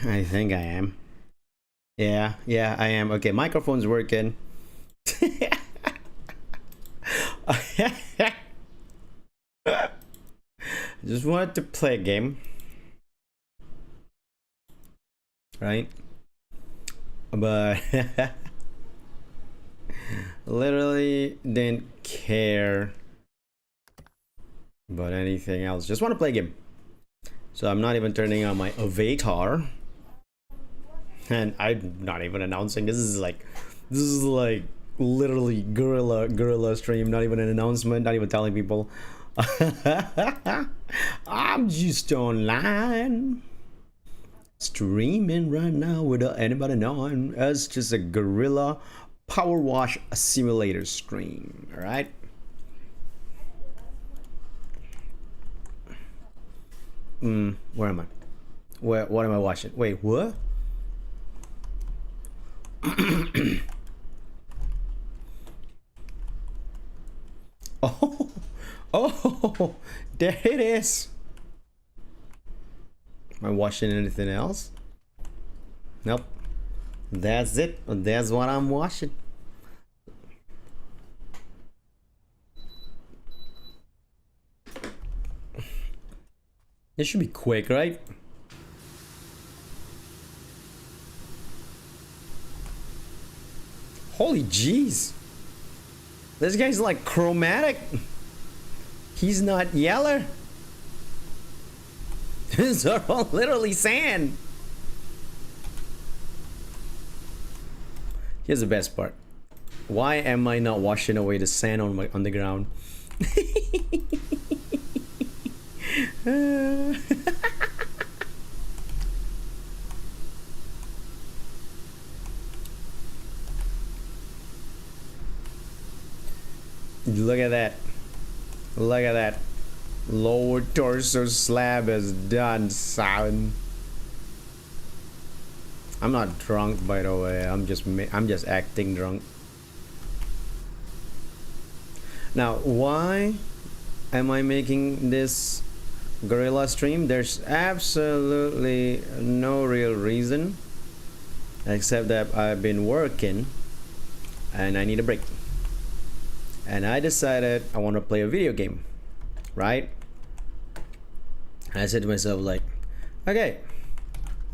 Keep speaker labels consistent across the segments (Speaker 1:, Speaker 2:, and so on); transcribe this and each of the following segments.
Speaker 1: I think I am. Yeah, I am. Okay, microphone's working. Just wanted to play a game, right? But literally didn't care about anything else. Just want to play a game. So I'm not even turning on my avatar. And I'm not even announcing. This is like literally guerrilla stream, not even an announcement, not even telling people. I'm just online streaming right now without anybody knowing. It's just a guerrilla Powerwash Simulator stream. All right. Where am I? What am I watching? Wait, what? Oh, there it is. Am I watching anything else? Nope. That's it. That's what I'm watching. This should be quick, right? Holy jeez. This guy's like chromatic. He's not yellow. These are all literally sand. Here's the best part. Why am I not washing away the sand on the ground? Look at that. Look at that. Lower torso slab is done, son. I'm not drunk, by the way. I'm just acting drunk. Now, why am I making this guerrilla stream? There's absolutely no real reason, except that I've been working and I need a break. And I decided I want to play a video game, right? I said to myself, like, okay,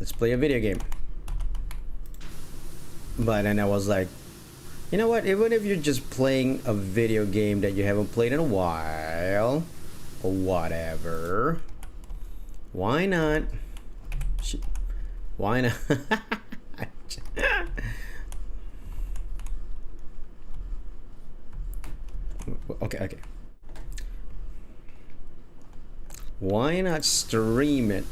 Speaker 1: let's play a video game. But then I was like, you know what, even if you're just playing a video game that you haven't played in a while or whatever, why not okay, why not stream it?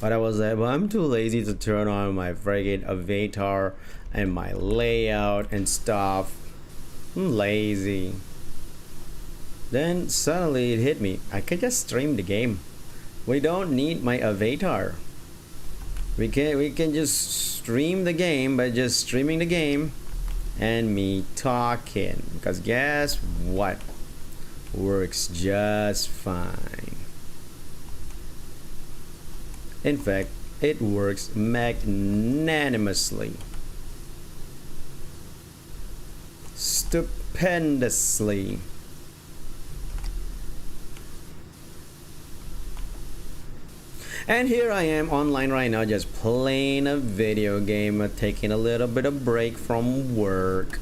Speaker 1: But I was like, well, I'm too lazy to turn on my friggin' avatar and my layout and stuff. I'm lazy. Then suddenly it hit me. I could just stream the game. We don't need my avatar. We can just stream the game by just streaming the game and me talking. Because guess what? Works just fine. In fact, it works magnanimously. Stupendously. And here I am online right now, just playing a video game, taking a little bit of break from work.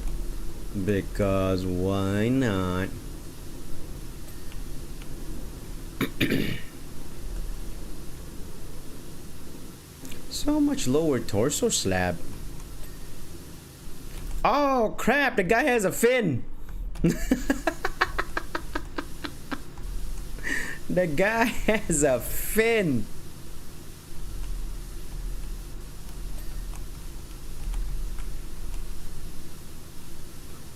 Speaker 1: Because why not? So much lower torso slab. Oh crap, the guy has a fin. The guy has a fin.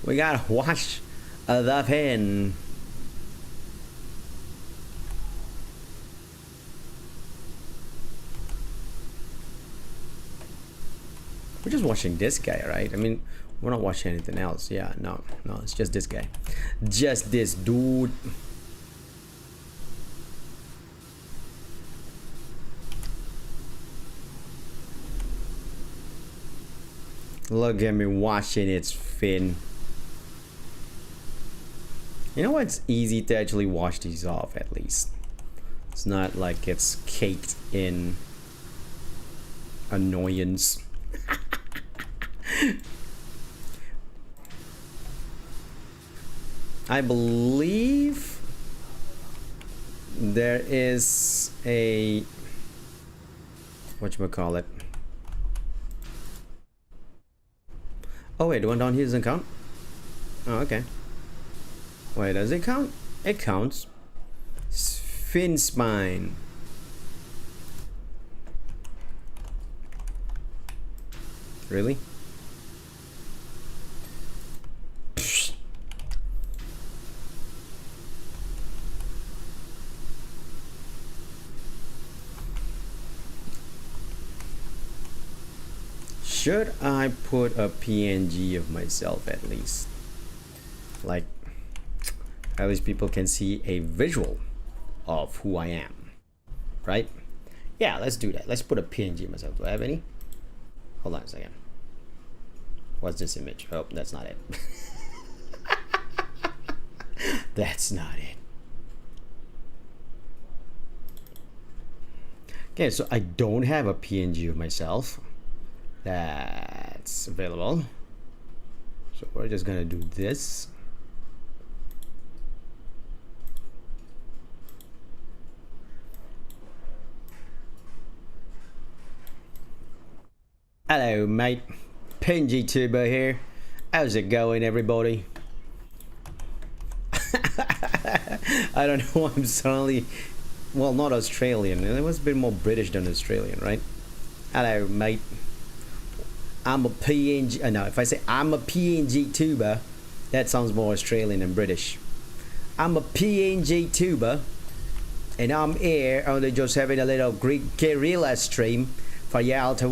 Speaker 1: We gotta watch the fin. We're just watching this guy, right? I mean, we're not watching anything else. Yeah, no, it's just this guy. Just this dude. Look at me washing its fin. You know what? It's easy to actually wash these off at least. It's not like it's caked in annoyance. I believe there is a whatchamacallit. Oh wait, the one down here doesn't count? Oh, okay. Wait, does it count? It counts. Fin spine. Really? Psh. Should I put a PNG of myself at least? Like, at least people can see a visual of who I am, right? Yeah, let's do that. Let's put a PNG of myself. Do I have any? Hold on a second. What's this image? Oh, that's not it. That's not it. Okay, so I don't have a PNG of myself that's available. So we're just gonna do this. Hello mate, PNG Tuber here. How's it going everybody? I don't know, I'm suddenly, well, not Australian. It was a bit more British than Australian, right? Hello mate. I'm a PNG, no, if I say I'm a PNG Tuber, that sounds more Australian than British. I'm a PNG Tuber, and I'm here only just having a little guerrilla stream for y'all to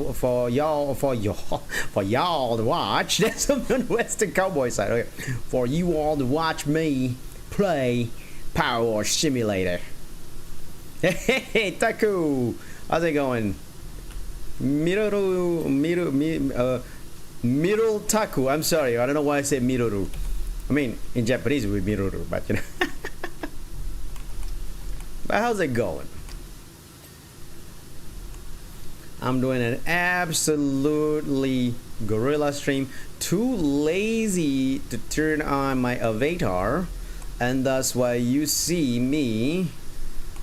Speaker 1: watch. That's on the Western Cowboy side. Okay. For you all to watch me play Powerwash Simulator. Hey, Taku, how's it going? Miroru Taku. I'm sorry, I don't know why I said Miroru. I mean, in Japanese it would be Miroru, but you know. But how's it going? I'm doing an absolutely guerrilla stream. Too lazy to turn on my avatar, and that's why you see me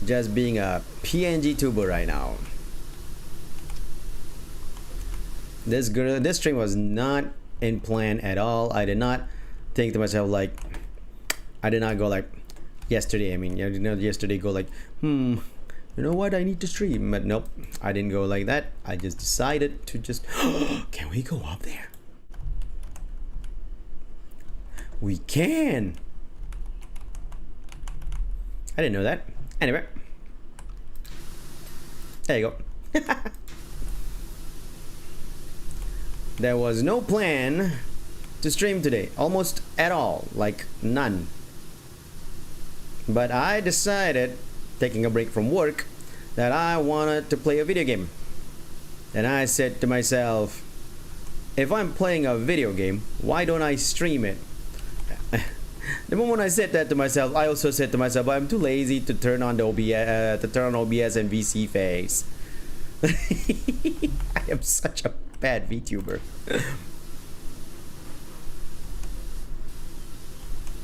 Speaker 1: just being a PNG tuber right now. This stream was not in plan at all. I did not think to myself like, I did not go like yesterday. I mean, you know, yesterday go like, you know what, I need to stream. But nope, I didn't go like that. I just decided to just, can we go up there? We can. I didn't know that. Anyway, there you go. There was no plan to stream today, almost at all, like none. But I decided, taking a break from work, that I wanted to play a video game. And I said to myself, if I'm playing a video game, why don't I stream it? The moment I said that to myself, I also said to myself, I'm too lazy to turn on the OBS and VC phase. I am such a bad VTuber.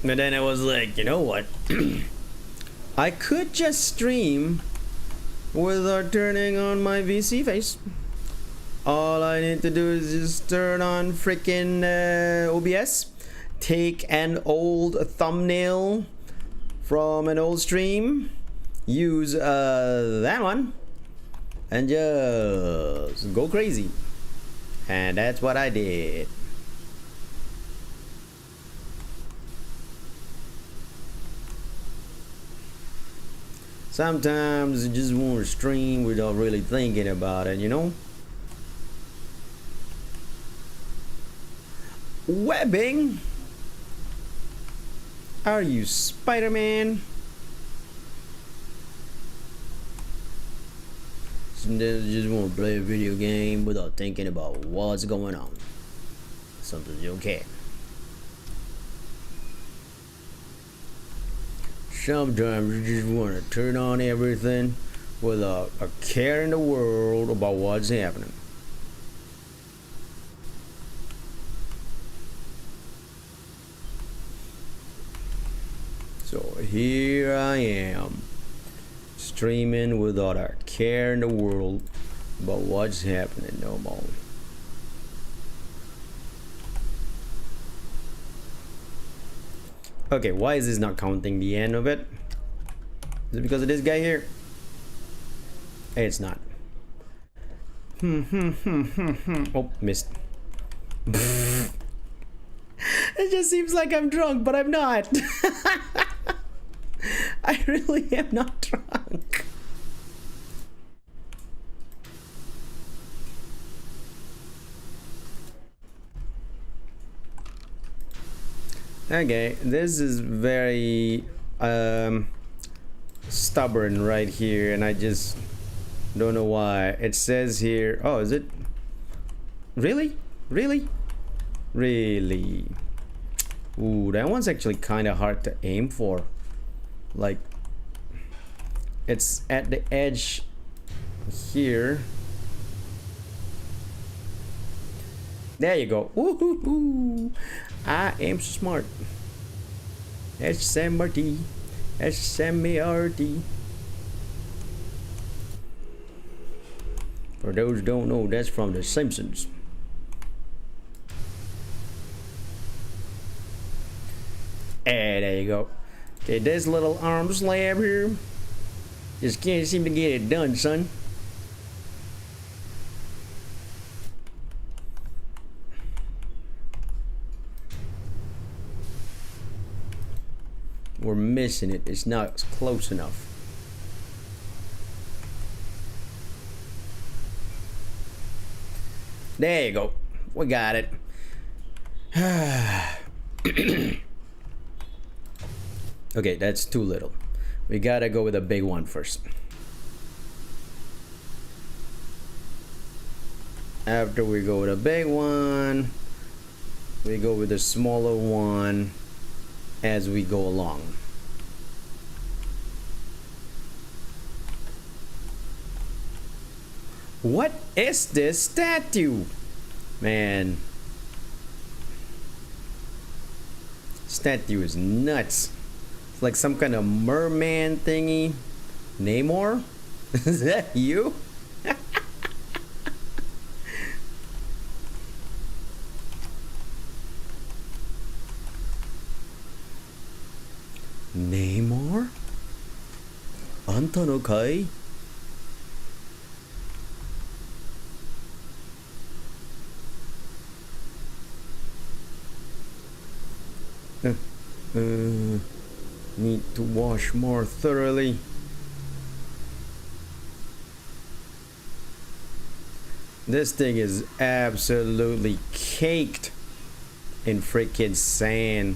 Speaker 1: But then I was like, you know what? I could just stream without turning on my VC face. All I need to do is just turn on freaking OBS, take an old thumbnail from an old stream, use that one, and just go crazy. And that's what I did. Sometimes you just want to stream without really thinking about it, you know? Webbing? Are you Spider-Man? Just want to play a video game without thinking about what's going on. Sometimes you can. Sometimes you just want to turn on everything without a care in the world about what's happening. So here I am, streaming without a care in the world about what's happening no more. Okay, why is this not counting the end of it? Is it because of this guy here? It's not. Oh, missed. It just seems like I'm drunk, but I'm not. I really am not drunk. Okay, this is very stubborn right here, and I just don't know why. It says here, oh, is it really ooh, that one's actually kind of hard to aim for. Like, it's at the edge here. There you go. Woohoo! I am smart. SMRT. SMRT. For those who don't know, that's from The Simpsons. Hey, there you go. Okay, this little arm slab here just can't seem to get it done, son. We're missing it. It's not close enough. There you go. We got it. Okay, that's too little. We gotta go with a big one first. After we go with a big one, we go with a smaller one as we go along. What is this statue? Man. Statue is nuts. It's like some kind of merman thingy. Namor? Is that you? Namor? antagonize? Need to wash more thoroughly. This thing is absolutely caked in freaking sand.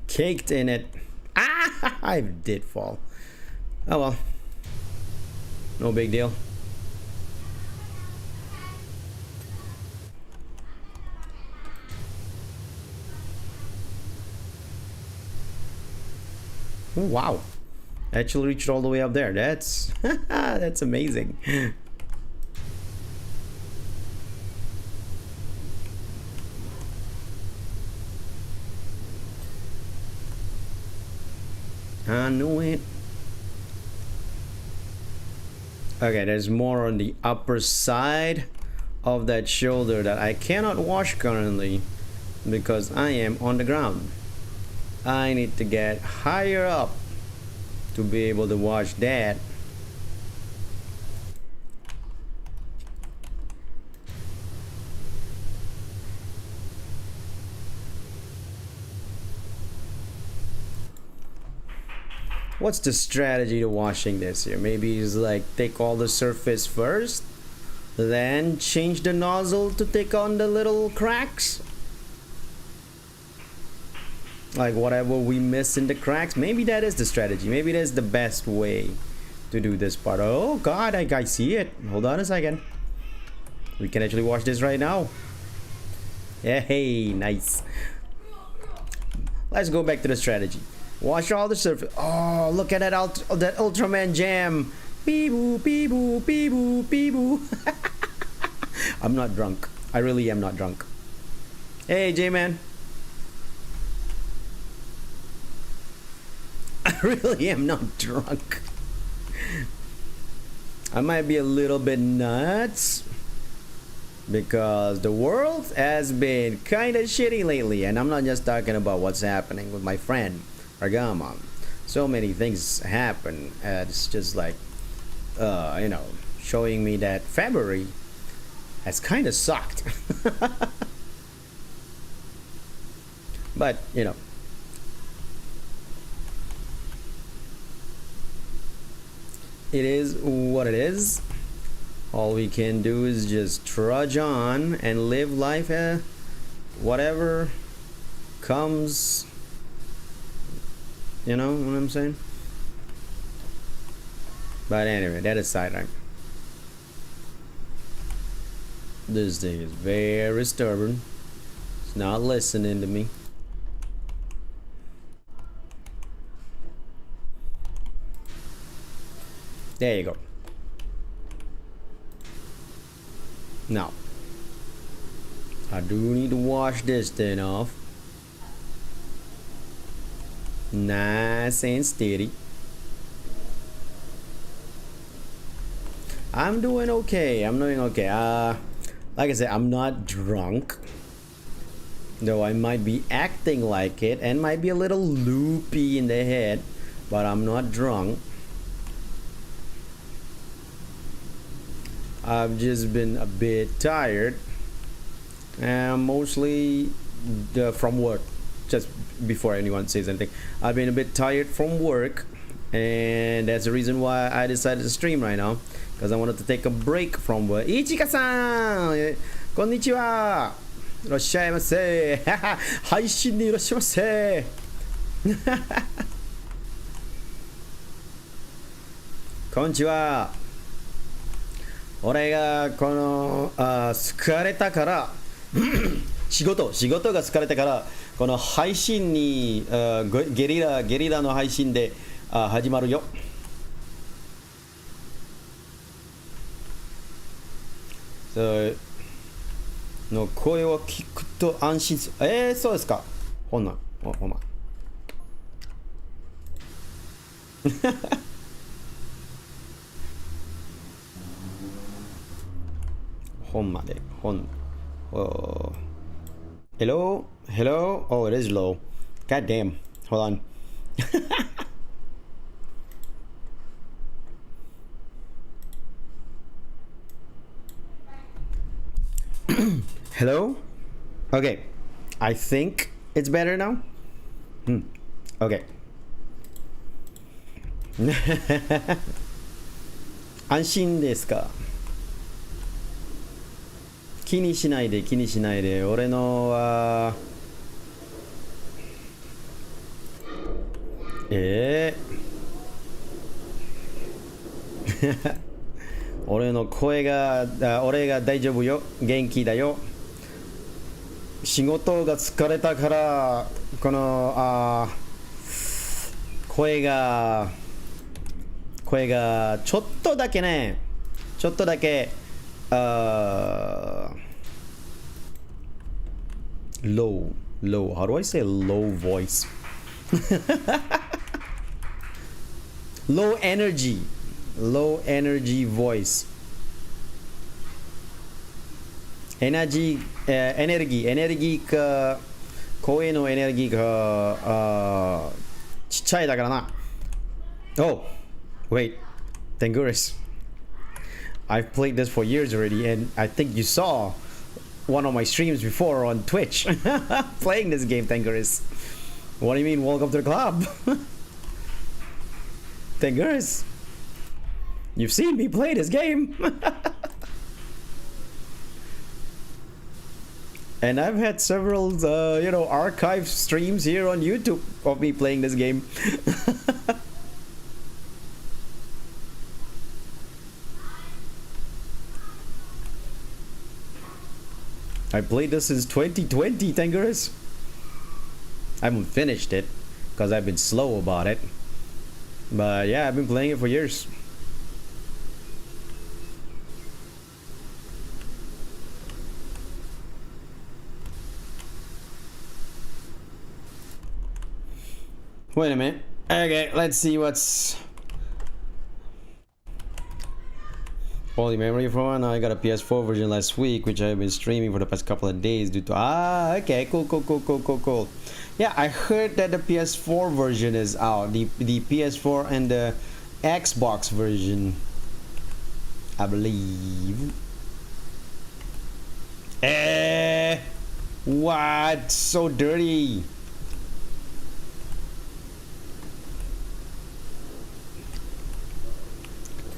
Speaker 1: Caked in it. Ah, I did fall. Oh well. No big deal. Oh, wow. Actually reached all the way up there. That's that's amazing. I knew it. Okay, there's more on the upper side of that shoulder that I cannot wash currently because I am on the ground. I need to get higher up to be able to wash that. What's the strategy to washing this here? Maybe it's like take all the surface first, then change the nozzle to take on the little cracks. Like whatever we miss in the cracks, maybe that is the strategy. Maybe that's the best way to do this part. Oh god, I see it. Hold on a second. We can actually watch this right now. Yeah, hey, nice. Let's go back to the strategy. Watch all the surface. Oh, look at that that Ultraman jam. Peeboo, peeboo, peeboo, peeboo. I'm not drunk. I really am not drunk. Hey, J-Man. I really am not drunk. I might be a little bit nuts because the world has been kind of shitty lately, and I'm not just talking about what's happening with my friend Argama. So many things happen. It's just like, you know, showing me that February has kind of sucked. But you know, it is what it is. All we can do is just trudge on and live life, whatever comes. You know what I'm saying? But anyway, that aside, right? This thing is very stubborn. It's not listening to me. There you go. Now, I do need to wash this thing off. Nice and steady. I'm doing okay. I'm doing okay. Like I said, I'm not drunk. Though I might be acting like it and might be a little loopy in the head, but I'm not drunk. I've just been a bit tired, and mostly from work. Just before anyone says anything, I've been a bit tired from work, and that's the reason why I decided to stream right now, because I wanted to take a break from work. Ichika-san! Konnichiwa! いらっしゃいませ配信にいらっしゃいませこんにちは。俺がこの疲れたから仕事が疲れたからこの配信にゲリラの配信で始まるよ。の声を聞くと安心する。そうですか。ほんま。Oh. Hello? Oh, it is low. God damn. Hold on. Hello? Okay. I think it's better now. Okay. 安心ですか。気にしないで俺のは俺の声が俺が大丈夫よ。元気だよ。仕事が疲れたからこの声がちょっとだけlow. How do I say low voice? low energy voice. エネルギーか声のエネルギーかちっちゃいだからな。Oh, wait, Tenguris. I've played this for years already, and I think you saw one of my streams before on Twitch playing this game, Tenguris. What do you mean, welcome to the club? Tenguris, you've seen me play this game. And I've had several, you know, archive streams here on YouTube of me playing this game. I played this since 2020, Tangerous. I haven't finished it because I've been slow about it. But yeah, I've been playing it for years. Wait a minute. Okay, let's see what's... Holy memory from now. I got a PS4 version last week, which I've been streaming for the past couple of days due to... okay, cool. Yeah, I heard that the PS4 version is out. The PS4 and the Xbox version, I believe. What? So dirty.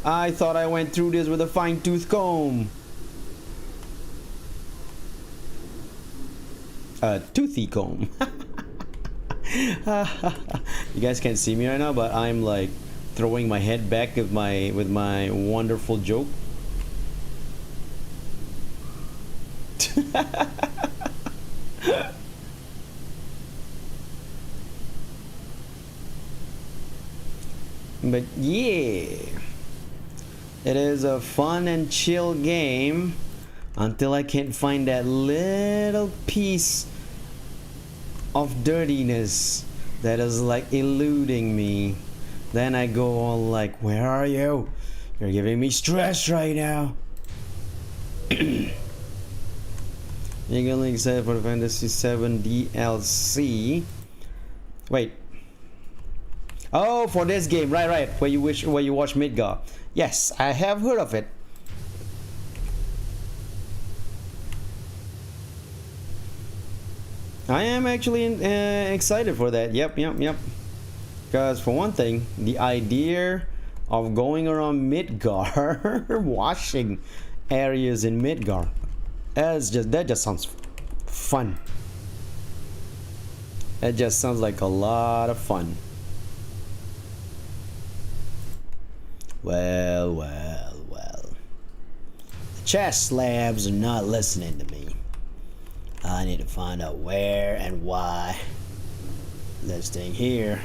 Speaker 1: I thought I went through this with a fine-tooth comb. A toothy comb. You guys can't see me right now, but I'm like throwing my head back with my wonderful joke. But yeah, it is a fun and chill game until I can't find that little piece of dirtiness that is like eluding me. Then I go on like, where are you? You're giving me stress right now. You can link set for Fantasy 7 DLC. Wait. Oh, for this game, right. Where you watch Midgar. Yes, I have heard of it. I am actually excited for that. Yep. Because for one thing, the idea of going around Midgar, washing areas in Midgar, that just sounds fun. It just sounds like a lot of fun. Well. The chest slabs are not listening to me. I need to find out where and why. This thing here.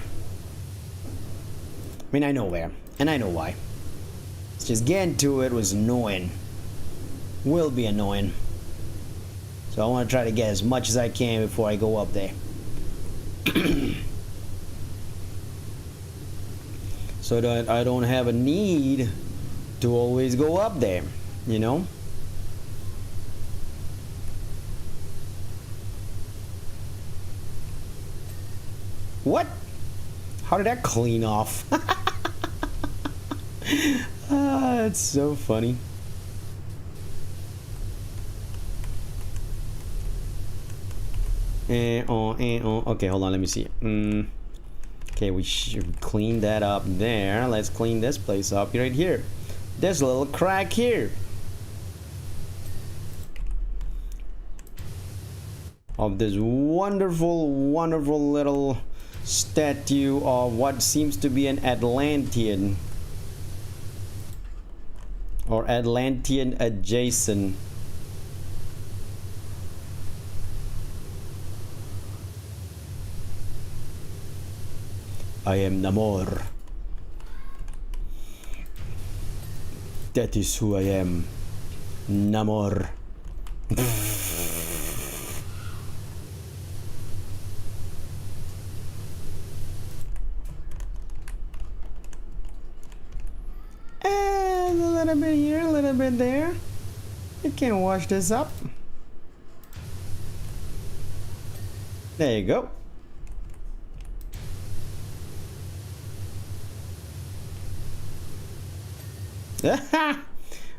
Speaker 1: I mean, I know where, and I know why. It's just getting to it was annoying. Will be annoying. So I want to try to get as much as I can before I go up there. So that I don't have a need to always go up there, you know? What? How did that clean off? It's so funny. Okay, hold on, let me see. Okay, we should clean that up there. Let's clean this place up right here. There's a little crack here of this wonderful little statue of what seems to be an Atlantean or Atlantean adjacent. I am Namor. That is who I am. Namor. And a little bit here, a little bit there. You can wash this up. There you go.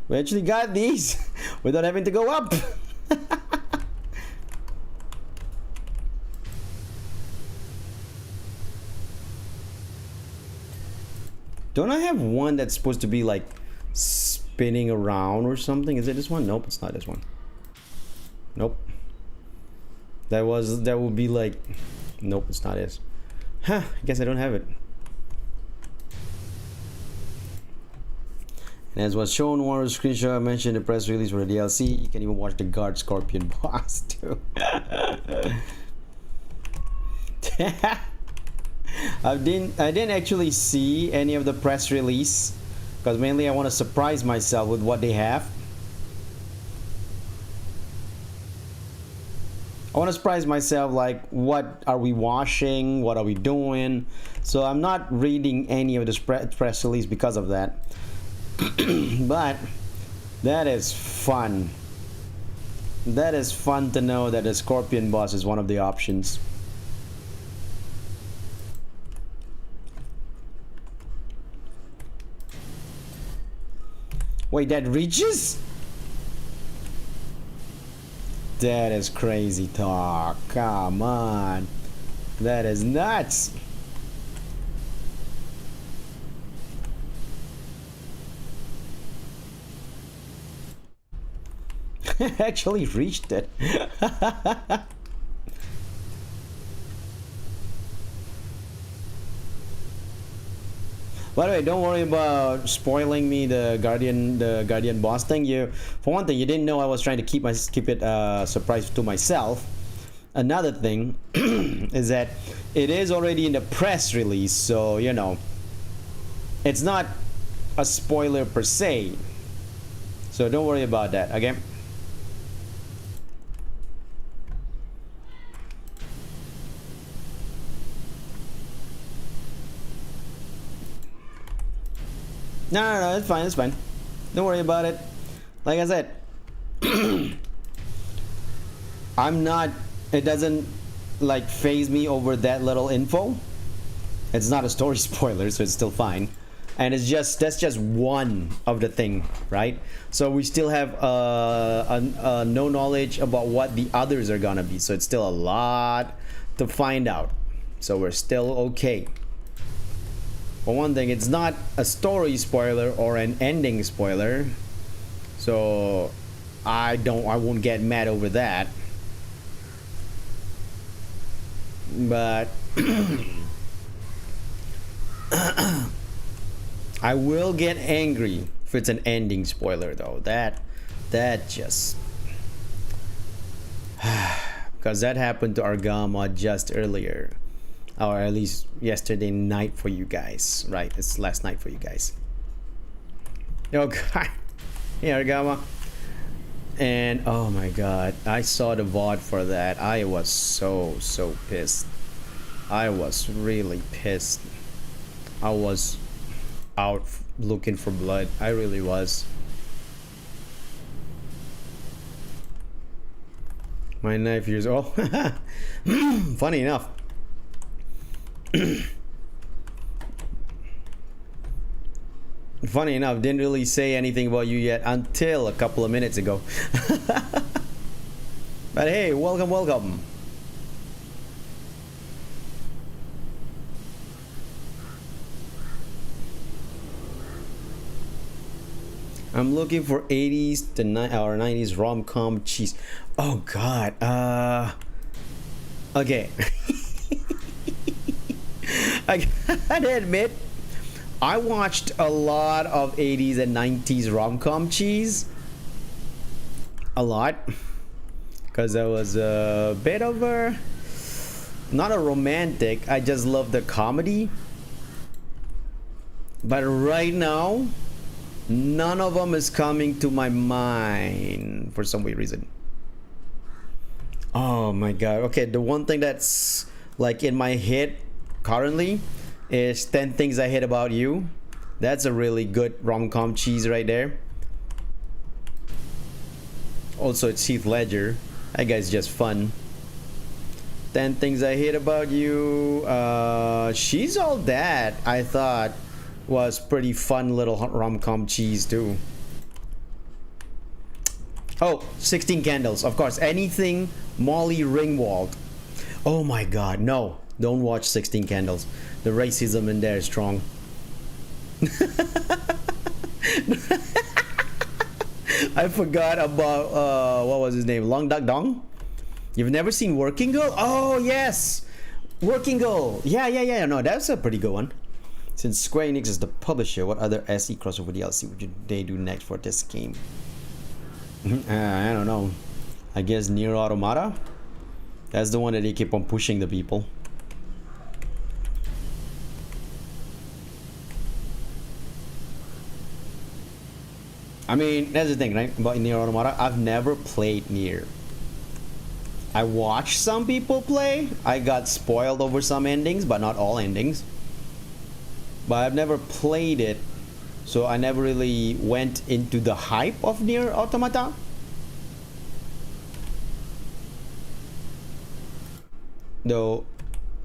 Speaker 1: We actually got these without having to go up. Don't I have one that's supposed to be like spinning around or something? Is it this one? Nope, it's not this one. Nope. That would be like, nope, it's not it. Huh, I guess I don't have it. And as was shown, one of the screenshot I mentioned the press release for the DLC, you can even watch the guard scorpion boss too. I didn't actually see any of the press release because mainly I want to surprise myself with what they have. I want to surprise myself, like what are we washing, what are we doing. So I'm not reading any of the press release because of that. But that is fun. That is fun to know that the scorpion boss is one of the options. Wait, that reaches? That is crazy talk. Come on. That is nuts. Actually reached it. By the way, don't worry about spoiling me the guardian boss thing. For one thing, you didn't know I was trying to keep it surprise to myself. Another thing is that it is already in the press release, so you know it's not a spoiler per se. So don't worry about that, okay? No, it's fine, it's fine. Don't worry about it. Like I said, it doesn't like phase me over that little info. It's not a story spoiler, so it's still fine. And that's just one of the thing, right? So we still have no knowledge about what the others are gonna be. So it's still a lot to find out. So we're still okay. For one thing, it's not a story spoiler or an ending spoiler, so I won't get mad over that. But I will get angry if it's an ending spoiler, though. That just because that happened to Argama just earlier. Or at least yesterday night for you guys, right? It's last night for you guys. Oh god, yeah, Argama. And oh my god, I saw the VOD for that. I was so pissed. I was really pissed. I was out looking for blood. I really was. My 9 years old. Funny enough. Funny enough, didn't really say anything about you yet until a couple of minutes ago. But hey, welcome. I'm looking for 80s to 90s rom-com cheese. Oh god. Okay. I gotta admit, I watched a lot of 80s and 90s rom-com cheese. A lot. Because I was a bit of a... not a romantic, I just love the comedy. But right now, none of them is coming to my mind for some weird reason. Oh my god. Okay, the one thing that's like in my head currently is 10 Things I Hate About You. That's a really good rom-com cheese right there. Also, it's Heath Ledger. That guy's just fun. 10 Things I Hate About You. She's All That, I thought was pretty fun little rom-com cheese too. Oh, 16 Candles, of course. Anything Molly Ringwald. Oh my god, no. Don't watch 16 Candles. The racism in there is strong. I forgot about what was his name? Long Duck Dong? You've never seen Working Girl? Oh yes, Working Girl. Yeah. No, that's a pretty good one. Since Square Enix is the publisher, what other SE crossover DLC they do next for this game? I don't know. I guess Nier Automata. That's the one that they keep on pushing the people. I mean, that's the thing, right? About Nier Automata, I've never played Nier. I watched some people play. I got spoiled over some endings, but not all endings. But I've never played it, so I never really went into the hype of Nier Automata. Though,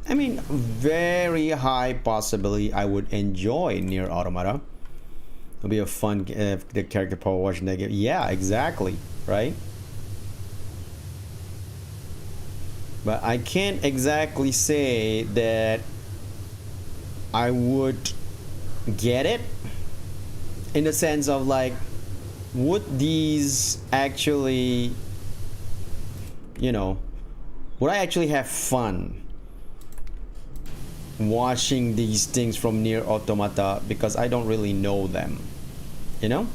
Speaker 1: I mean, very high possibility I would enjoy Nier Automata. It'll be a fun the character power wash in that game. Yeah, exactly, right? But I can't exactly say that I would get it in the sense of like, would these actually, you know, would I actually have fun watching these things from Nier Automata, because I don't really know them, you know?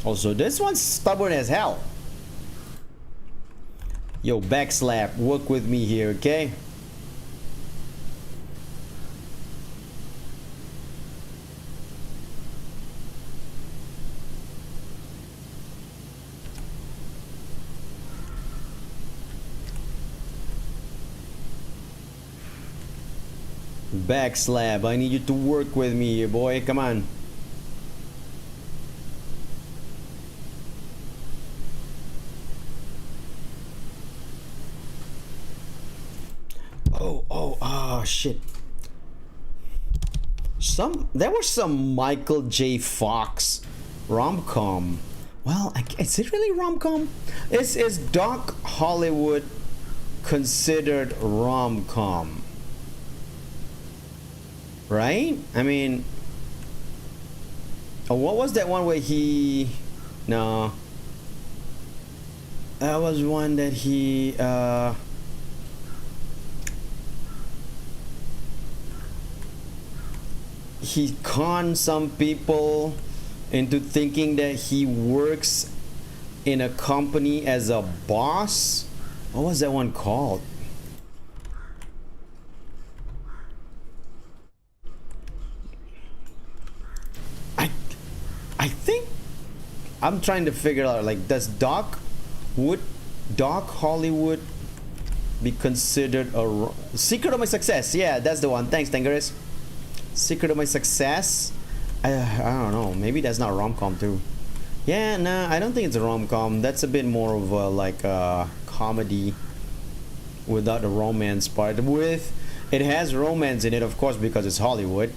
Speaker 1: Also, this one's stubborn as hell. Yo, Backslap, work with me here, okay? Backslap, I need you to work with me, boy. Come on. Oh, shit. There was some Michael J. Fox rom-com. Well, is it really rom-com? Is Doc Hollywood considered rom-com? Right? I mean, what was that one where he... No. That was one that he... he conned some people into thinking that he works in a company as a boss. What was that one called? I think I'm trying to figure out, like, would Doc Hollywood be considered a Secret of My Success? Yeah, that's the one. Thanks, Tangerus. Secret of My Success. I don't know. Maybe that's not rom-com too. Yeah, nah, I don't think it's a rom-com. That's a bit more of a, like a comedy without the romance part. It has romance in it, of course, because it's Hollywood,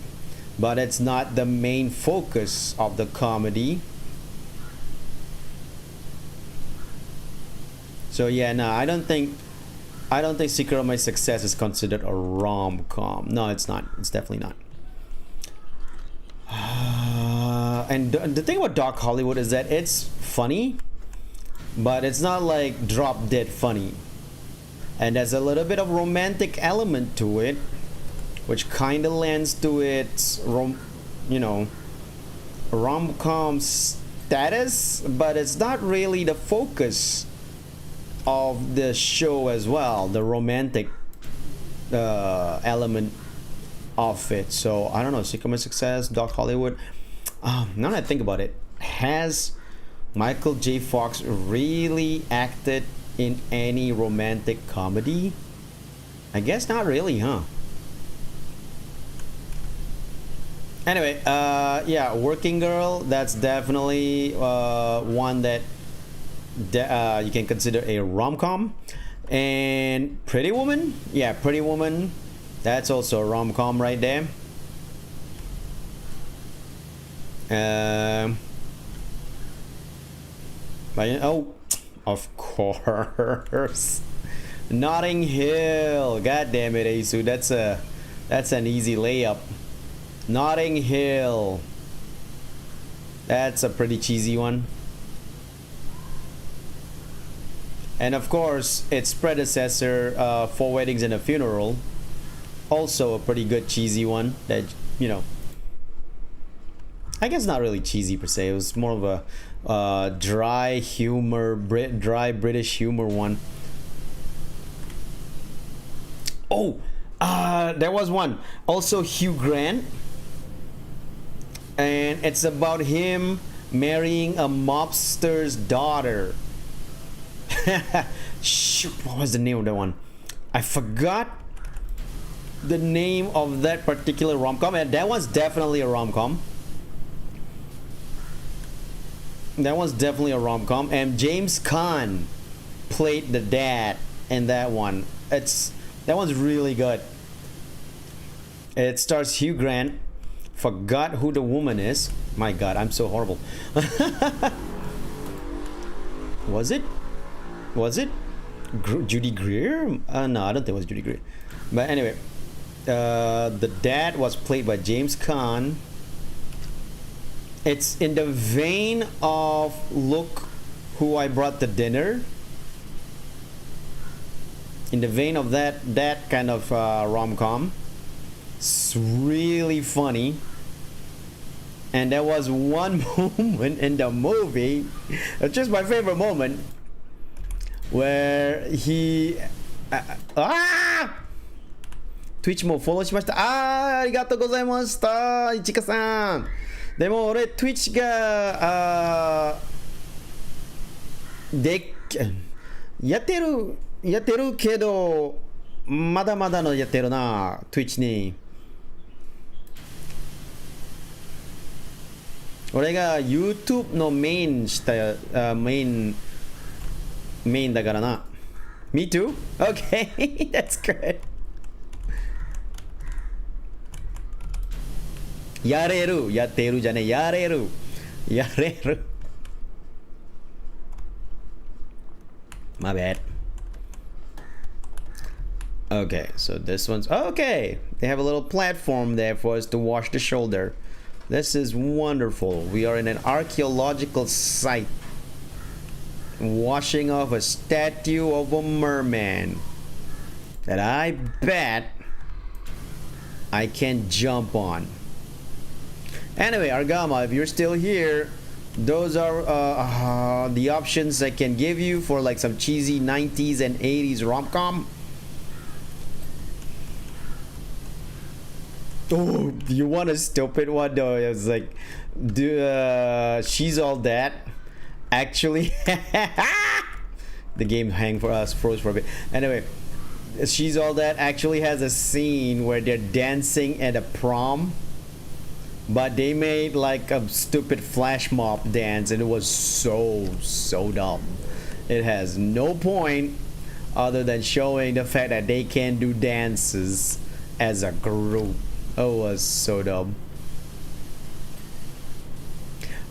Speaker 1: but it's not the main focus of the comedy. So yeah, no, I don't think Secret of My Success is considered a rom-com. No, it's not. It's definitely not. And the thing about Doc Hollywood is that it's funny, but it's not like drop dead funny. And there's a little bit of romantic element to it, which kind of lends to its rom-com status, but it's not really the focus of the show as well, the romantic element of it. So I don't know, Secret of My Success, Doc Hollywood. Now that I think about it, has Michael J. Fox really acted in any romantic comedy? I guess not really, huh? Anyway, yeah, Working Girl, that's definitely one that you can consider a rom-com. And Pretty Woman, yeah, Pretty Woman, that's also a rom-com right there. But of course, Notting Hill. God damn it, Asu, that's an easy layup. Notting Hill. That's a pretty cheesy one. And of course, its predecessor, Four Weddings and a Funeral, also a pretty good cheesy one that, you know, I guess not really cheesy per se. It was more of a dry humor, dry British humor one. Oh, there was one. Also Hugh Grant. And it's about him marrying a mobster's daughter. Shoot, what was the name of that one? I forgot the name of that particular rom-com, and that was definitely a rom-com. That was definitely a rom-com, and James Caan played the dad in that one. That one's really good. It stars Hugh Grant. Forgot who the woman is. My God, I'm so horrible. Was it? Judy Greer? No, I don't think it was Judy Greer. But anyway, the dad was played by James Caan. It's in the vein of Look Who I Brought to Dinner. In the vein of that kind of rom-com. It's really funny. And there was one moment in the movie, it's just my favorite moment, where he Twitch もフォローしました。ありがとうございました、いちかさん。でも俺 Twitch がでやってるけどまだまだのやってるな Twitch に。俺が YouTube のメインしたメインだからな。Me too? Okay, that's good. やってるじゃねえ、やれる。My bad. Okay, so this one's okay. They have a little platform there for us to wash the shoulder. This is wonderful. We are in an archaeological site, washing off a statue of a merman that I bet I can jump on. Anyway, Argama, if you're still here, those are the options I can give you for like some cheesy 90s and 80s rom-com. Oh, you want a stupid one though? It was like, She's All That. Actually, the game froze for a bit. Anyway, She's All That actually has a scene where they're dancing at a prom, but they made like a stupid flash mob dance, and it was so dumb. It has no point other than showing the fact that they can do dances as a group. It was so dumb.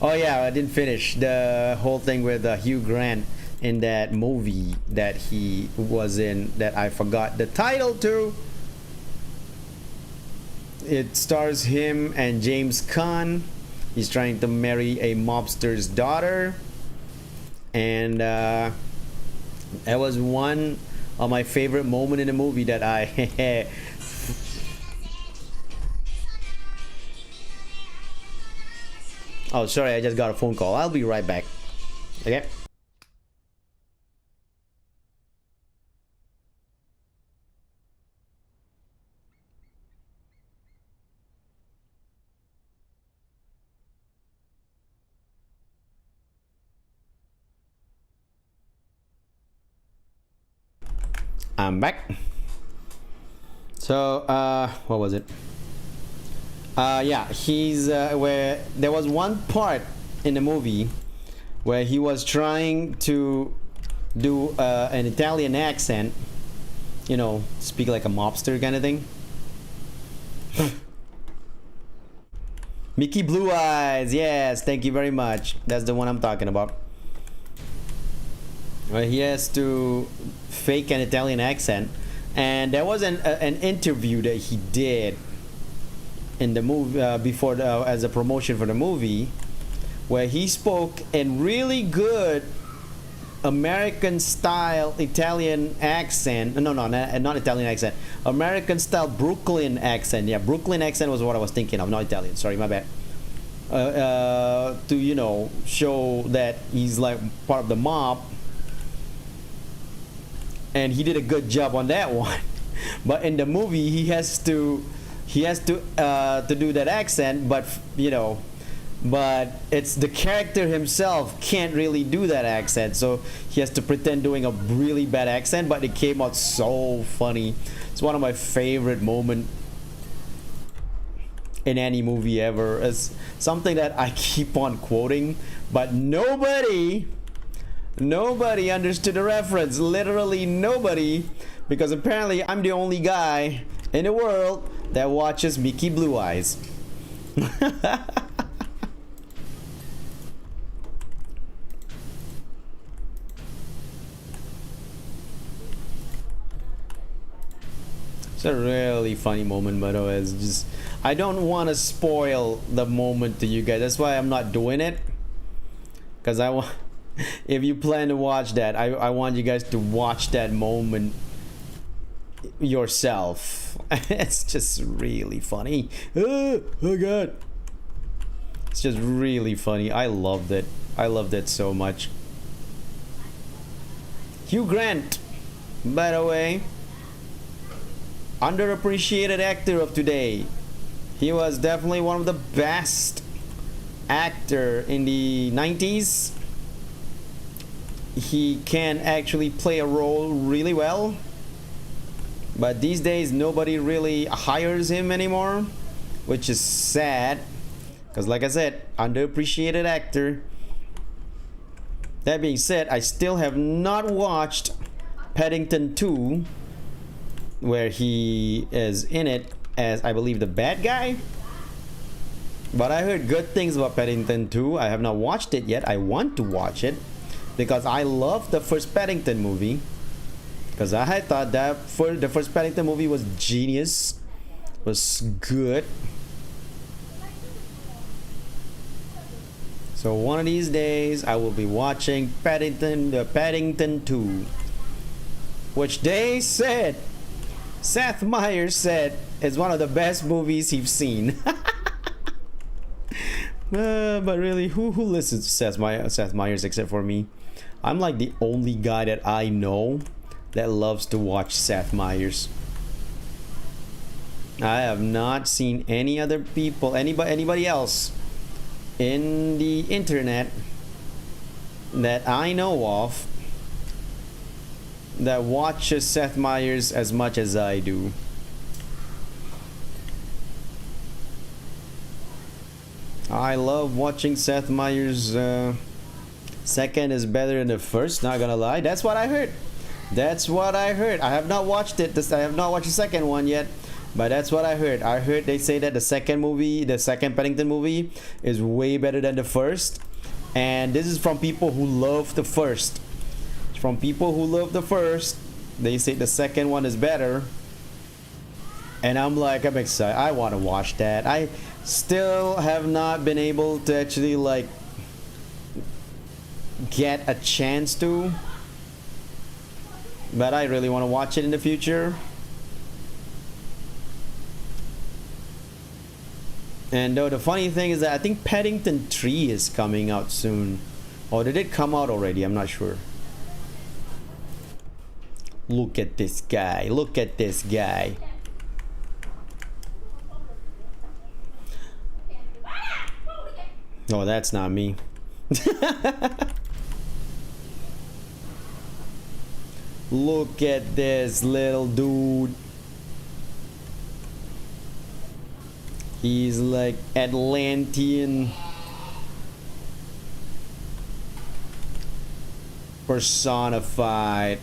Speaker 1: Oh yeah, I didn't finish the whole thing with Hugh Grant in that movie that he was in that I forgot the title to. It stars him and James Caan. He's trying to marry a mobster's daughter, and that was one of my favorite moments in the movie that I Oh, sorry, I just got a phone call. I'll be right back. Okay. I'm back. So, what was it? Yeah, he's where there was one part in the movie where he was trying to do an Italian accent, you know, speak like a mobster kind of thing. Mickey Blue Eyes, yes, thank you very much. That's the one I'm talking about. Where he has to fake an Italian accent, and there was an interview that he did in the movie before as a promotion for the movie, where he spoke in really good American style Italian accent. No, not Italian accent. American style Brooklyn accent. Yeah, Brooklyn accent was what I was thinking of, not Italian. Sorry, my bad. To, you know, show that he's like part of the mob, and he did a good job on that one. But in the movie, he has to do that accent, but you know, but it's the character himself can't really do that accent, so he has to pretend doing a really bad accent, but it came out so funny. It's one of my favorite moments in any movie ever. It's something that I keep on quoting, but nobody understood the reference. Literally nobody, because apparently I'm the only guy in the world that watches Mickey Blue Eyes. It's a really funny moment, by the way. It's just, I don't want to spoil the moment to you guys. That's why I'm not doing it. Because I want, if you plan to watch that, I want you guys to watch that moment yourself. It's just really funny. Oh god. It's just really funny. I loved it. I loved it so much. Hugh Grant, by the way, underappreciated actor of today. He was definitely one of the best actor in the 90s. He can actually play a role really well, but these days nobody really hires him anymore, which is sad, because like I said, underappreciated actor. That being said, I still have not watched Paddington 2, where he is in it as, I believe, the bad guy. But I heard good things about Paddington 2. I have not watched it yet. I want to watch it because I love the first Paddington movie. Because I thought that the first Paddington movie was genius, was good. So one of these days I will be watching Paddington 2, which they said, Seth Meyers said, is one of the best movies he's seen. But really, who listens to Seth Meyers except for me? I'm like the only guy that I know that loves to watch Seth Meyers. I have not seen any other people, anybody else in the internet that I know of that watches Seth Meyers as much as I do. I love watching Seth Meyers. Second is better than the first, not gonna lie. That's what I heard. That's what I heard. I have not watched it. I have not watched the second one yet, but that's what I heard. I heard they say that the second Paddington movie, is way better than the first. And this is from people who love the first. From people who love the first, they say the second one is better. And I'm like, I'm excited. I want to watch that. I still have not been able to actually like get a chance to, but I really want to watch it in the future. And though the funny thing is that I think Paddington 3 is coming out soon, or did it come out already? I'm not sure. Look at this guy. Look at this guy. Oh, that's not me. Look at this little dude. He's like Atlantean personified.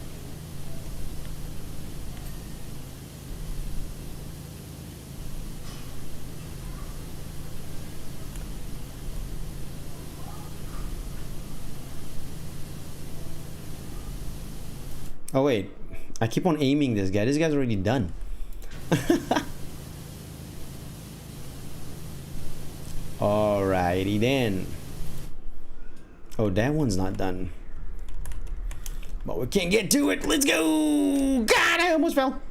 Speaker 1: Oh wait, I keep on aiming this guy. This guy's already done. Alrighty then. Oh, that one's not done. But we can't get to it. Let's go. God, I almost fell.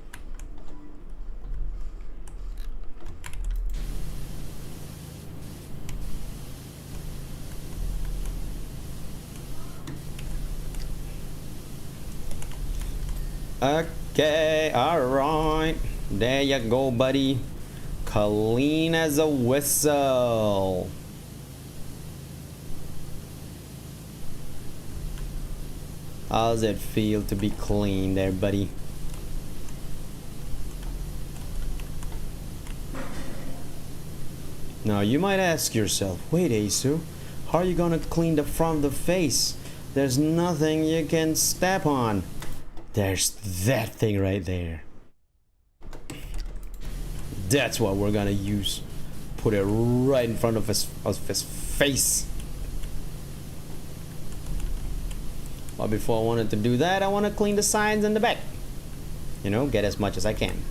Speaker 1: Okay, alright. There you go, buddy. Clean as a whistle. How's it feel to be clean there, buddy? Now you might ask yourself, wait, Asu, how are you gonna clean the front of the face? There's nothing you can step on. There's that thing right there. That's what we're gonna use. Put it right in front of his face. But before I wanted to do that, I want to clean the sides and the back. You know, get as much as I can.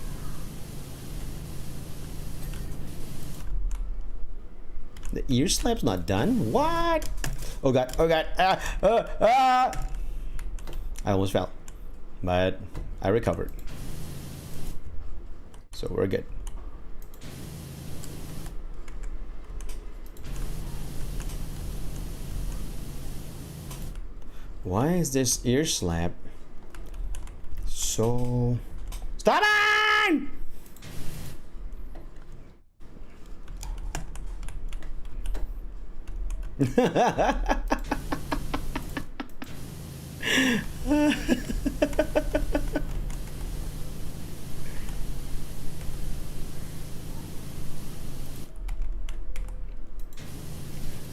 Speaker 1: The ear slap's not done? What? Oh god, oh god. I almost fell. But I recovered. So we're good. Why is this ear slap so stubborn?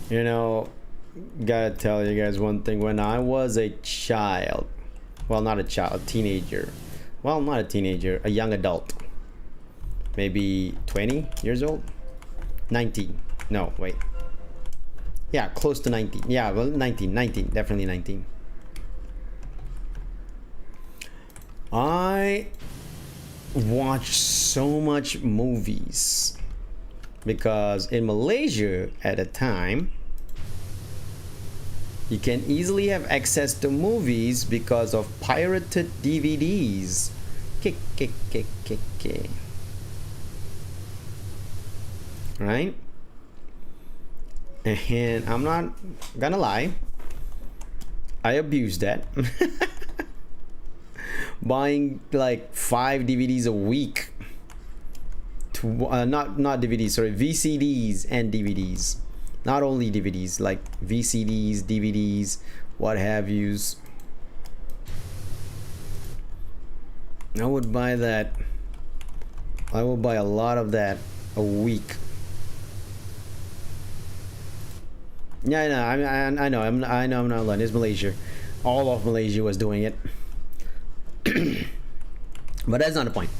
Speaker 1: You know, gotta tell you guys one thing. When I was a child, well, not a child, a teenager, well, not a teenager, a young adult, maybe 20 years old, 19, no, wait, yeah, close to 19, yeah, well, 19, definitely 19. I watched so much movies because in Malaysia at the time, you can easily have access to movies because of pirated DVDs. Right? And I'm not gonna lie, I abused that. Buying like 5 DVDs a week. Not DVDs, sorry, VCDs and DVDs. Not only DVDs, like VCDs, DVDs, what have yous. I would buy that. I will buy a lot of that a week. Yeah, I know. I know I'm not alone. It's Malaysia. All of Malaysia was doing it. But that's not the point.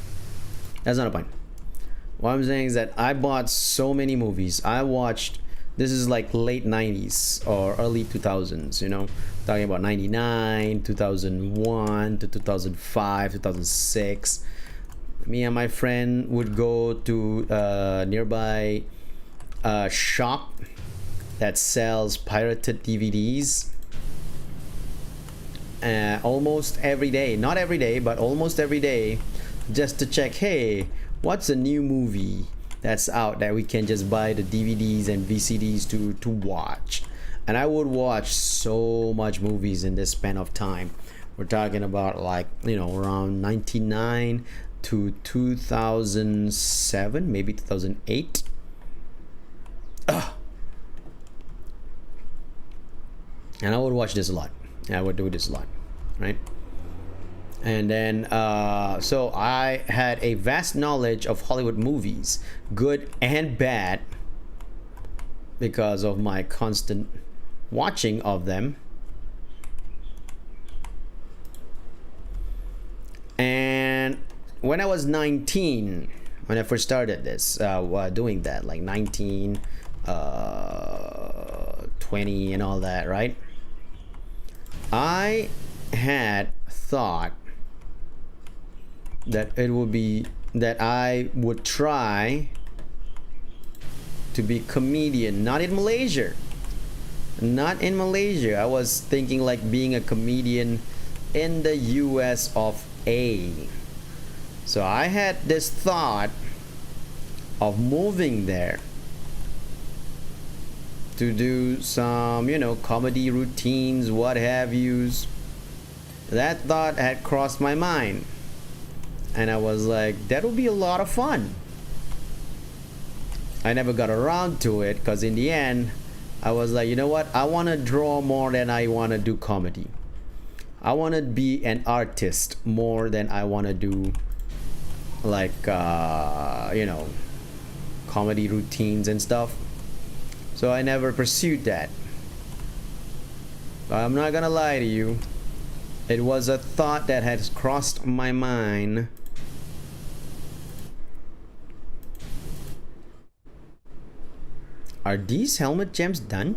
Speaker 1: That's not the point. What I'm saying is that I bought so many movies. I watched. This is like late 90s or early 2000s, you know, talking about 99, 2001 to 2005, 2006. Me and my friend would go to a nearby shop that sells pirated DVDs almost every day. Not every day, but almost every day, just to check, hey, what's a new movie that's out that we can just buy the DVDs and VCDs to watch. And I would watch so much movies in this span of time. We're talking about, like, you know, around 99 to 2007, maybe 2008. Ugh. And I would watch this a lot. I would do this a lot, right? And then so I had a vast knowledge of Hollywood movies, good and bad, because of my constant watching of them. And when I was 19, when I first started this, doing that, like 19, 20 and all that, right? I had thought that it would be that I would try to be comedian, not in Malaysia. I was thinking like being a comedian in the US of A. So I had this thought of moving there to do some, you know, comedy routines, what have yous. That thought had crossed my mind. And I was like, that would be a lot of fun. I never got around to it because in the end, I was like, you know what? I want to draw more than I want to do comedy. I want to be an artist more than I want to do like, you know, comedy routines and stuff. So I never pursued that. But I'm not gonna lie to you. It was a thought that has crossed my mind. Are these helmet gems done?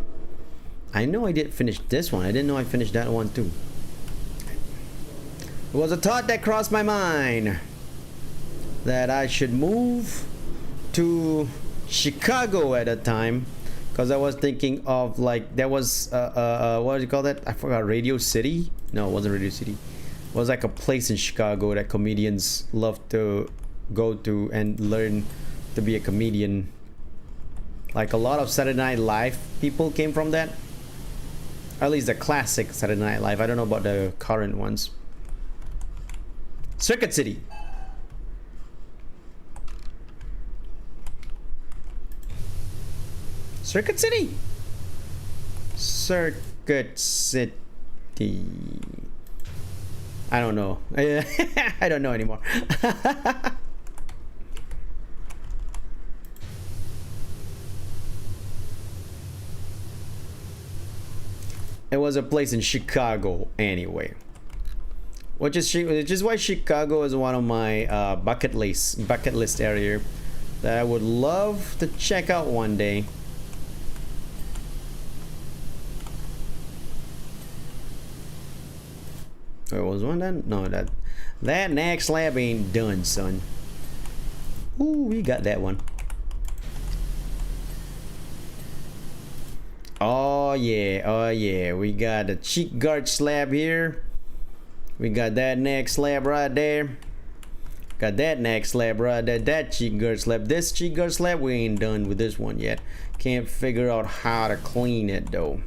Speaker 1: I know I did finish this one. I didn't know I finished that one too. It was a thought that crossed my mind that I should move to Chicago at a time, because I was thinking of like there was what do you call that? I forgot. Radio City? No, it wasn't Radio City. It was like a place in Chicago that comedians love to go to and learn to be a comedian. Like a lot of Saturday Night Live people came from that. At least the classic Saturday Night Live. I don't know about the current ones. Circuit City. Circuit City. Circuit City. I don't know. I don't know anymore. It was a place in Chicago anyway. Which is why Chicago is one of my bucket list area that I would love to check out one day. There was one done? No, that next slab ain't done, son. Ooh, we got that one. Oh yeah, we got the cheek guard slab here. We got that next slab right there. Got that next slab right there. That cheek guard slab. This cheek guard slab, we ain't done with this one yet. Can't figure out how to clean it though.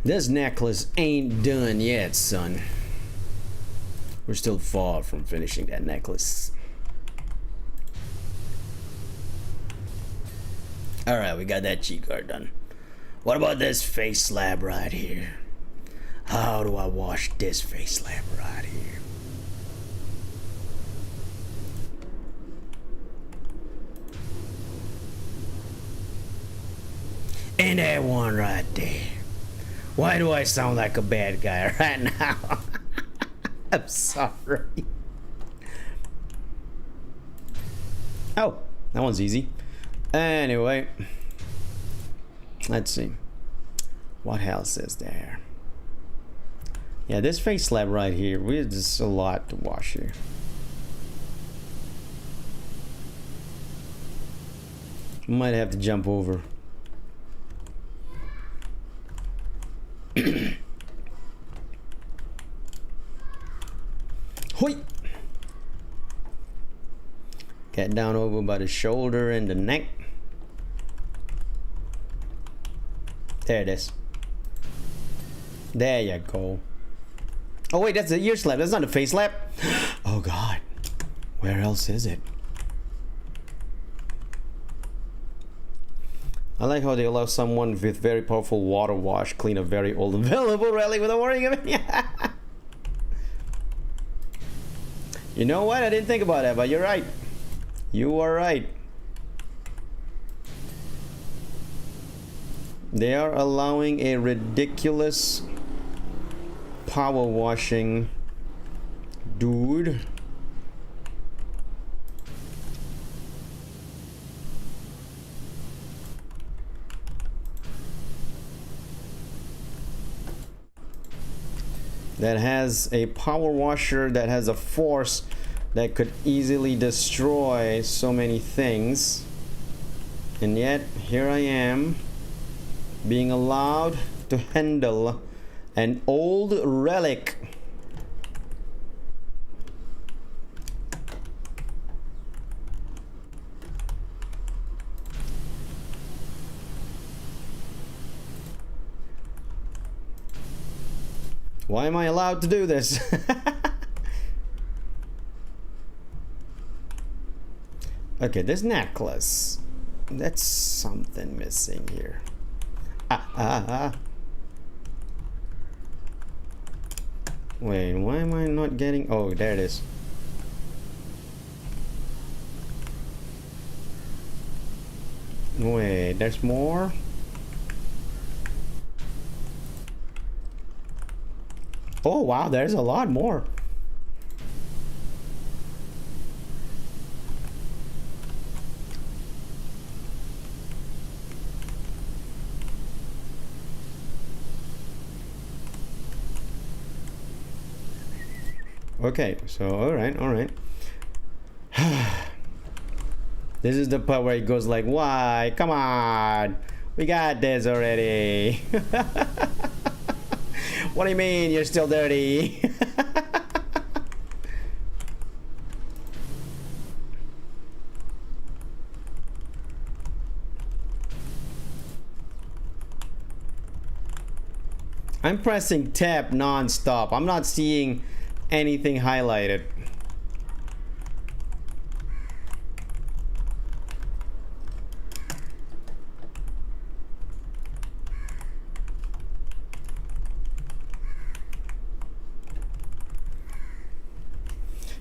Speaker 1: This necklace ain't done yet, son. We're still far from finishing that necklace. Alright, we got that cheek guard done. What about this face slab right here? How do I wash this face slab right here? And that one right there. Why do I sound like a bad guy right now? I'm sorry. Oh, that one's easy. Anyway, let's see. What else is there? Yeah, this face slab right here, there's a lot to wash here. Might have to jump over. Hoi! Get down over by the shoulder and the neck. There it is. There you go. Oh wait, that's the ear slap. That's not the face slap. Oh god. Where else is it? I like how they allow someone with very powerful water wash clean a very old available relic without worrying about it. You know what? I didn't think about that, but you're right. You are right. They are allowing a ridiculous power washing dude. that has a power washer that has a force that could easily destroy so many things, and yet here I am being allowed to handle an old relic. Why am I allowed to do this? Okay, this necklace. That's something missing here. Wait, why am I not getting... Oh, there it is. Wait, there's more? Oh, wow, there's a lot more. Okay, so all right. This is the part where it goes like, why? Come on, we got this already. What do you mean you're still dirty? I'm pressing tab non-stop. I'm not seeing anything highlighted.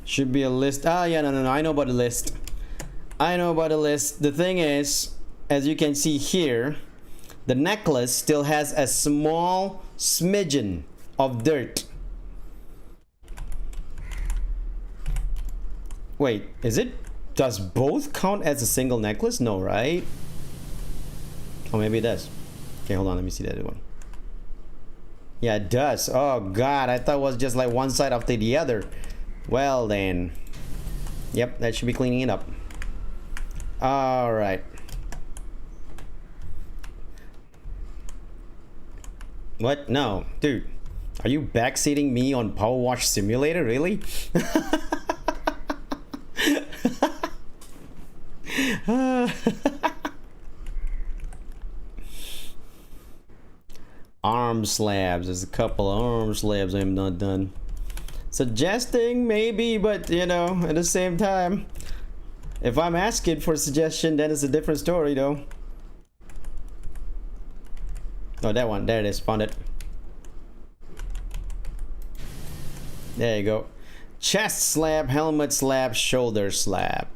Speaker 1: Should be a list. Ah, yeah, no. I know about the list. The thing is, as you can see here, the necklace still has a small smidgen of dirt. Wait, is it? Does both count as a single necklace? No, right? Oh, maybe it does. Okay, hold on. Let me see that one. Yeah, it does. Oh, God. I thought it was just like one side after the other. Well, then. Yep, that should be cleaning it up. All right. What? No. Dude, are you backseating me on Powerwash Simulator? Really? Arm slabs. There's a couple of arm slabs I'm not done. Suggesting maybe, but you know, at the same time, if I'm asking for a suggestion, then it's a different story though. Oh, that one. There it is. Found it. There you go. Chest slab, helmet slab, shoulder slab.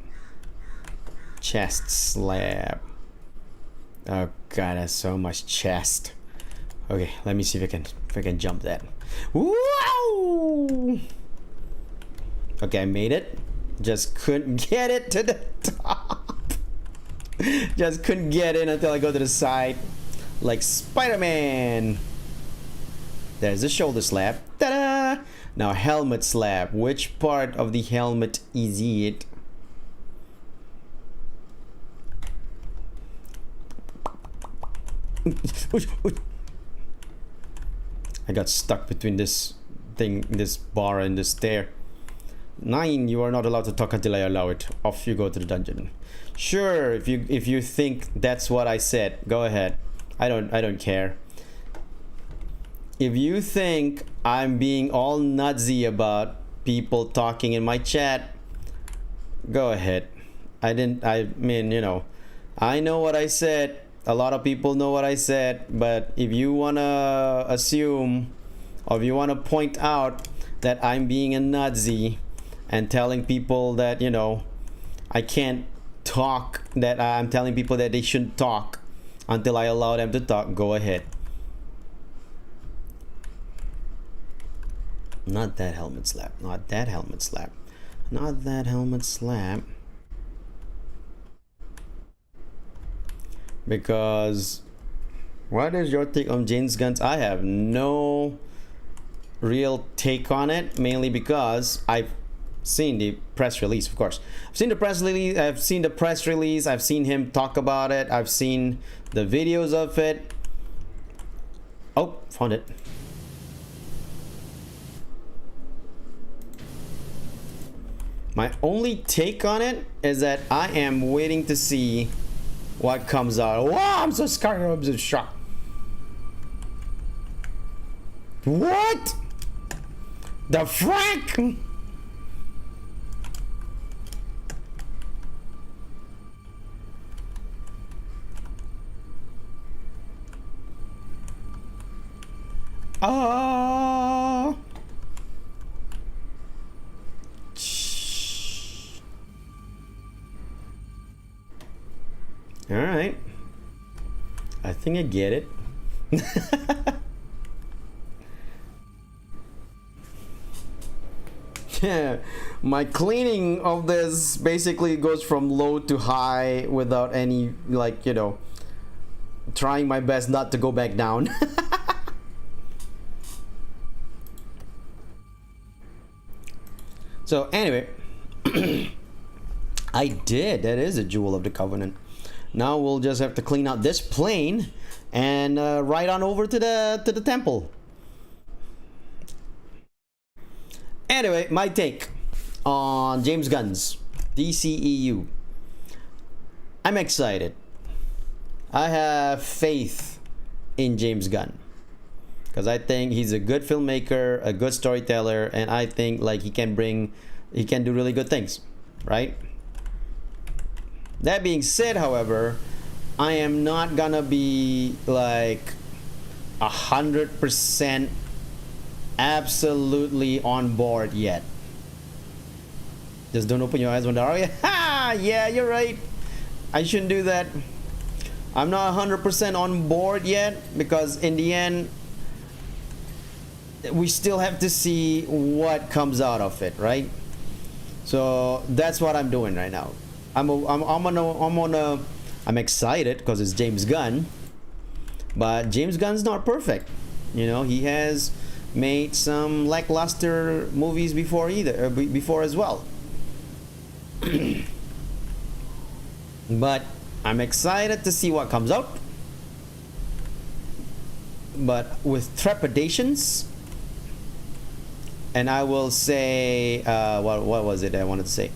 Speaker 1: Chest slab. Oh god, that's so much chest. Okay, let me see if I can jump that. Wow! Okay, I made it. Just couldn't get it to the top. Just couldn't get in until I go to the side. Like Spider-Man. There's the shoulder slab. Ta-da! Now helmet slab. Which part of the helmet is it? I got stuck between this thing, this bar and this stair. 9, you are not allowed to talk until I allow it. Off you go to the dungeon. Sure, if you think that's what I said, go ahead. I don't care. If you think I'm being all nutsy about people talking in my chat, go ahead. I mean, you know, I know what I said. A lot of people know what I said, but if you wanna assume, or if you wanna point out that I'm being a nutsy and telling people that, you know, I can't talk, that I'm telling people that they shouldn't talk until I allow them to talk, go ahead. Not that helmet slap. Not that helmet slap. Not that helmet slap. Because what is your take on James guns? I have no real take on it, mainly because I've seen the press release. Of course, I've seen the press release. I've seen him talk about it. I've seen the videos of it. Oh, found it. My only take on it is that I am waiting to see what comes out. Wow, I'm so scared. I'm so shocked. What the frack? All right. I think I get it. Yeah, my cleaning of this basically goes from low to high without any, like, you know, trying my best not to go back down. So anyway, I did. That is a Jewel of the Covenant. Now we'll just have to clean out this plane and ride on over to the temple. Anyway, my take on James Gunn's DCEU. I'm excited. I have faith in James Gunn because I think he's a good filmmaker, a good storyteller, and I think like he can do really good things, right? That being said, however, I am not gonna be like 100% absolutely on board yet. Just don't open your eyes when they're, oh yeah, ha, yeah, you're right. I shouldn't do that. I'm not 100% on board yet because in the end, we still have to see what comes out of it, right? So that's what I'm doing right now. I'm excited because it's James Gunn, but James Gunn's not perfect. You know, he has made some lackluster movies before as well. But I'm excited to see what comes out, but with trepidations. And I will say, what was it I wanted to say?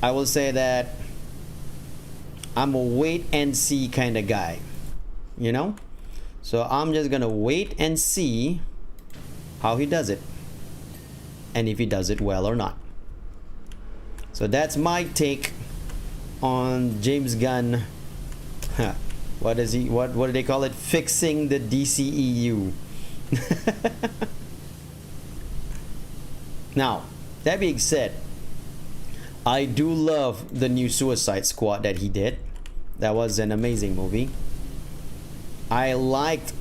Speaker 1: I will say that I'm a wait and see kind of guy, you know? So I'm just gonna wait and see how he does it, and if he does it well or not. So that's my take on James Gunn. What do they call it? Fixing the DCEU. Now, that being said, I do love the new Suicide Squad that he did. That was an amazing movie. I liked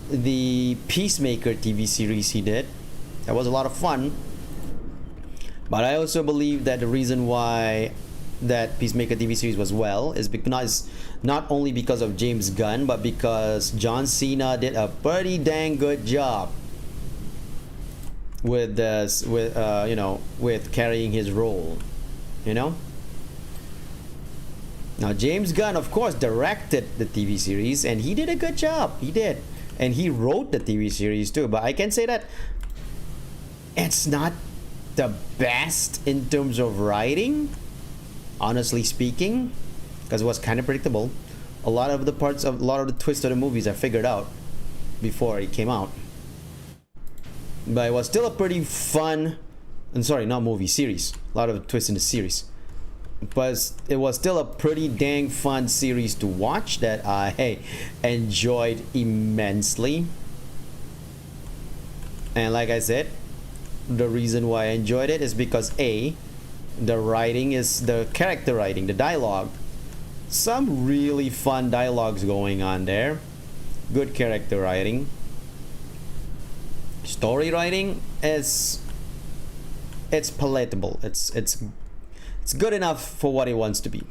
Speaker 1: the Peacemaker TV series he did. That was a lot of fun. But I also believe that the reason why that Peacemaker TV series was well is because not only because of James Gunn, but because John Cena did a pretty dang good job with carrying his role, you know. Now James Gunn, of course, directed the TV series, and he did a good job. He did, and he wrote the TV series too. But I can say that it's not the best in terms of writing, honestly speaking, because it was kind of predictable. A lot of the twists of the movies I figured out before it came out. But it was still a pretty fun, and sorry, not movie, series. A lot of twists in the series. But it was still a pretty dang fun series to watch that I enjoyed immensely. And like I said, the reason why I enjoyed it is because the writing is the character writing, the dialogue. Some really fun dialogues going on there. Good character writing. Story writing it's palatable. It's good enough for what it wants to be.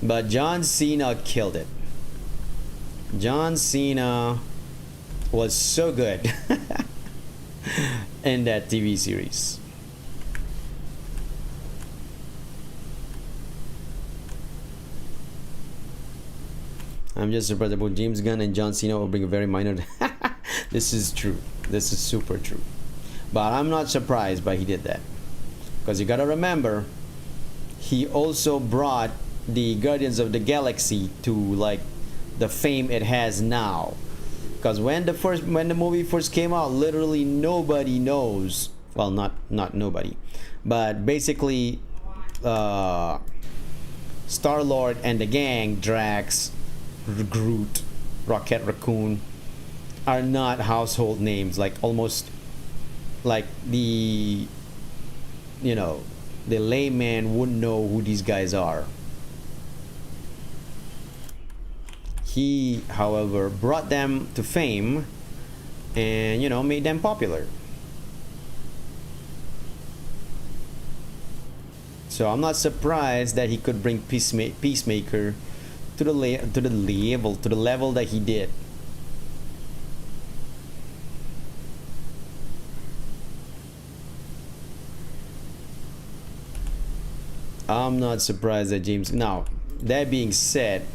Speaker 1: But John Cena killed it. John Cena was so good in that TV series. I'm just surprised about James Gunn and John Cena will bring a very minor. This is true. This is super true. But I'm not surprised by he did that. Because you gotta remember, he also brought the Guardians of the Galaxy to like the fame it has now. Because when the movie first came out, literally nobody knows. Well, not nobody, but basically, Star-Lord and the gang, Drax, Groot, Rocket Raccoon, are not household names. Like almost, like the layman wouldn't know who these guys are. He, however, brought them to fame and, made them popular. So I'm not surprised that he could bring Peacemaker to the level that he did. I'm not surprised that James. Now, that being said,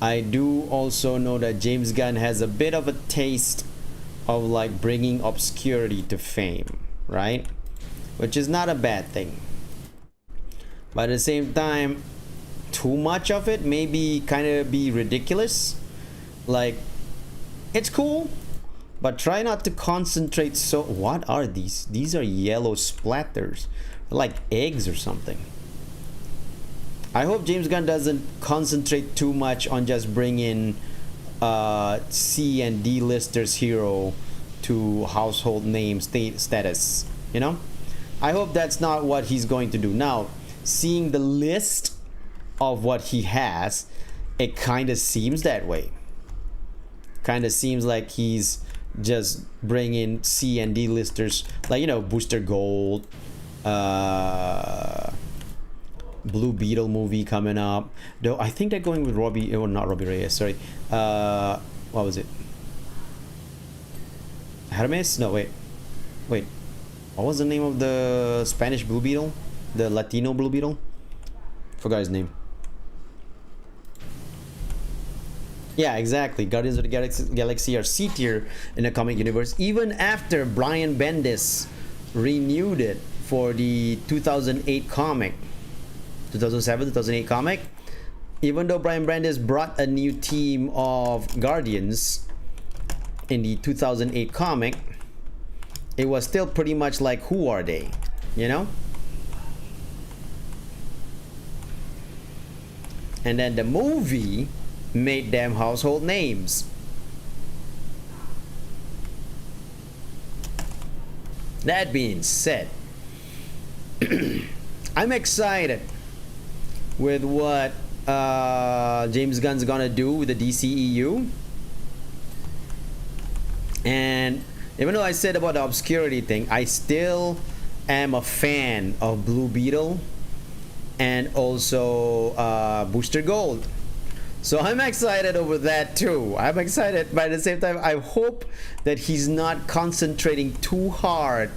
Speaker 1: I do also know that James Gunn has a bit of a taste of like bringing obscurity to fame, right? Which is not a bad thing. But at the same time, too much of it maybe kind of be ridiculous. Like, it's cool, but try not to concentrate so. What are these? These are yellow splatters, like eggs or something. I hope James Gunn doesn't concentrate too much on just bringing C and D listers hero to household name status. I hope that's not what he's going to do. Now, seeing the list of what he has, it kind of seems that way. Kind of seems like he's just bringing C and D listers, like Booster Gold, Blue Beetle movie coming up. Though I think they're going with not Robbie Reyes. Sorry, what was it? Hermes? No, wait. What was the name of the Spanish Blue Beetle? The Latino Blue Beetle? Forgot his name. Yeah, exactly. Guardians of the Galaxy are C tier in the comic universe, even after Brian Bendis renewed it for the 2008 comic. 2007, 2008 comic. Even though Brian Bendis brought a new team of Guardians in the 2008 comic, it was still pretty much like, who are they? And then the movie made them household names. That being said, I'm excited with what James Gunn's gonna do with the DCEU. And even though I said about the obscurity thing, I still am a fan of Blue Beetle and also Booster Gold. So I'm excited over that too. I'm excited, but at the same time, I hope that he's not concentrating too hard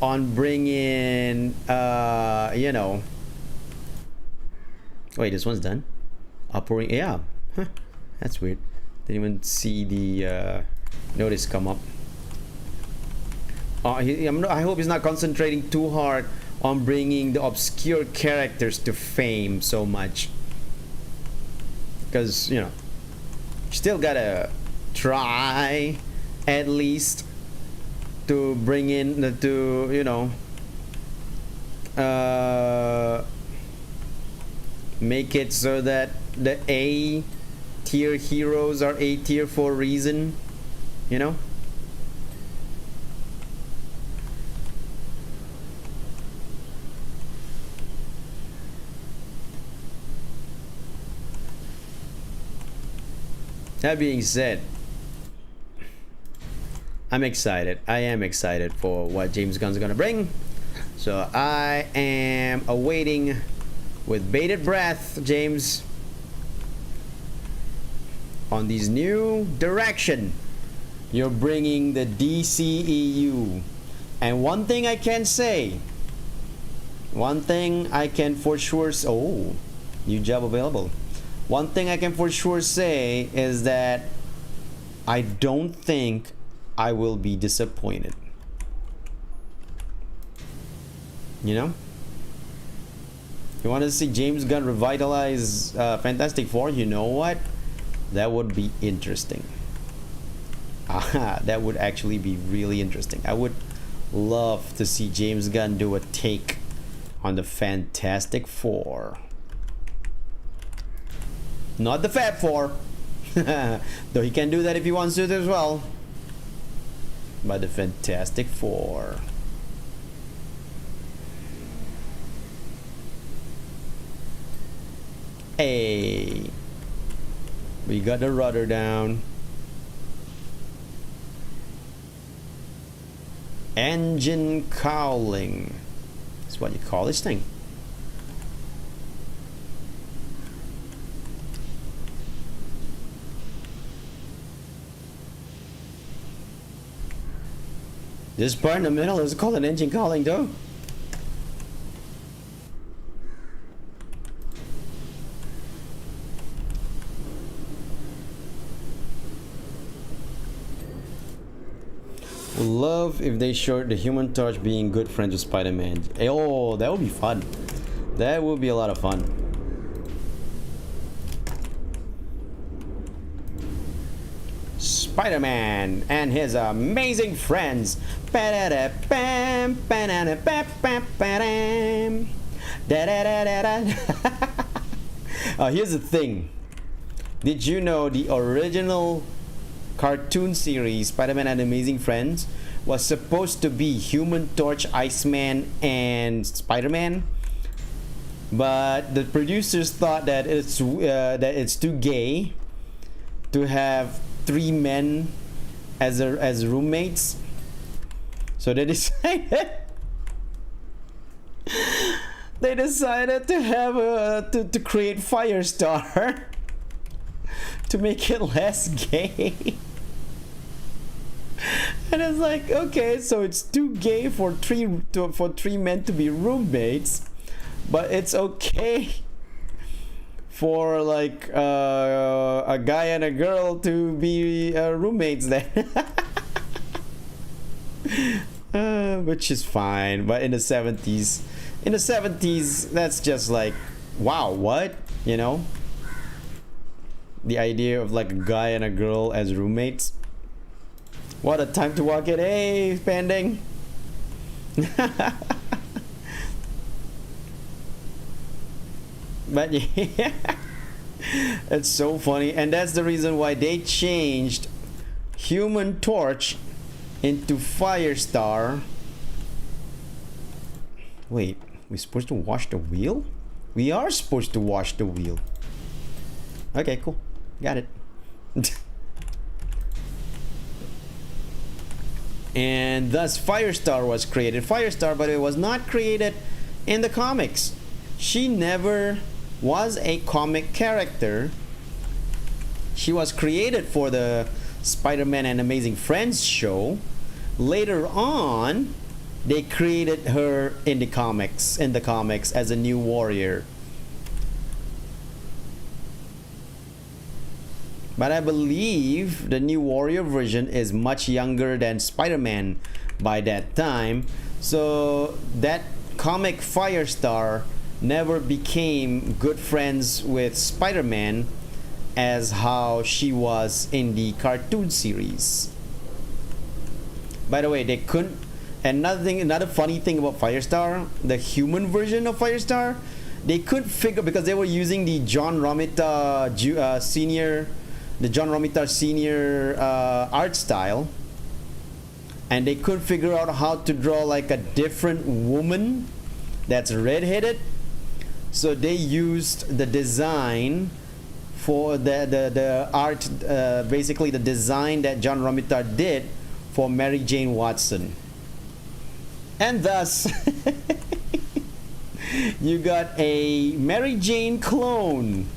Speaker 1: on bringing, Wait, this one's done? Upward, yeah. Huh. That's weird. Didn't even see the notice come up. I hope he's not concentrating too hard on bringing the obscure characters to fame so much. Because, still gotta try at least to bring in make it so that the A tier heroes are A tier for a reason. That being said, I'm excited. I am excited for what James Gunn's gonna bring. So I am awaiting with bated breath, James. on this new direction. You're bringing the DCEU. And one thing I can say, one thing I can for sure say, oh, new job available. One thing I can for sure say is that I don't think I will be disappointed. You know? You want to see James Gunn revitalize Fantastic Four? You know what? That would be interesting. That would actually be really interesting. I would love to see James Gunn do a take on the Fantastic Four. Not the Fab Four. Though he can do that if he wants to as well. But the Fantastic Four. Hey, we got the rudder down. Engine cowling. That's what you call this thing. This part in the middle is called an engine cowling too. Would love if they showed the Human Torch being good friends with Spider-Man. Oh, that would be fun. That would be a lot of fun. Spider-Man and his amazing friends. Here's the thing. Did you know the original cartoon series Spider-Man and Amazing Friends was supposed to be Human Torch, Iceman, and Spider-Man, but the producers thought that it's too gay to have three men as roommates, so they decided to have to create Firestar to make it less gay. And it's like, okay, so it's too gay for three men to be roommates, but it's okay for like a guy and a girl to be roommates then. Which is fine. But in the 70s, that's just like, wow, what? You know, the idea of like a guy and a girl as roommates. What a time to walk in. Hey, Pending. But yeah, it's so funny. And that's the reason why they changed Human Torch into Firestar. Wait, we're supposed to wash the wheel? We are supposed to wash the wheel. Okay, cool. Got it. And thus Firestar was created. Firestar, but it was not created in the comics. She never was a comic character. She was created for the Spider-Man and Amazing Friends show. Later on, they created her in the comics as a new warrior. But I believe the new warrior version is much younger than Spider-Man by that time. So that comic Firestar never became good friends with Spider-Man as how she was in the cartoon series. By the way, they couldn't. Another funny thing about Firestar, the human version of Firestar, they couldn't figure, because they were using the John Romita Senior art style, and they couldn't figure out how to draw like a different woman that's red-headed. So they used the design for the art, basically the design that John Romita did for Mary Jane Watson. And thus, you got a Mary Jane clone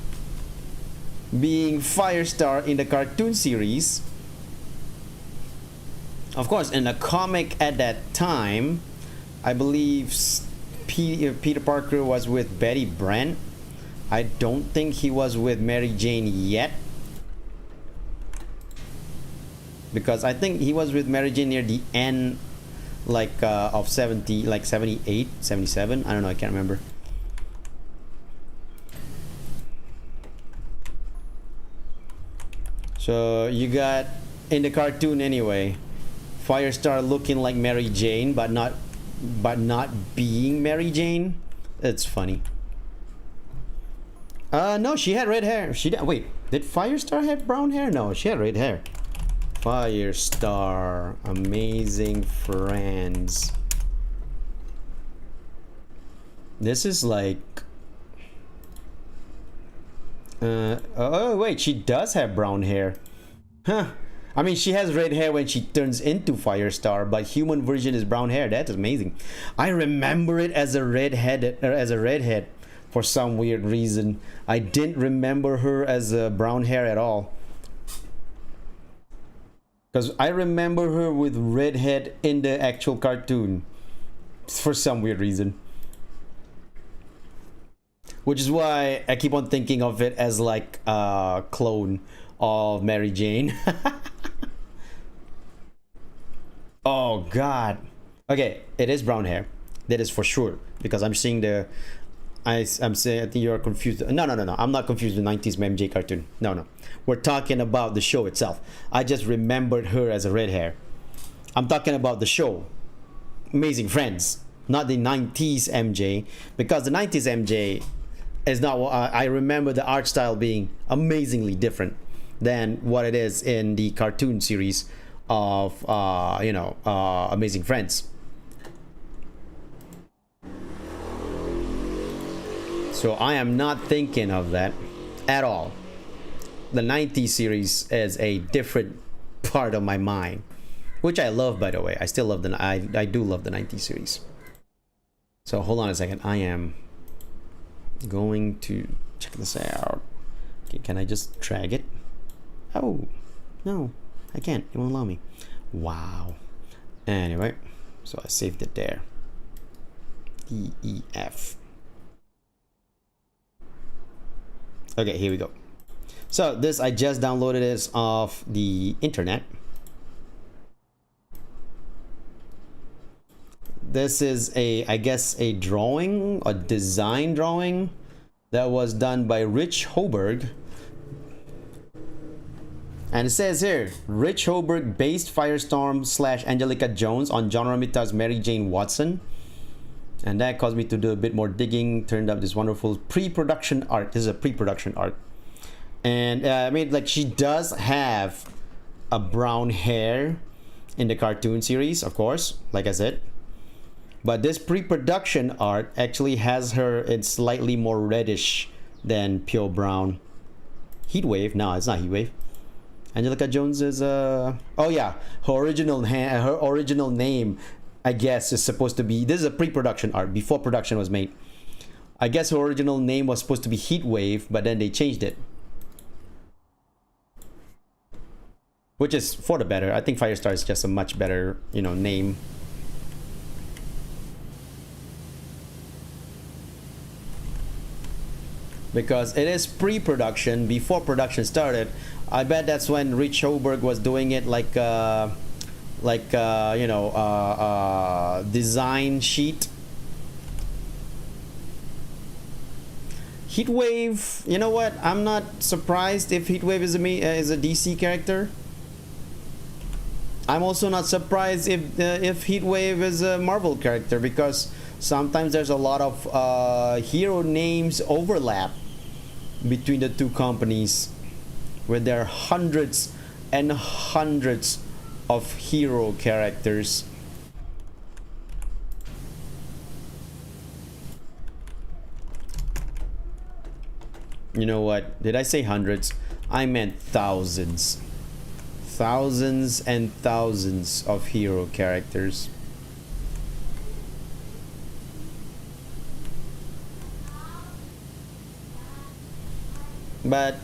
Speaker 1: being Firestar in the cartoon series. Of course, in the comic at that time, I believe Peter Parker was with Betty Brant. I don't think he was with Mary Jane yet, because I think he was with Mary Jane near the end, like of 70, like 78, 77. I don't know, I can't remember. So you got in the cartoon anyway, Firestar looking like Mary Jane, but not being Mary Jane. It's funny. No, she had red hair. She did. Wait, did Firestar have brown hair? No, she had red hair. Firestar, Amazing Friends. This is like. Oh wait, she does have brown hair. Huh. I mean, she has red hair when she turns into Firestar, but human version is brown hair. That's amazing. I remember it as a redhead for some weird reason. I didn't remember her as a brown hair at all. Because I remember her with redhead in the actual cartoon for some weird reason. Which is why I keep on thinking of it as like a clone of Mary Jane. Oh god. Okay, it is brown hair. That is for sure, because I'm seeing the I'm saying, I think you're confused. No, I'm not confused with 90s MJ cartoon. No. We're talking about the show itself. I just remembered her as a red hair. I'm talking about the show, Amazing Friends, not the 90s MJ, because the 90s MJ is not what I remember the art style being amazingly different than what it is in the cartoon series of Amazing Friends. So I am not thinking of that at all. The 90s series is a different part of my mind, which I love, by the way. I still love I do love the 90s series. So hold on a second. I am going to check this out. Okay, can I just drag it? Oh, no, I can't. It won't allow me. Wow. Anyway, so I saved it there. DEF. Okay, here we go. So this, I just downloaded this off the internet. This is I guess a drawing, a design drawing that was done by Rich Hoberg. And it says here, Rich Hoberg based Firestorm / Angelica Jones on John Romita's Mary Jane Watson. And that caused me to do a bit more digging. Turned up this wonderful pre-production art. This is a pre-production art. And I mean, like, she does have a brown hair in the cartoon series, of course, like I said. But this pre-production art actually has her in slightly more reddish than pure brown. Heatwave? No, it's not Heatwave. Angelica Jones is oh yeah, her original name, I guess, is supposed to be, this is a pre-production art before production was made. I guess her original name was supposed to be Heatwave, but then they changed it, which is for the better. I think Firestar is just a much better, name. Because it is pre-production, before production started. I bet that's when Rich Hoberg was doing it like design sheet. Heatwave, you know what? I'm not surprised if Heatwave is a DC character. I'm also not surprised if Heatwave is a Marvel character, because sometimes there's a lot of hero names overlap between the two companies, where there are hundreds and hundreds of hero characters. You know what? Did I say hundreds? I meant thousands. Thousands and thousands of hero characters. But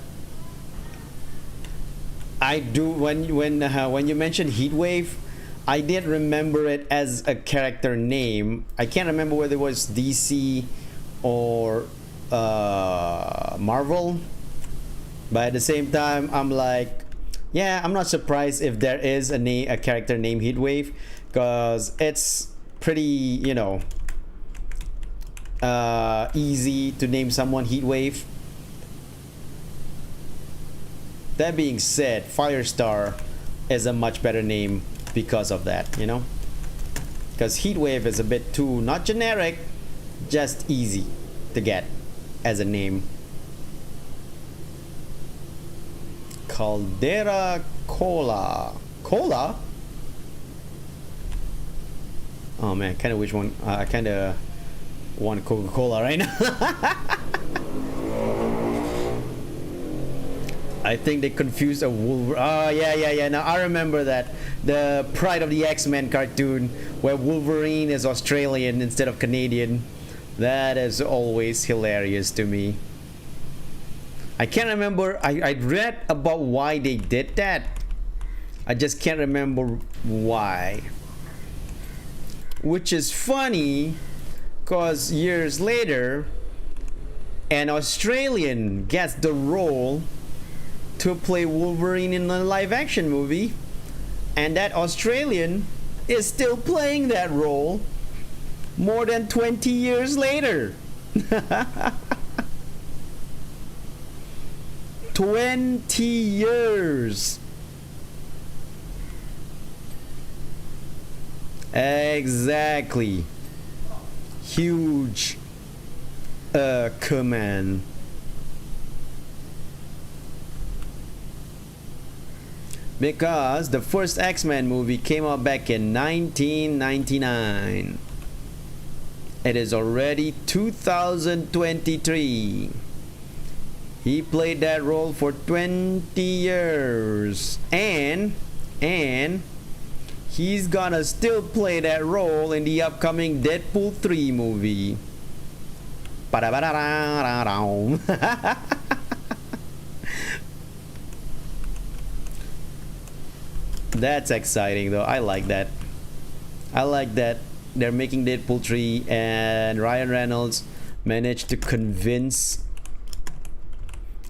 Speaker 1: I do when you mentioned Heatwave, I did remember it as a character name. I can't remember whether it was DC or Marvel, but at the same time, I'm like, yeah, I'm not surprised if there is a character named Heatwave, because it's pretty, easy to name someone Heatwave. That being said, Firestar is a much better name because of that, because Heatwave is a bit too not generic, just easy to get as a name. Caldera Cola. Oh man, kind of wish one. I kind of want Coca-Cola right now. I think they confused a Wolverine. Oh yeah. Now I remember that, the Pride of the X-Men cartoon where Wolverine is Australian instead of Canadian. That is always hilarious to me. I can't remember. I read about why they did that. I just can't remember why. Which is funny, because years later, an Australian gets the role to play Wolverine in a live action movie, and that Australian is still playing that role more than 20 years later. 20 years. Exactly. Huge command. Because the first X-Men movie came out back in 1999. It is already 2023. He played that role for 20 years. And he's gonna still play that role in the upcoming Deadpool 3 movie. That's exciting though. I like that. I like that they're making Deadpool 3 and Ryan Reynolds managed to convince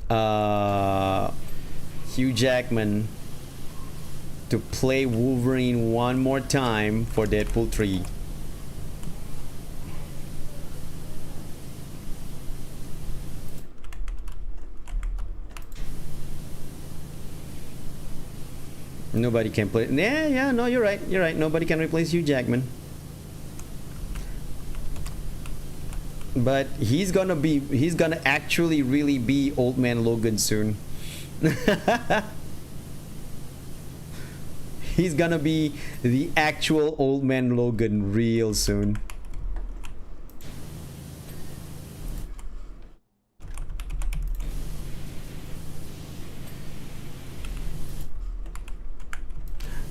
Speaker 1: Hugh Jackman to play Wolverine one more time for Deadpool 3. Nobody can play. Yeah, no, you're right. Nobody can replace Hugh Jackman. But he's gonna actually really be Old Man Logan soon. He's gonna be the actual Old Man Logan real soon.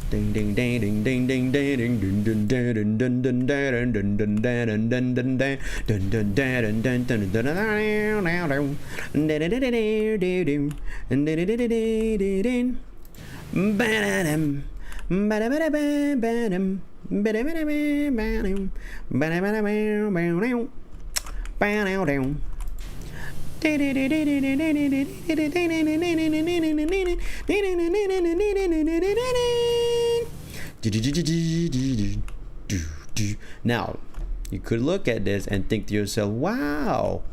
Speaker 1: Ding ding ding ding ding ding ding ding ding ding ding ding ding ding Now, you could look at this and think to yourself, wow,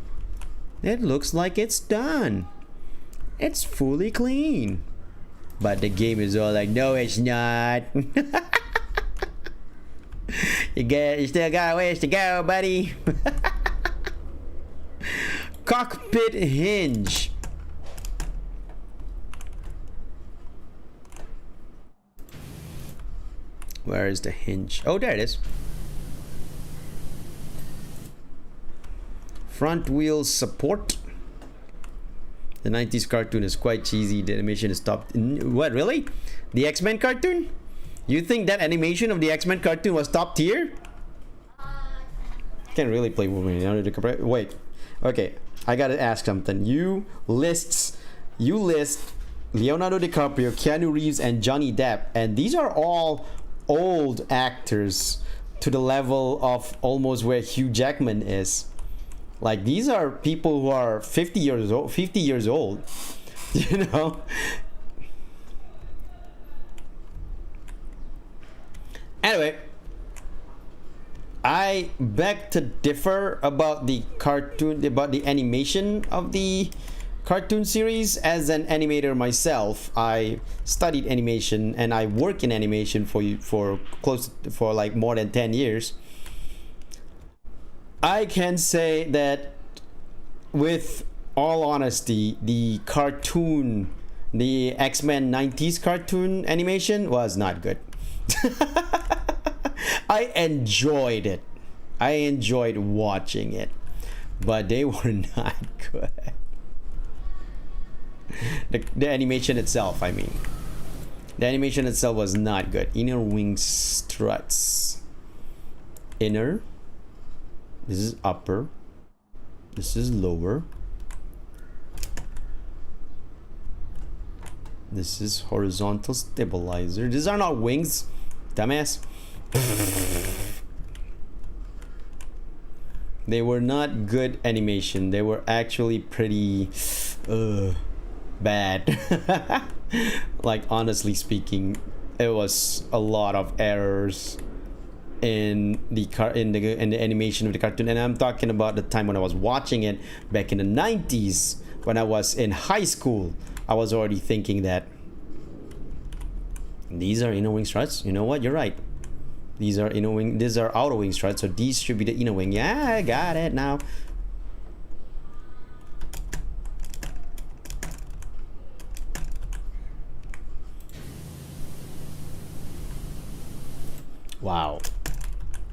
Speaker 1: it looks like it's done. It's fully clean. But the game is all like, no, it's not. You still got a ways to go, buddy. Cockpit hinge. Where is the hinge? Oh, there it is. Front wheel support. The 90s cartoon is quite cheesy. The animation is stopped. What, really? The X-Men cartoon? You think that animation of the X-Men cartoon was top tier? Can't really play Wolverine. Wait. Okay, I gotta ask something. You list Leonardo DiCaprio, Keanu Reeves, and Johnny Depp. And these are all old actors to the level of almost where Hugh Jackman is. Like, these are people who are 50 years old, you know? Anyway, I beg to differ about the animation of the cartoon series. As an animator myself, I studied animation and I work in animation for like more than 10 years. I can say that with all honesty, the X-Men 90s cartoon animation was not good. I enjoyed it. I enjoyed watching it, but they were not good. The animation itself, I mean. The animation itself was not good. Inner wing struts. Inner. This is upper. This is lower. This is horizontal stabilizer. These are not wings, dumbass. They were not good animation. They were actually pretty bad. Like, honestly speaking, it was a lot of errors in the animation of the cartoon. And I'm talking about the time when I was watching it back in the 90s, when I was in high school. I was already thinking that these are inner wing struts. You know what? You're right. These are inner wing. These are outer wing struts. So these should be the inner wing. Yeah, I got it now. Wow.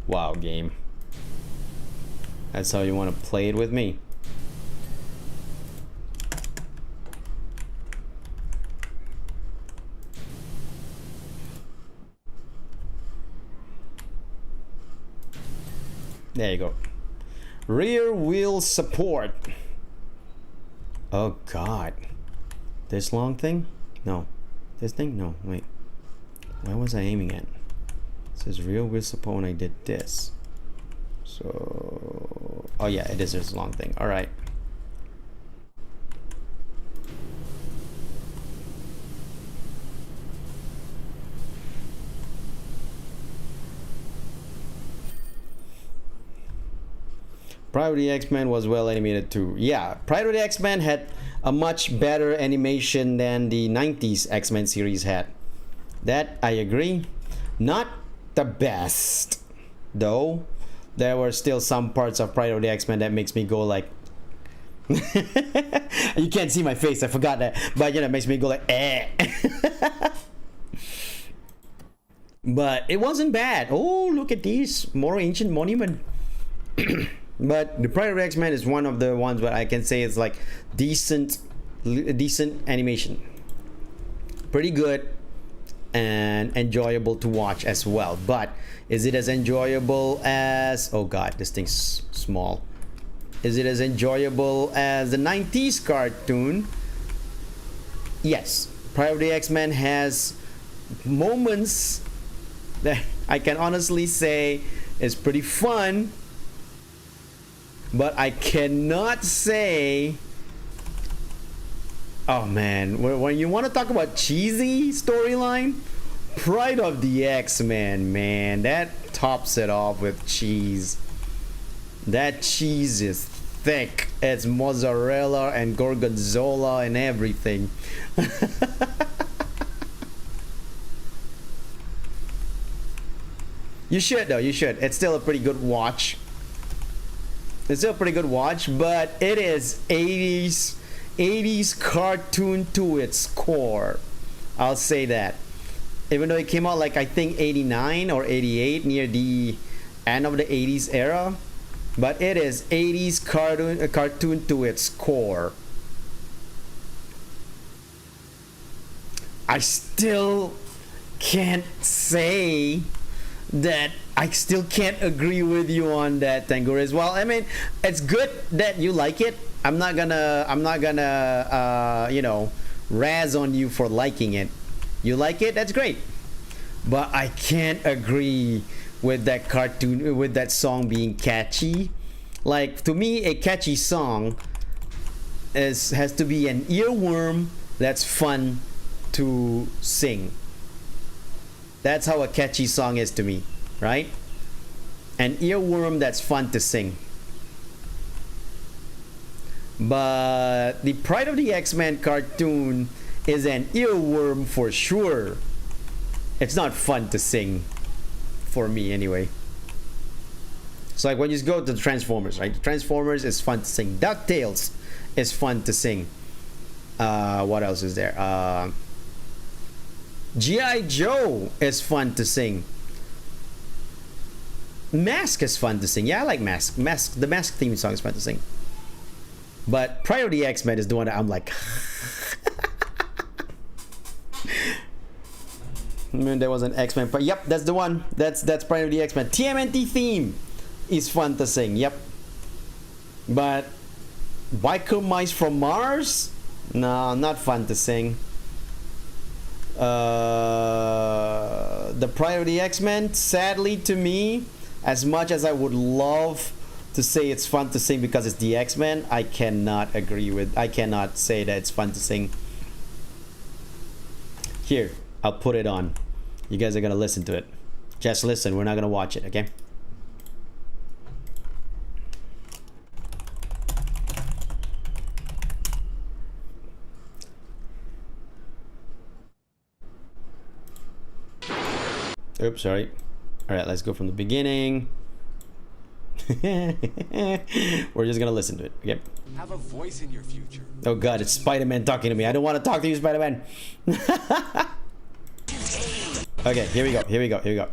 Speaker 1: Wow, game. That's how you want to play it with me. There you go. Rear wheel support. Oh god. This long thing? No. This thing? No, wait. Where was I aiming at? It says rear wheel support when I did this. So... oh yeah, it is this long thing. Alright. Pride of the X-Men was well animated too. Yeah, Pride of the X-Men had a much better animation than the 90s X-Men series had. That I agree. Not the best, though. There were still some parts of Pride of the X-Men that makes me go like... you can't see my face, I forgot that. But you know, it makes me go like, eh. But it wasn't bad. Oh, look at this more ancient monument. But the Pride of the X-Men is one of the ones where I can say it's like decent animation. Pretty good and enjoyable to watch as well. But is it as enjoyable as... oh god, this thing's small. Is it as enjoyable as the 90s cartoon? Yes. Pride of the X-Men has moments that I can honestly say is pretty fun. But I cannot say... oh man, when you want to talk about cheesy storyline, Pride of the X-Men, man, that tops it off with cheese. That cheese is thick. It's mozzarella and gorgonzola and everything. You should though, you should. It's still a pretty good watch. It's still a pretty good watch, but it is 80s cartoon to its core. I'll say that. Even though it came out like I think 89 or 88, near the end of the 80s era, but it is 80s cartoon to its core. I still can't say that. I still can't agree with you on that, Tanguris. Well, I mean, it's good that you like it. I'm not gonna you know, razz on you for liking it. You like it, that's great. But I can't agree with that cartoon, with that song being catchy. Like, to me, a catchy song has to be an earworm that's fun to sing. That's how a catchy song is to me, right? An earworm that's fun to sing. But the Pride of the X-Men cartoon is an earworm for sure. It's not fun to sing, for me anyway. It's like when you go to the Transformers, right? Transformers is fun to sing. DuckTales is fun to sing. What else is there? G.I. Joe is fun to sing. Mask is fun to sing. Yeah, I like Mask. The Mask theme song is fun to sing. But Pride of the X-Men is the one that I'm like... There was an X-Men, but yep, that's the one. That's Pride of the X-Men. TMNT theme is fun to sing. Yep. But Biker Mice from Mars? No, not fun to sing. The Pride of the X-Men, sadly to me, as much as I would love to say it's fun to sing because it's the X-Men, I cannot say that it's fun to sing. Here, I'll put it on. You guys are gonna listen to it. Just listen, we're not gonna watch it, okay? Oops, sorry. Alright, let's go from the beginning. We're just gonna listen to it, okay?
Speaker 2: Have a voice in your future.
Speaker 1: Oh god, it's Spider-Man talking to me. I don't want to talk to you, Spider-Man. Okay, here we go.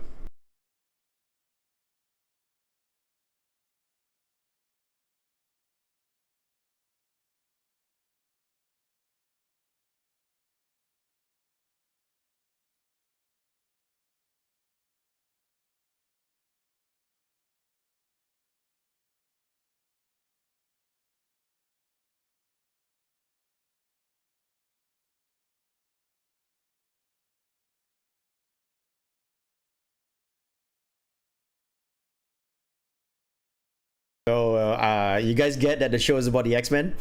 Speaker 1: So, you guys get that the show is about the X-Men?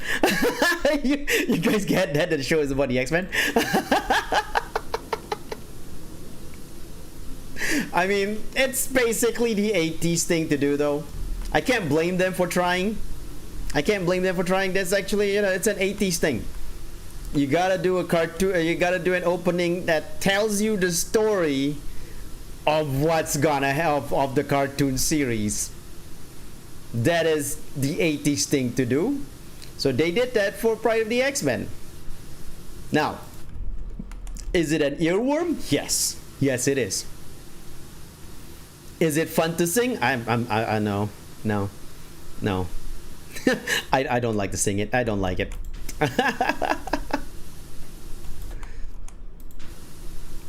Speaker 1: you guys get that the show is about the X-Men? I mean, it's basically the 80s thing to do, though. I can't blame them for trying. That's actually, it's an 80s thing. You gotta do a cartoon, you gotta do an opening that tells you the story of what's gonna help of the cartoon series. That is the 80s thing to do. So they did that for Pride of the X-Men. Now, is it an earworm? Yes. Yes, it is. Is it fun to sing? I no. I don't like to sing it. I don't like it.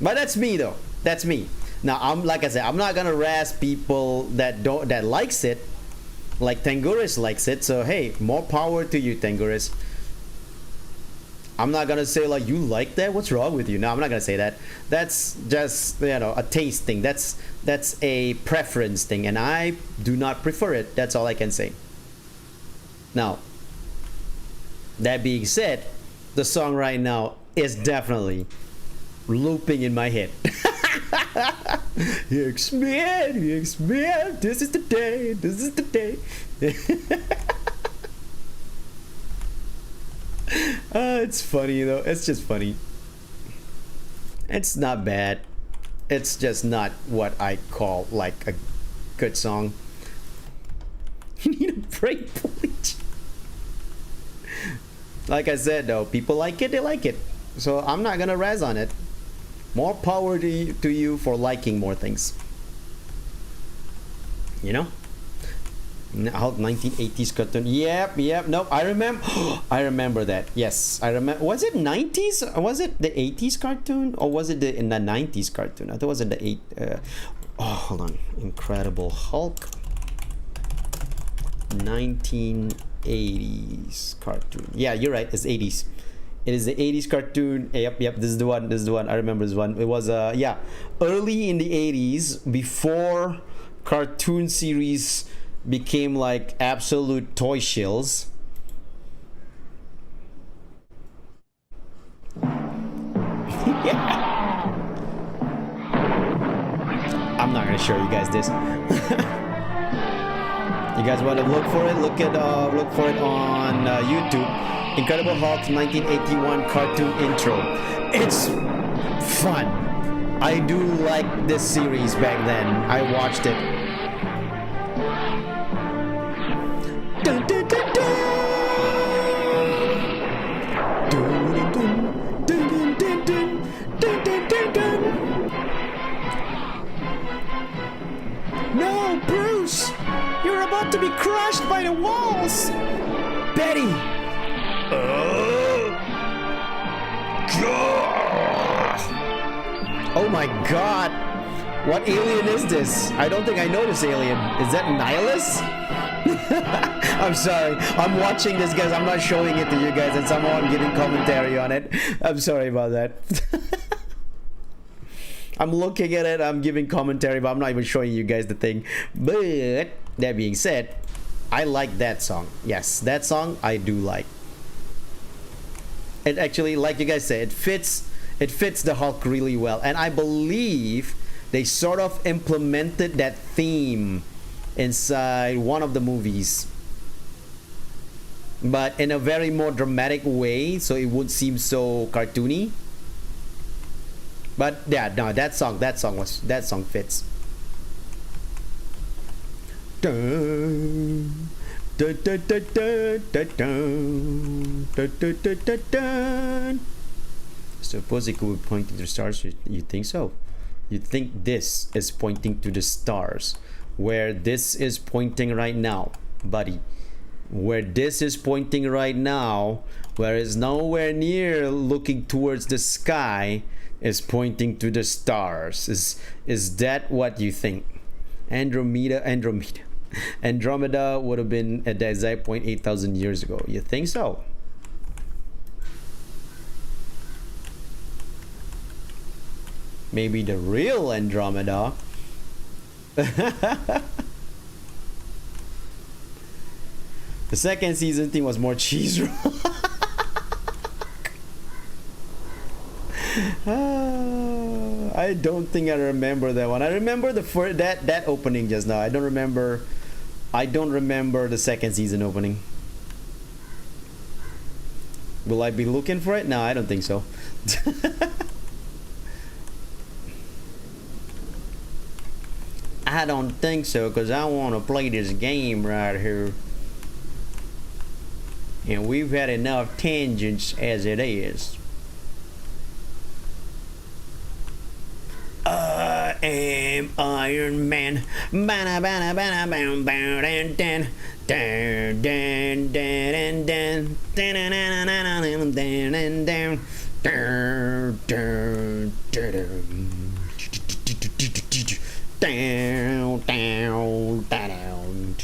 Speaker 1: But that's me though. That's me. Now, like I said, I'm not gonna razz people that likes it. Like Tanguris likes it, so hey, more power to you, Tanguris. I'm not gonna say like, you like that? What's wrong with you? No, I'm not gonna say that. That's just, a taste thing. That's a preference thing, and I do not prefer it. That's all I can say. Now, that being said, the song right now is definitely looping in my head. X-Men, this is the day. It's funny though. It's just funny. It's not bad. It's just not what I call like a good song. You need a break, bleach. Like I said though, people like it, they like it. So I'm not gonna razz on it. More power to you for liking more things. You know? 1980s cartoon. Yep. Nope. I remember that. Yes, I remember. Was it 90s? Was it the 80s cartoon, or was it in the 90s cartoon? I thought it was in the hold on. Incredible Hulk. 1980s cartoon. Yeah, you're right. It's 80s. It is the 80s cartoon. Yep, this is the one. This is the one. I remember this one. It was yeah, early in the 80s, before cartoon series became like absolute toy shills. Yeah. I'm not gonna show you guys this. You guys want to look for it? Look for it on YouTube. Incredible Hulk 1981 cartoon intro. It's fun. I do like this series back then. I watched it. Dun, dun, dun, dun. Dun, dun, dun, dun, dun, dun, dun, dun, dun. No, Bruce! You're about to be crushed by the walls! Betty! Oh my god! What alien is this? I don't think I know this alien. Is that Nihilus? I'm sorry. I'm watching this, guys. I'm not showing it to you guys, and somehow I'm giving commentary on it. I'm sorry about that. I'm looking at it, I'm giving commentary, but I'm not even showing you guys the thing. But that being said, I like that song. Yes, that song I do like. It actually, like you guys said, it fits the Hulk really well. And I believe they sort of implemented that theme inside one of the movies, but in a very more dramatic way, so it wouldn't seem so cartoony. But yeah, no, that song fits. Dun, dun, dun, dun, dun, dun, dun, dun, dun, dun, dun. Suppose it could be pointing to the stars. You think so? You think this is pointing to the stars, where this is pointing right now, buddy? Where this is pointing right now, where it's nowhere near looking towards the sky, is pointing to the stars. Is that what you think? Andromeda would have been at that exact point 8,000 years ago. You think so? Maybe the real Andromeda. The second season thing was more cheese roll. I don't think I remember that one. I remember the first that opening just now. I don't remember the second season opening. Will I be looking for it? No, I don't think so. I don't think so, because I want to play this game right here. And we've had enough tangents as it is. I am Iron Man. Bana bana bana bam bam dan dan dan dan dan dan dan dan dan dan down, down, down.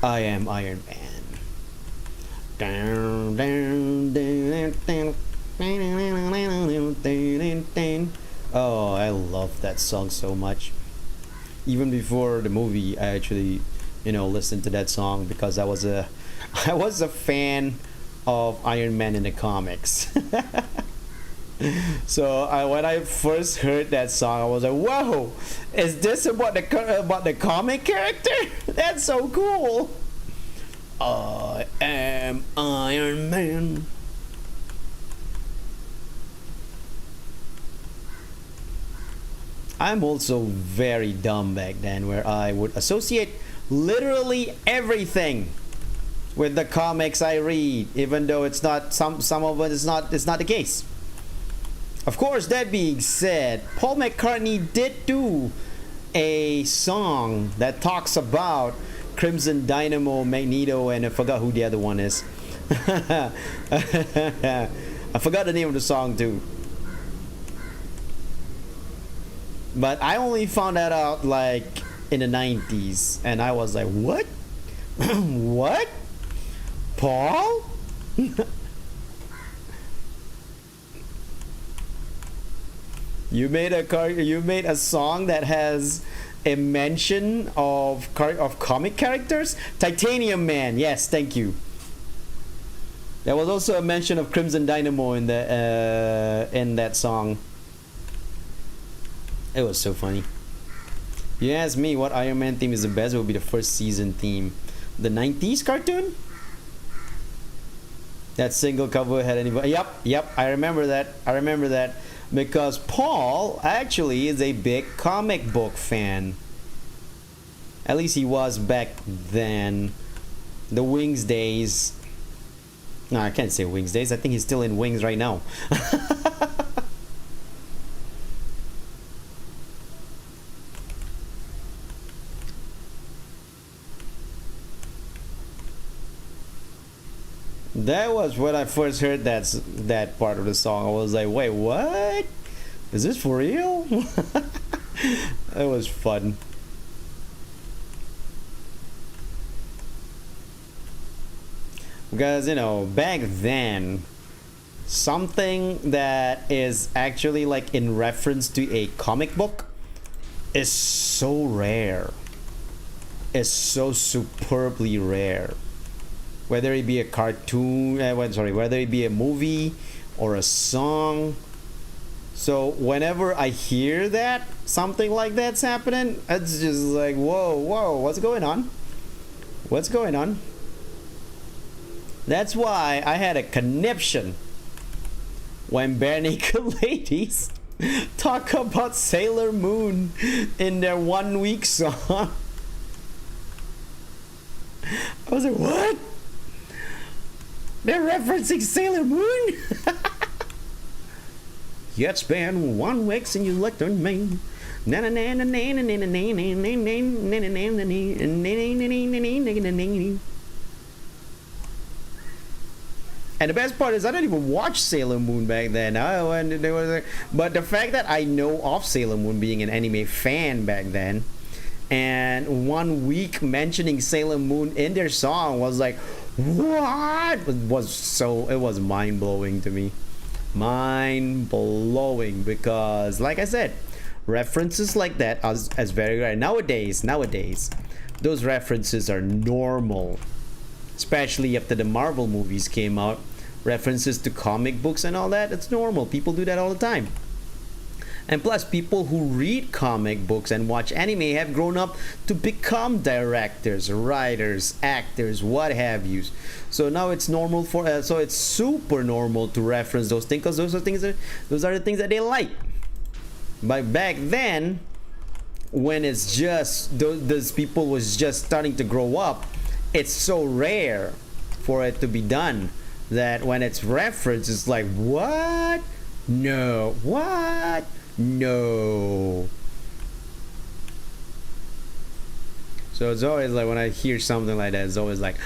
Speaker 1: I am Iron Man. Down, down, down, down. Oh, I love that song so much. Even before the movie, I actually, listened to that song because I was a fan of Iron Man in the comics. So when I first heard that song, I was like, "Whoa, is this about the comic character? That's so cool!" I am Iron Man. I'm also very dumb back then, where I would associate literally everything with the comics I read, even though it's not some of it is not. It's not the case. Of course, that being said, Paul McCartney did do a song that talks about Crimson Dynamo, Magneto, and I forgot who the other one is. I forgot the name of the song too. But I only found that out like in the 90s, and I was like, what? What? Paul? You made a song that has a mention of comic characters? Titanium Man, yes, thank you. There was also a mention of Crimson Dynamo in that song. It was so funny. You ask me what Iron Man theme is the best, it would be the first season theme. The 90s cartoon? That single cover had anybody? Yep, I remember that. Because Paul actually is a big comic book fan. At least he was back then. The Wings days. No, I can't say Wings days. I think he's still in Wings right now. That was when I first heard that part of the song. I was like, wait, what? Is this for real? It was fun. Because, you know, back then, something that is actually like in reference to a comic book is so rare. It's so superbly rare. Whether it be a cartoon, whether it be a movie or a song. So whenever I hear that something like that's happening, it's just like, whoa, what's going on? What's going on? That's why I had a conniption when bare naked ladies talk about Sailor Moon in their 1 week song. I was like, what? They're referencing Sailor Moon? It's been 1 week since you looked on me. And the best part is I didn't even watch Sailor Moon back then. But the fact that I know of Sailor Moon being an anime fan back then, and 1 week mentioning Sailor Moon in their song was like, what? It was mind-blowing to me. Mind-blowing, because like I said, references like that as very rare. Nowadays, those references are normal. Especially after the Marvel movies came out. References to comic books and all that, it's normal. People do that all the time. And plus, people who read comic books and watch anime have grown up to become directors, writers, actors, what have you. So now it's normal so it's super normal to reference those things, because those are the things that they like. But back then, when it's just those people was just starting to grow up, it's so rare for it to be done that when it's referenced, it's like, what? No. What? No. So it's always like when I hear something like that, it's always like,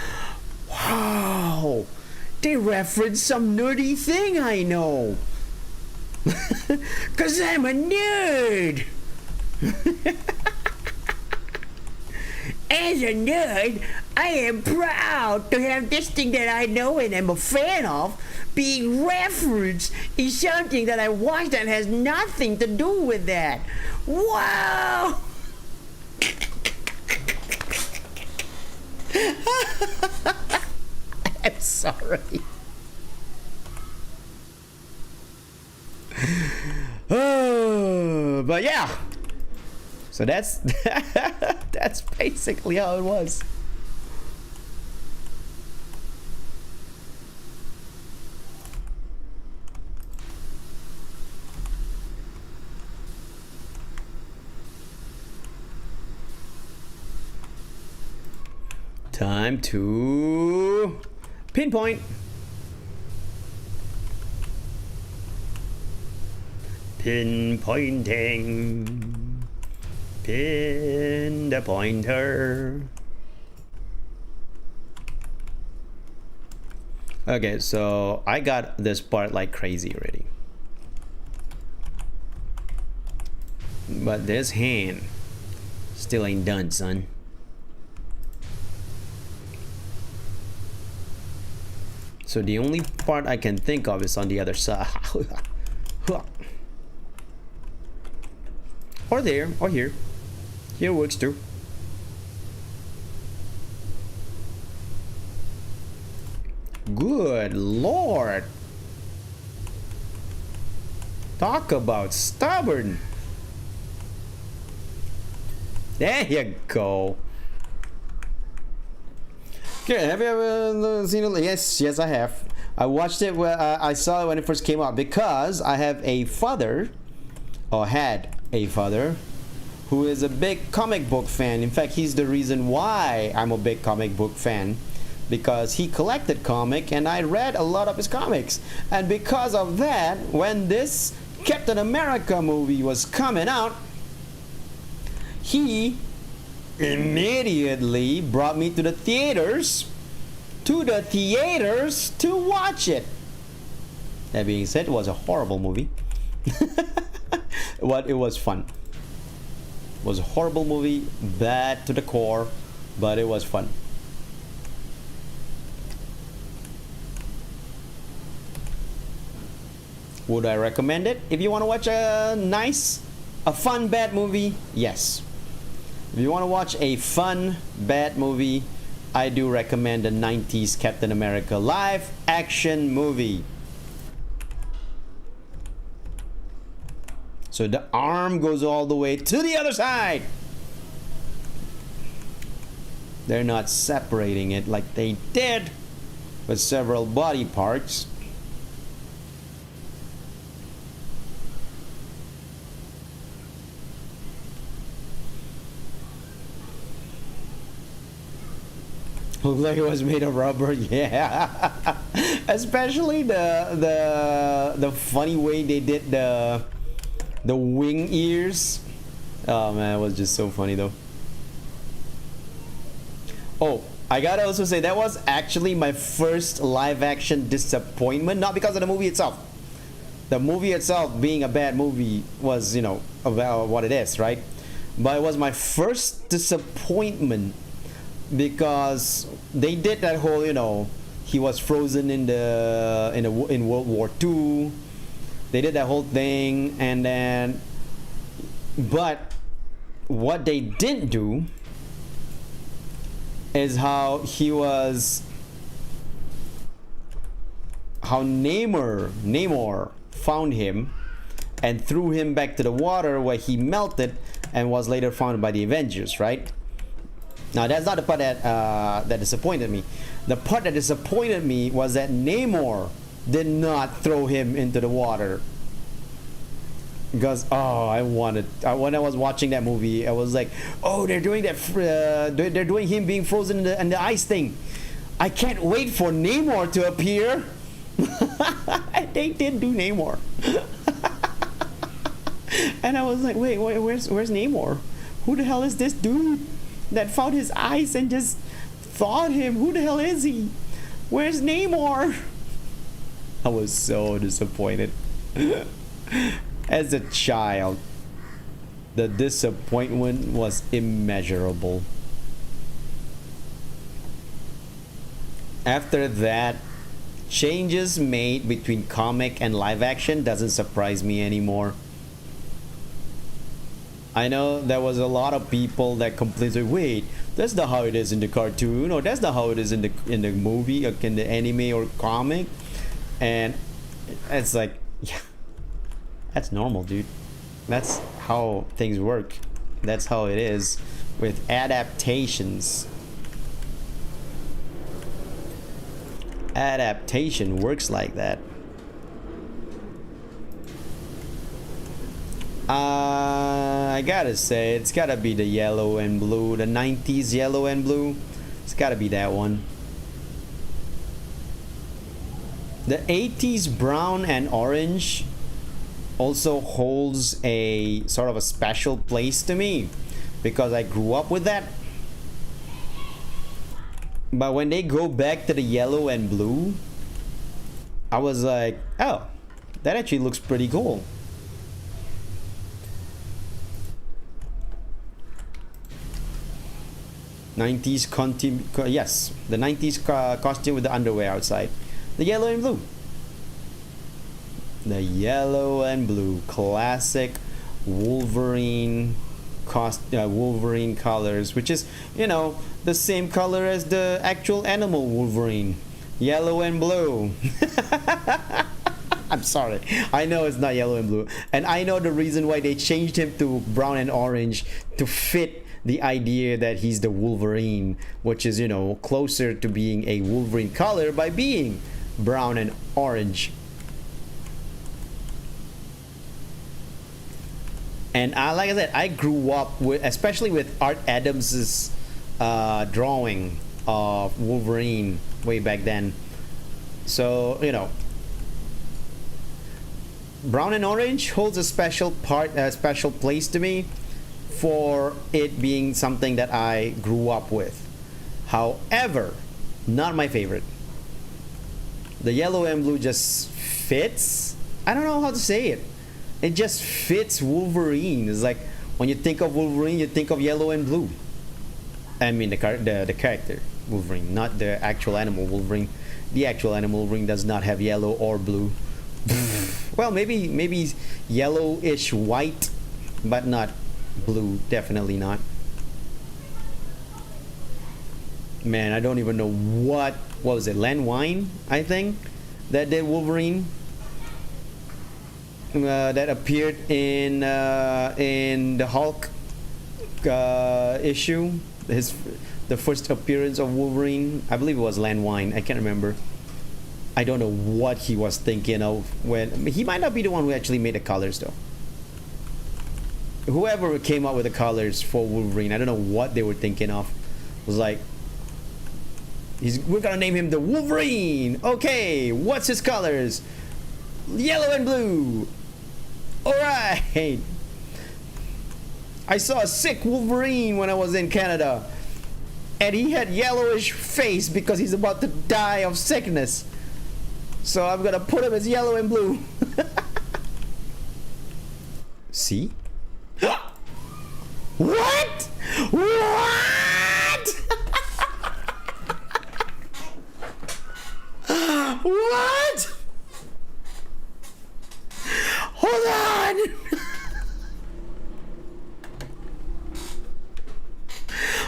Speaker 1: wow, they reference some nerdy thing I know. Cause I'm a nerd. As a nerd, I am proud to have this thing that I know and am a fan of being referenced in something that I watched that has nothing to do with that. Wow! I'm sorry. Oh, but yeah. So that's that's basically how it was. Time to pinpoint. Pinpointing. Pin the pointer. Okay, so I got this part like crazy already. But this hand still ain't done, son. So the only part I can think of is on the other side. Or there, or here. Here works too. Good Lord. Talk about stubborn. There you go. Okay, have you ever seen it? Yes, I have. I watched it when I saw it when it first came out because I have a father, or had a father, who is a big comic book fan. In fact, he's the reason why I'm a big comic book fan, because he collected comic and I read a lot of his comics. And because of that, when this Captain America movie was coming out, he immediately brought me to the theaters to watch it. That being said, it was a horrible movie. But it was fun. It was a horrible movie, bad to the core, but it was fun. Would I recommend it? If you want to watch a fun bad movie, yes. If you want to watch a fun bad movie, I do recommend the 90s Captain America live action movie. So the arm goes all the way to the other side. They're not separating it like they did with several body parts. Looked like it was made of rubber, yeah. Especially the funny way they did the wing ears. Oh man, it was just so funny though. Oh, I gotta also say that was actually my first live action disappointment, not because of the movie itself. The movie itself being a bad movie was, you know, about what it is, right? But it was my first disappointment because they did that whole, you know, he was frozen in World War II. They did that whole thing, and then, but what they didn't do is how Namor found him and threw him back to the water where he melted and was later found by the Avengers, right? Now that's not the part that disappointed me. The part that disappointed me was that Namor did not throw him into the water. Because when I was watching that movie, I was like, oh, they're doing that. They're doing him being frozen in the ice thing. I can't wait for Namor to appear. They did do Namor. And I was like, wait, where's Namor? Who the hell is this dude that found his ice and just thawed him? Who the hell is he? Where's Namor? I was so disappointed. As a child, the disappointment was immeasurable. After that, changes made between comic and live action doesn't surprise me anymore. I know there was a lot of people that complained, say, wait, that's not how it is in the cartoon, or that's not how it is in the movie, or in the anime or comic. And it's like, yeah, that's normal, dude. That's how things work. That's how it is with adaptations. Adaptation works like that. I gotta say, it's gotta be the yellow and blue, the 90s yellow and blue. It's gotta be that one. The 80s brown and orange also holds a sort of a special place to me because I grew up with that. But when they go back to the yellow and blue, I was like, oh, that actually looks pretty cool. Yes, the 90s costume with the underwear outside. The yellow and blue. The yellow and blue classic Wolverine Wolverine colors, which is, you know, the same color as the actual animal Wolverine. Yellow and blue. I'm sorry, I know it's not yellow and blue, and I know the reason why they changed him to brown and orange to fit the idea that he's the Wolverine, which is, you know, closer to being a Wolverine color by being brown and orange. And like I said, I grew up with, especially with Art Adams's drawing of Wolverine way back then. So, you know, brown and orange holds a special place to me, for it being something that I grew up with. However, not my favorite. The yellow and blue just fits. I don't know how to say it. It just fits Wolverine. It's like when you think of Wolverine, you think of yellow and blue. I mean the character Wolverine, not the actual animal Wolverine. The actual animal Wolverine does not have yellow or blue. Well, maybe yellowish white, but not blue. Definitely not. Man, I don't even know what was it, Len Wein, I think, that did Wolverine. That appeared in the Hulk issue, the first appearance of Wolverine. I believe it was Len Wein. I can't remember. I don't know what he was thinking of when. He might not be the one who actually made the colors though. Whoever came up with the colors for Wolverine, I don't know what they were thinking of. It was like, we're gonna name him the Wolverine. Okay, what's his colors? Yellow and blue. Alright. I saw a sick Wolverine when I was in Canada, and he had yellowish face because he's about to die of sickness. So I'm gonna put him as yellow and blue. See? What? What? What? Hold on.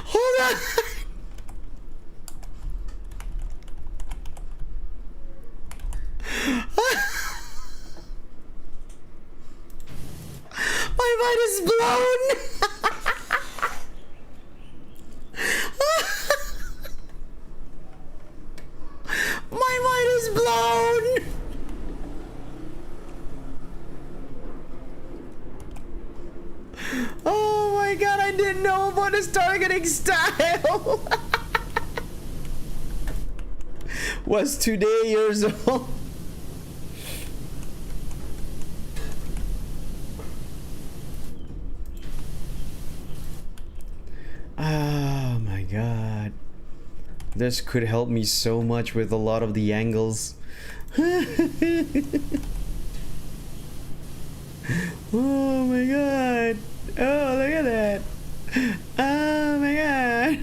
Speaker 1: Hold on. My mind is blown. My mind is blown. Oh my god, I didn't know about this targeting style. Was today years old. Oh my god. This could help me so much with a lot of the angles. Oh my god. Oh, look at that. Oh my god.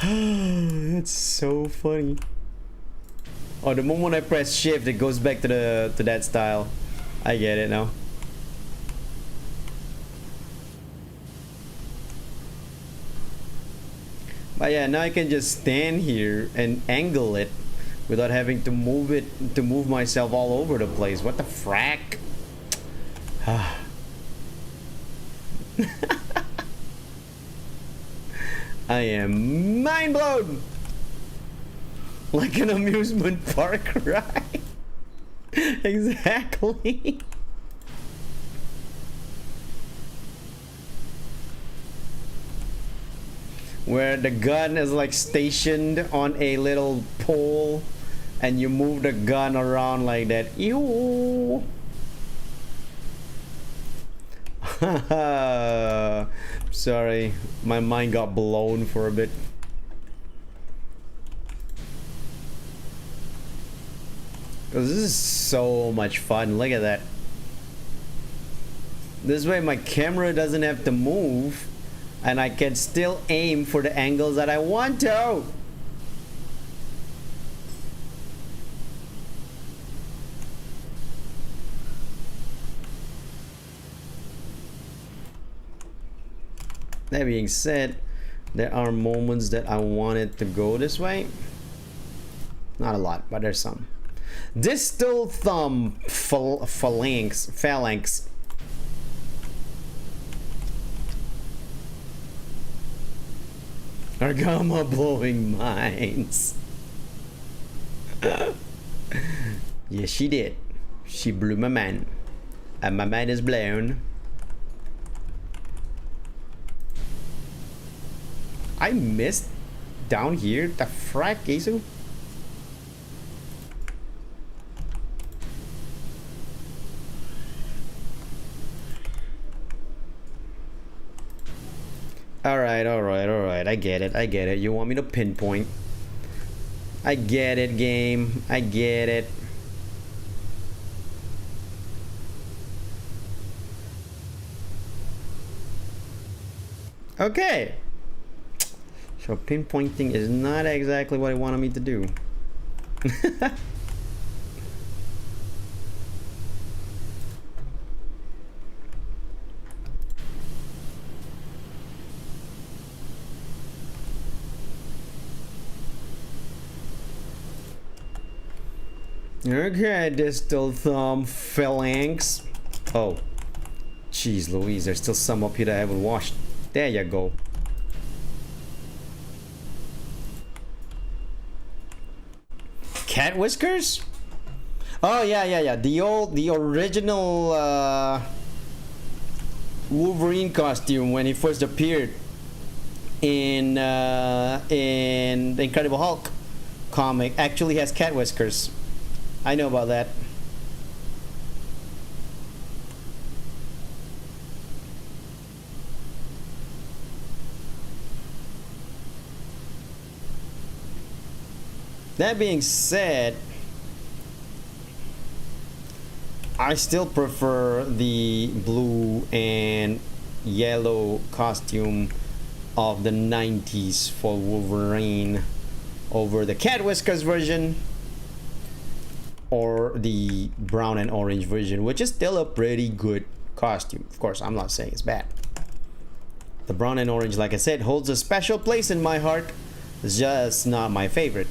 Speaker 1: That's so funny. Oh, the moment I press shift, it goes back to that style. I get it now. But yeah, now I can just stand here and angle it without having to move myself all over the place. What the frack? I am mind blown. Like an amusement park ride. Exactly. Where the gun is like stationed on a little pole and you move the gun around like that. Ew. Sorry, my mind got blown for a bit. This is so much fun. Look at that. This way my camera doesn't have to move and I can still aim for the angles that I want to. That being said, there are moments that I wanted to go this way. Not a lot, but there's some. Distal thumb phalanx. Argama blowing minds. Yes, she did. She blew my mind. And my mind is blown. I missed down here. The frack, Isu? Alright. I get it. You want me to pinpoint? I get it, game. I get it. Okay. So pinpointing is not exactly what it wanted me to do. Okay, distal thumb phalanx. Oh, jeez Louise, there's still some up here that I haven't washed. There you go. Cat whiskers? Oh yeah. The original Wolverine costume when he first appeared in the Incredible Hulk comic actually has cat whiskers. I know about that. That being said, I still prefer the blue and yellow costume of the 90s for Wolverine over the cat whiskers version or the brown and orange version, which is still a pretty good costume. Of course, I'm not saying it's bad. The brown and orange, like I said, holds a special place in my heart. It's just not my favorite.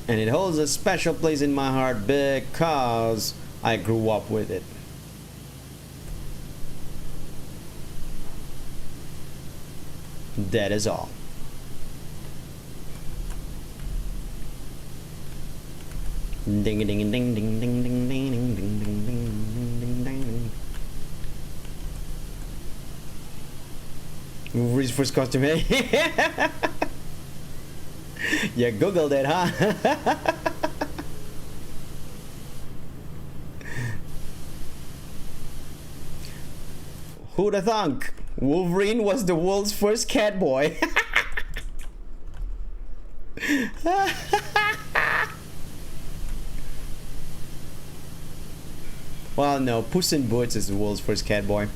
Speaker 1: And it holds a special place in my heart because I grew up with it. That is all. Ding ding ding ding ding ding ding ding ding ding ding ding ding. Wolverine's first costume, eh? You googled it, huh? Who'da thunk? Wolverine was the world's first cat boy. Well, no, Puss in Boots is the world's first cat boy,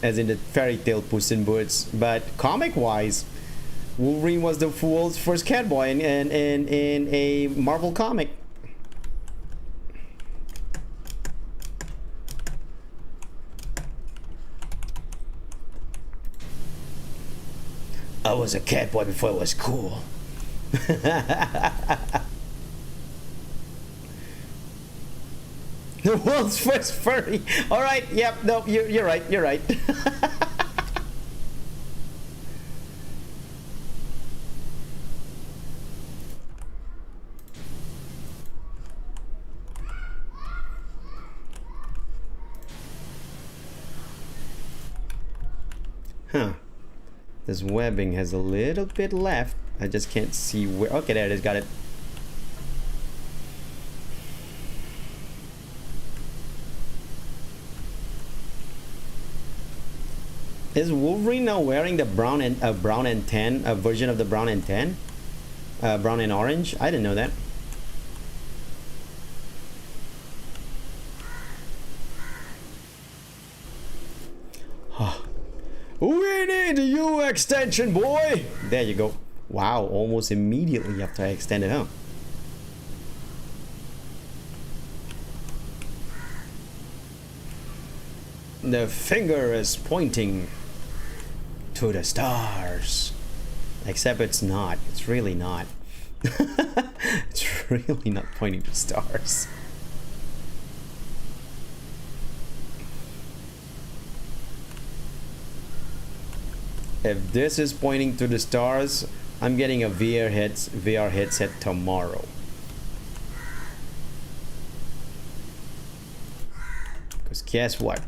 Speaker 1: as in the fairy tale Puss in Boots. But comic-wise, Wolverine was the world's first cat boy in a Marvel comic. I was a cat boy before it was cool. The world's first furry. All right. Yep. No. You're right. You're right. Huh. This webbing has a little bit left. I just can't see where. Okay, there it is. Got it. Is Wolverine now wearing the brown and tan version of the brown and tan, brown and orange? I didn't know that. We need a U extension, boy. There you go. Wow, almost immediately after I extended, huh? The finger is pointing to the stars. Except it's not. It's really not. It's really not pointing to stars. If this is pointing to the stars, I'm getting a VR headset tomorrow. Because guess what?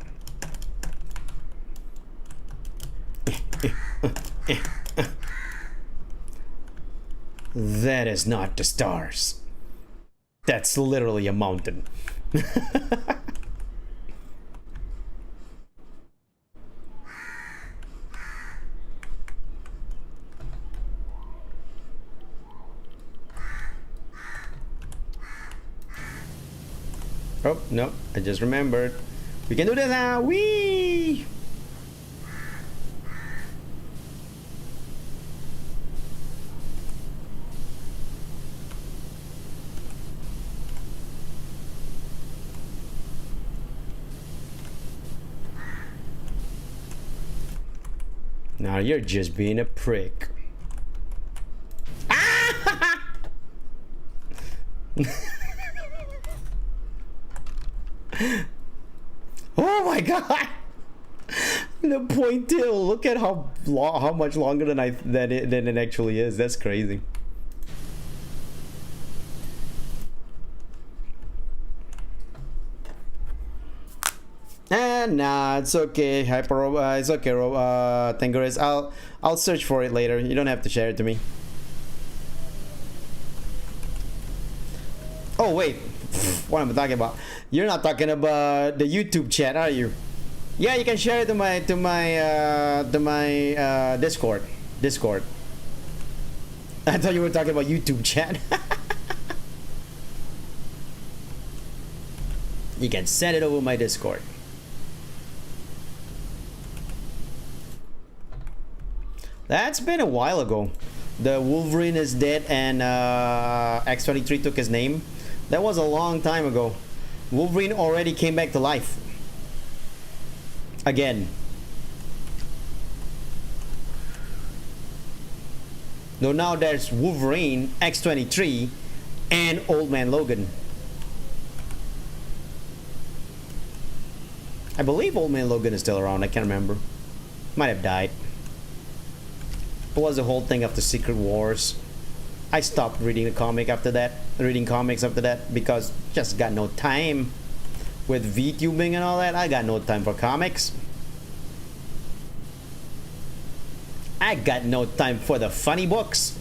Speaker 1: That is not the stars. That's literally a mountain. Oh, no, I just remembered. We can do this now. Whee! Now you're just being a prick. Ah! Oh my god! The pointill. Look at how much longer than it actually is. That's crazy. Nah, it's okay. It's okay, Tanguris. I'll search for it later. You don't have to share it to me. Oh wait, what am I talking about? You're not talking about the YouTube chat, are you? Yeah, you can share it to my Discord. I thought you were talking about YouTube chat. You can send it over my Discord. That's been a while ago. The Wolverine is dead and X-23 took his name. That was a long time ago. Wolverine already came back to life. Again. No, now there's Wolverine, X-23, and Old Man Logan. I believe Old Man Logan is still around. I can't remember. Might have died. What was the whole thing after Secret Wars? I stopped reading comics after that because just got no time. With VTubing and all that, I got no time for comics. I got no time for the funny books.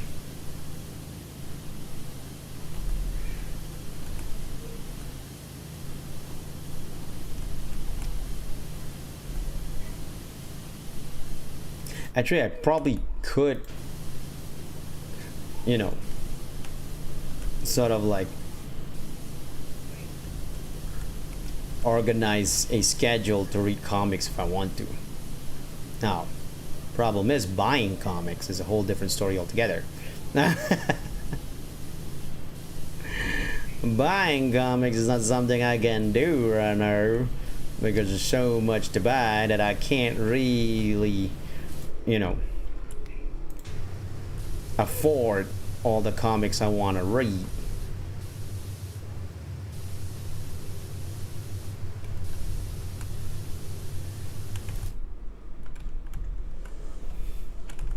Speaker 1: Actually, I probably could, you know, sort of like organize a schedule to read comics if I want to. Now, problem is buying comics is a whole different story altogether. Buying comics is not something I can do right now because there's so much to buy that I can't really, you know, afford all the comics I want to read.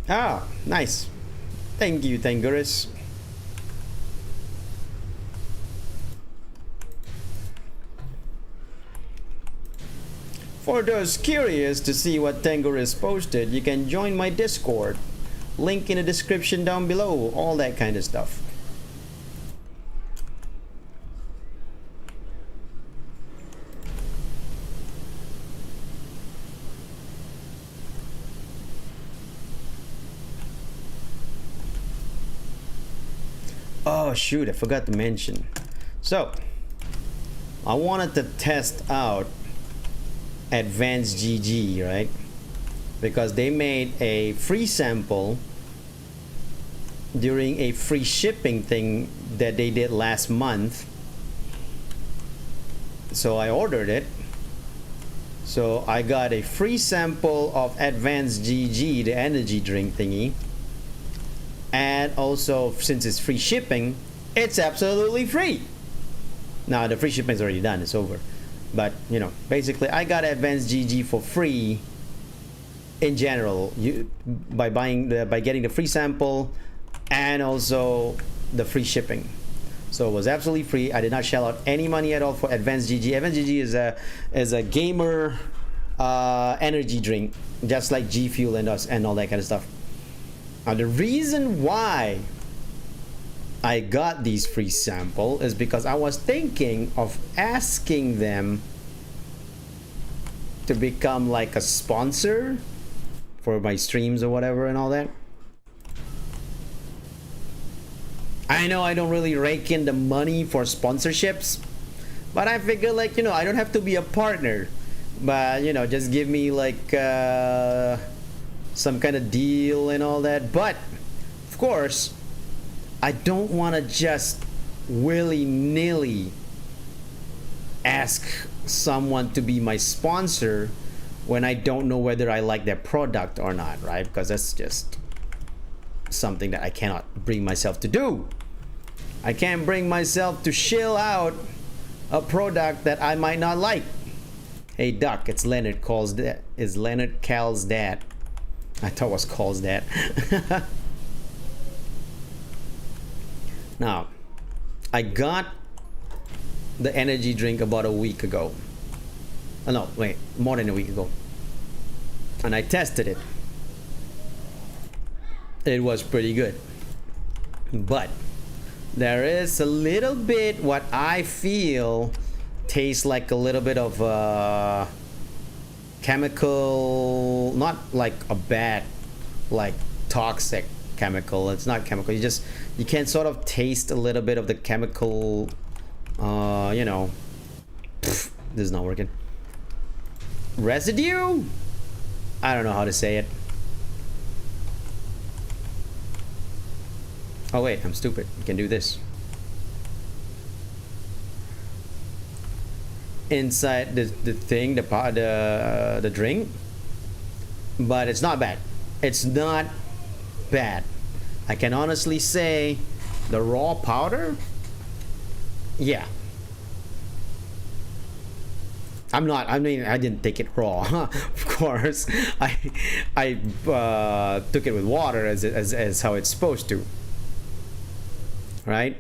Speaker 1: Ah, nice. Thank you, Tanguris. For those curious to see what Tanguris posted, you can join my Discord. Link in the description down below. All that kind of stuff. Oh shoot, I forgot to mention. So, I wanted to test out Advanced GG, right? Because they made a free sample during a free shipping thing that they did last month. So I ordered it. So I got a free sample of Advanced GG, the energy drink thingy. And also, since it's free shipping, it's absolutely free. Now the free shipping is already done, it's over. But you know, basically I got Advanced GG for free in general, by getting the free sample and also the free shipping. So it was absolutely free. I did not shell out any money at all for Advanced GG. Advanced GG is a gamer energy drink, just like G Fuel and us and all that kind of stuff. Now the reason why I got these free sample is because I was thinking of asking them to become like a sponsor for my streams or whatever and all that. I know I don't really rake in the money for sponsorships, but I figure, like, you know, I don't have to be a partner, but you know, just give me like some kind of deal and all that. But of course I don't want to just willy-nilly ask someone to be my sponsor when I don't know whether I like their product or not, right? Because that's just something that I cannot bring myself to do. I can't bring myself to shill out a product that I might not like. Hey Duck, it's Leonard calls that. Is Leonard Cal's dad? I thought it was Cal's dad. Now, I got the energy drink about a week ago. Oh, no, wait, more than a week ago. And I tested it. It was pretty good. But there is a little bit what I feel tastes like a little bit of chemical, not like a bad, like toxic chemical. It's not chemical. You can sort of taste a little bit of the chemical, you know. Pff, this is not working. Residue? I don't know how to say it. Oh wait, I'm stupid. You can do this. Inside the thing, the drink. But it's not bad. It's not bad. I can honestly say the raw powder, yeah. I mean, I didn't take it raw, of course. I took it with water as how it's supposed to, right?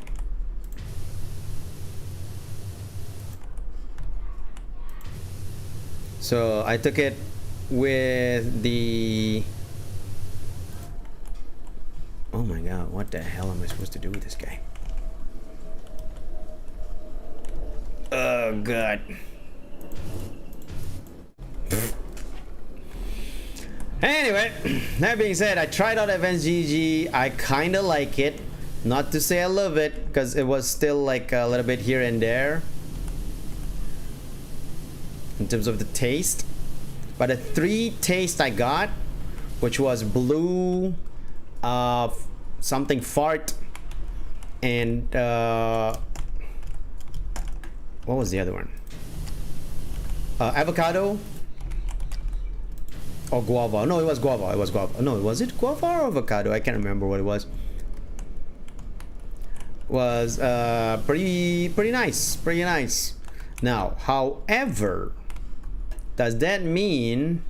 Speaker 1: So I took it with the... Oh my god, what the hell am I supposed to do with this guy? Oh god. Anyway, that being said, I tried out Advanced GG. I kinda like it. Not to say I love it, because it was still like a little bit here and there in terms of the taste. But the 3 taste I got, which was blue, something fart, and what was the other one? Avocado or guava. No, it was guava. It was guava. No, was it guava or avocado? I can't remember what it was. Was pretty nice. Pretty nice. Now, however, does that mean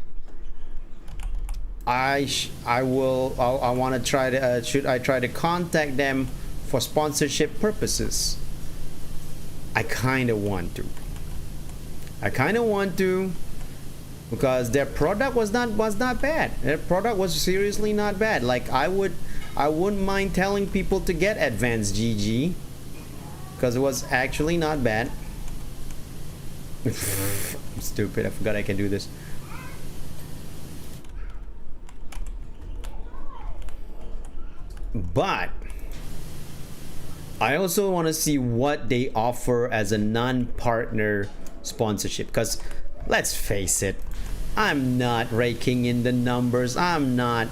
Speaker 1: I want to try to should I try to contact them for sponsorship purposes? I kind of want to. because their product was not bad. Their product was seriously not bad. Like I wouldn't mind telling people to get Advanced GG because it was actually not bad. I'm stupid. I forgot I can do this. But I also want to see what they offer as a non-partner sponsorship, because let's face it, I'm not raking in the numbers. I'm not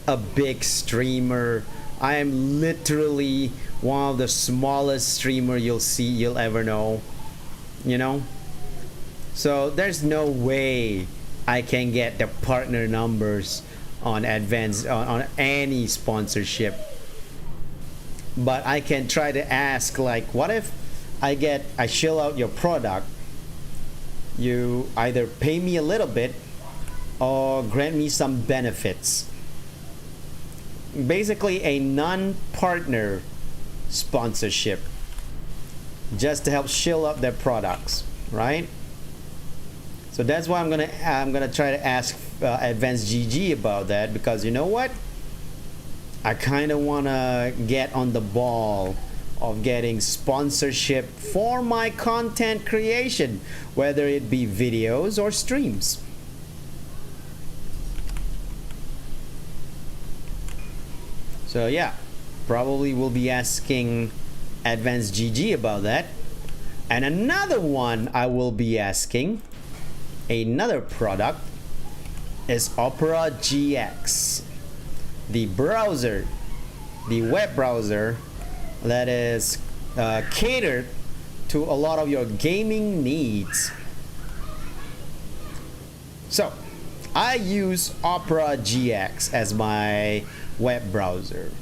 Speaker 1: a big streamer. I am literally one of the smallest streamer you'll ever know, you know. So there's no way I can get the partner numbers on on any sponsorship. But I can try to ask, like, what if I shill out your product, you either pay me a little bit or grant me some benefits. Basically a non-partner sponsorship, just to help shill out their products, right? So that's why I'm gonna try to ask Advanced GG about that, because you know what, I kind of want to get on the ball of getting sponsorship for my content creation, whether it be videos or streams. So yeah, probably will be asking Advanced GG about that. And another one I will be asking, another product, is Opera GX. The browser, the web browser that is catered to a lot of your gaming needs. So I use Opera GX as my web browser.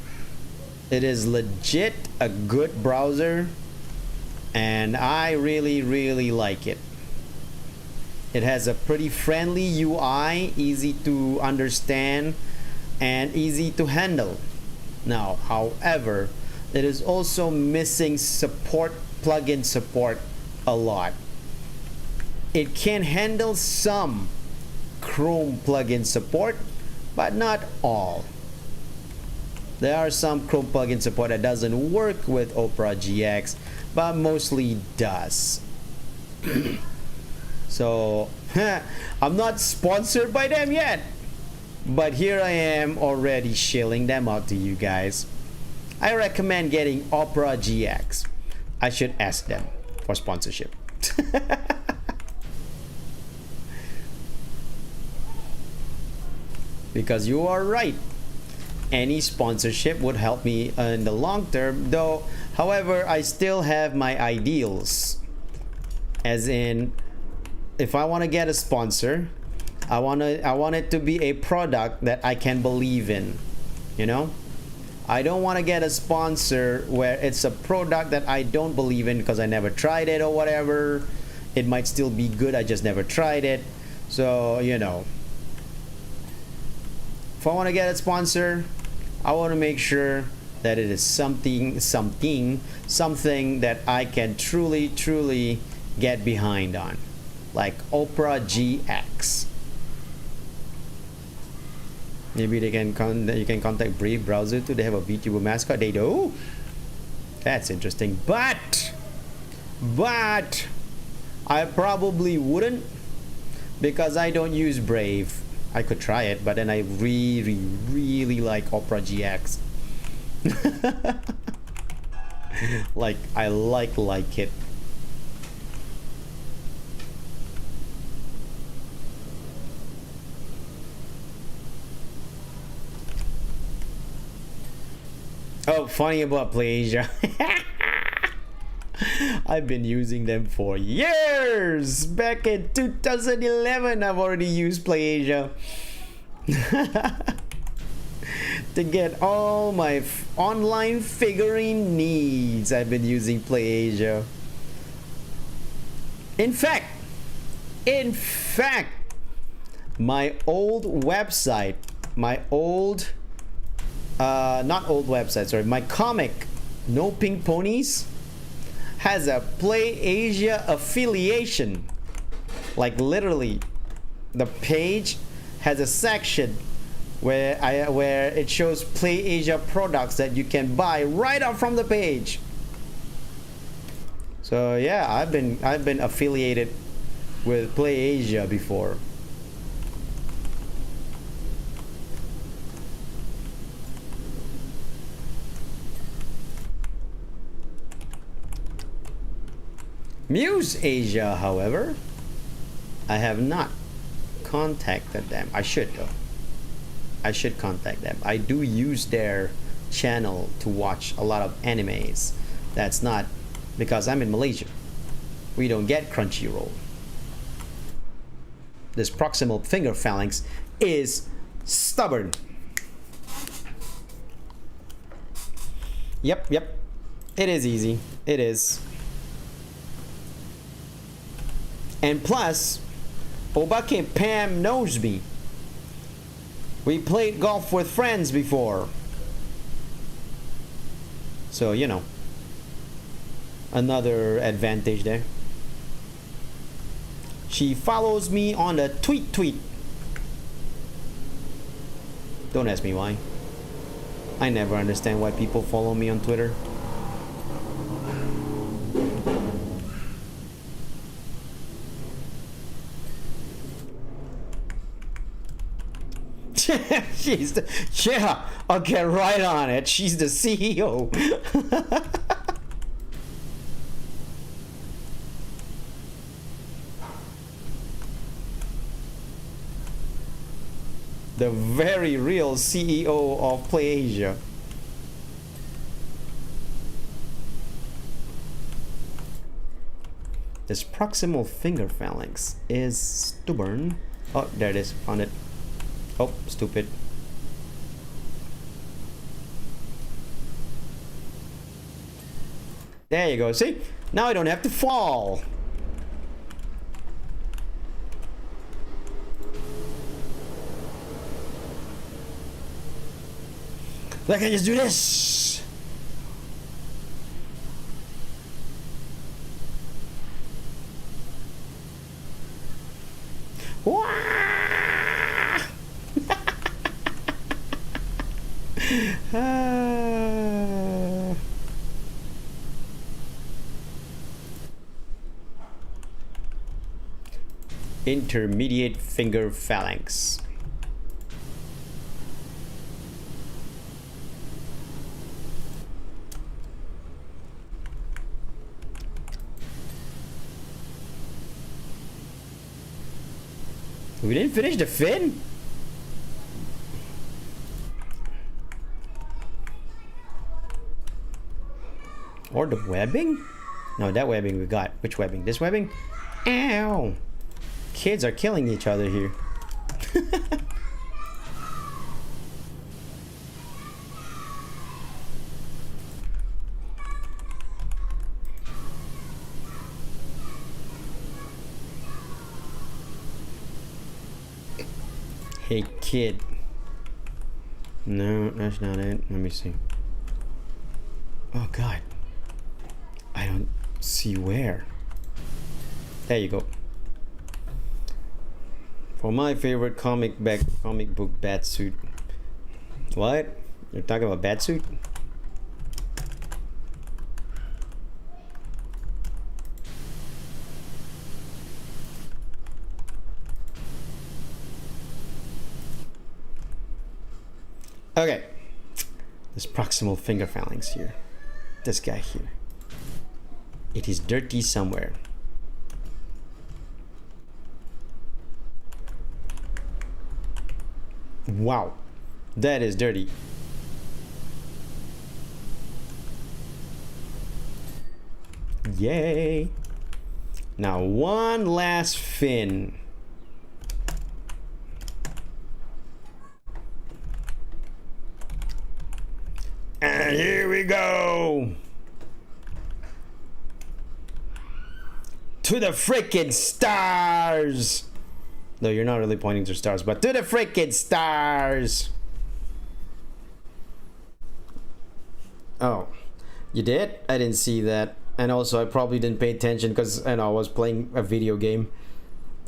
Speaker 1: It is legit a good browser, and I really like it. It has a pretty friendly UI, easy to understand and easy to handle. Now, however, it is also missing plugin support a lot. It can handle some Chrome plugin support, but not all. There are some Chrome plugin support that doesn't work with Opera GX, but mostly does. So I'm not sponsored by them yet, but here I am already shilling them out to you guys. I recommend getting Opera GX. I should ask them for sponsorship. Because you are right, any sponsorship would help me in the long term, though. However, I still have my ideals, as in, if I want to get a sponsor, I want it to be a product that I can believe in, you know. I don't want to get a sponsor where it's a product that I don't believe in because I never tried it or whatever. It might still be good, I just never tried it. So, you know, if I want to get a sponsor, I want to make sure that it is something that I can truly get behind on, like Opera GX. Maybe you can contact Brave Browser too. They have a VTuber mascot. They do. That's interesting. But I probably wouldn't, because I don't use Brave. I could try it, but then I really like Opera GX. Like I like it. Oh, funny about PlayAsia. I've been using them for years. Back in 2011, I've already used PlayAsia to get all my online figurine needs. I've been using PlayAsia. In fact, my old website, my comic, No Pink Ponies, has a PlayAsia affiliation. Like literally, the page has a section where it shows Play Asia products that you can buy right up from the page. So yeah, I've been affiliated with Play Asia before. Muse Asia, however, I have not contacted them. I should though. I should contact them. I do use their channel to watch a lot of animes. That's not because I'm in Malaysia. We don't get Crunchyroll. This proximal finger phalanx is stubborn. Yep. It is easy. It is. And plus, Obake Pam knows me. We played golf with friends before. So, you know, another advantage there. She follows me on the tweet. Don't ask me why. I never understand why people follow me on Twitter. Yeah, I'll get right on it. She's the CEO. The very real CEO of Play Asia. This proximal finger phalanx is stubborn. Oh, there it is. Found it. Oh, stupid. There you go. See? Now I don't have to fall. I can just do this. Wah! Intermediate finger phalanx. We didn't finish the fin? Or the webbing? No, that webbing we got. Which webbing? This webbing? Ow! Kids are killing each other here. Hey, kid. No, that's not it. Let me see. Oh, God. I don't see where. There you go. For my favorite comic book Batsuit. What? You're talking about Batsuit? Okay. This proximal finger phalanx here. This guy here. It is dirty somewhere. Wow, that is dirty. Yay. Now one last fin. And here we go. To the freaking stars. No, you're not really pointing to stars, but to the freaking stars. Oh, you did? I didn't see that. And also, I probably didn't pay attention because I was playing a video game.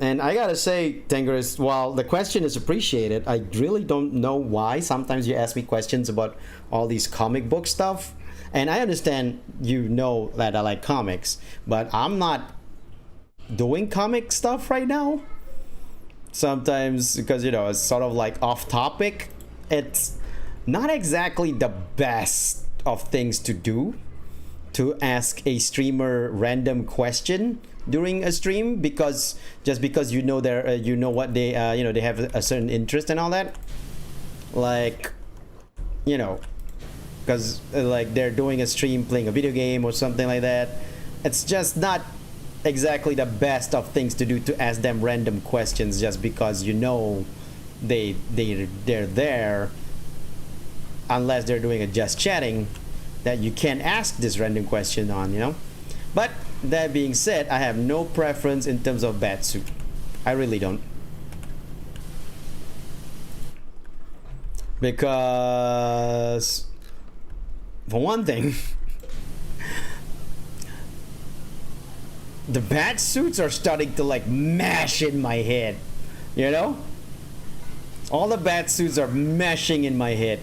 Speaker 1: And I gotta say, Tengris, while the question is appreciated, I really don't know why. Sometimes you ask me questions about all these comic book stuff, and I understand you know that I like comics, but I'm not doing comic stuff right now. Sometimes because it's sort of like off topic. It's not exactly the best of things to do, to ask a streamer random question during a stream, because just because they're what they they have a certain interest and all that, like because like they're doing a stream playing a video game or something like that. It's just not exactly the best of things to do, to ask them random questions just because they're there, unless they're doing a just chatting that you can ask this random question on. But that being said, I have no preference in terms of Backseat. I really don't. Because for one thing, the Backseats are starting to like mash in my head. All the Backseats are mashing in my head.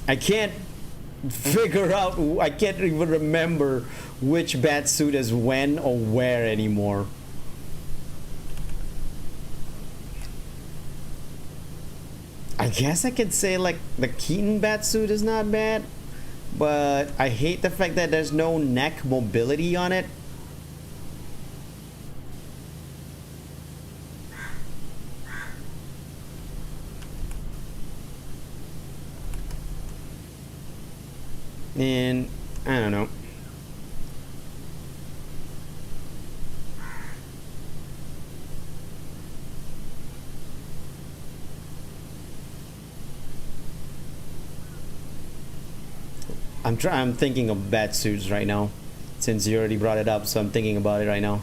Speaker 1: I can't figure out, I can't even remember which Backseat is when or where anymore. I guess I could say like the Keaton Backseat is not bad, but I hate the fact that there's no neck mobility on it. And I don't know. I'm thinking of Backseats right now, since you already brought it up, so I'm thinking about it right now.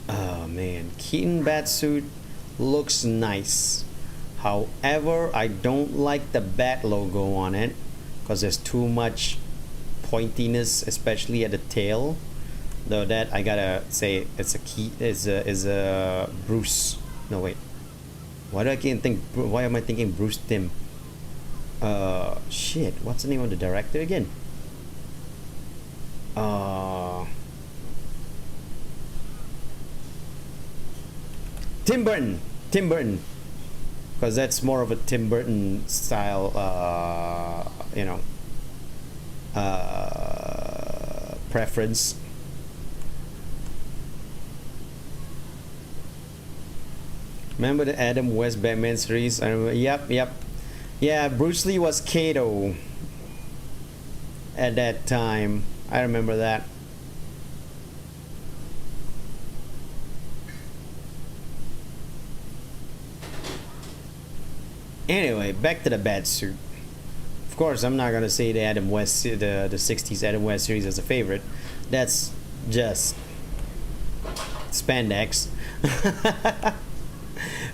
Speaker 1: Oh man, Keaton Backseat looks nice. However, I don't like the bat logo on it because there's too much pointiness, especially at the tail. Though that I gotta say, it's a Bruce. No wait, why am I thinking Bruce Timm? Shit, what's the name of the director again? Tim Burton, because that's more of a Tim Burton style, preference. Remember the Adam West Batman series? I remember. Yep. Yeah, Bruce Lee was Kato at that time. I remember that. Anyway, back to the Backseat. Of course, I'm not gonna say the Adam West, the '60s Adam West series as a favorite. That's just spandex,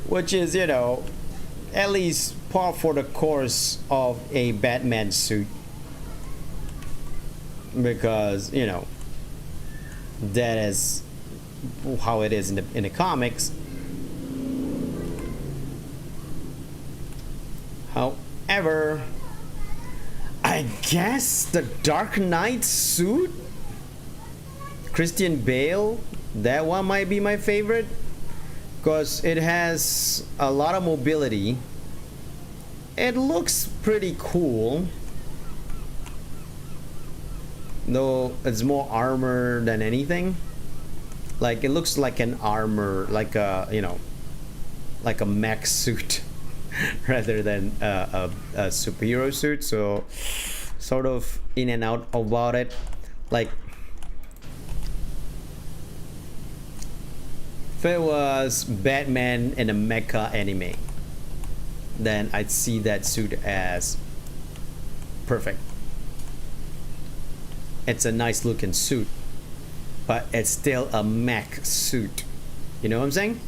Speaker 1: which is at least par for the course of a Batman suit, because that is how it is in the comics. However, I guess the Dark Knight suit, Christian Bale, that one might be my favorite, because it has a lot of mobility. It looks pretty cool, though it's more armor than anything. Like, it looks like an armor, like a like a mech suit rather than a superhero suit. So sort of in and out about it. Like, if it was Batman in a mecha anime, then I'd see that suit as perfect. It's a nice looking suit, but it's still a mech suit. You know what I'm saying?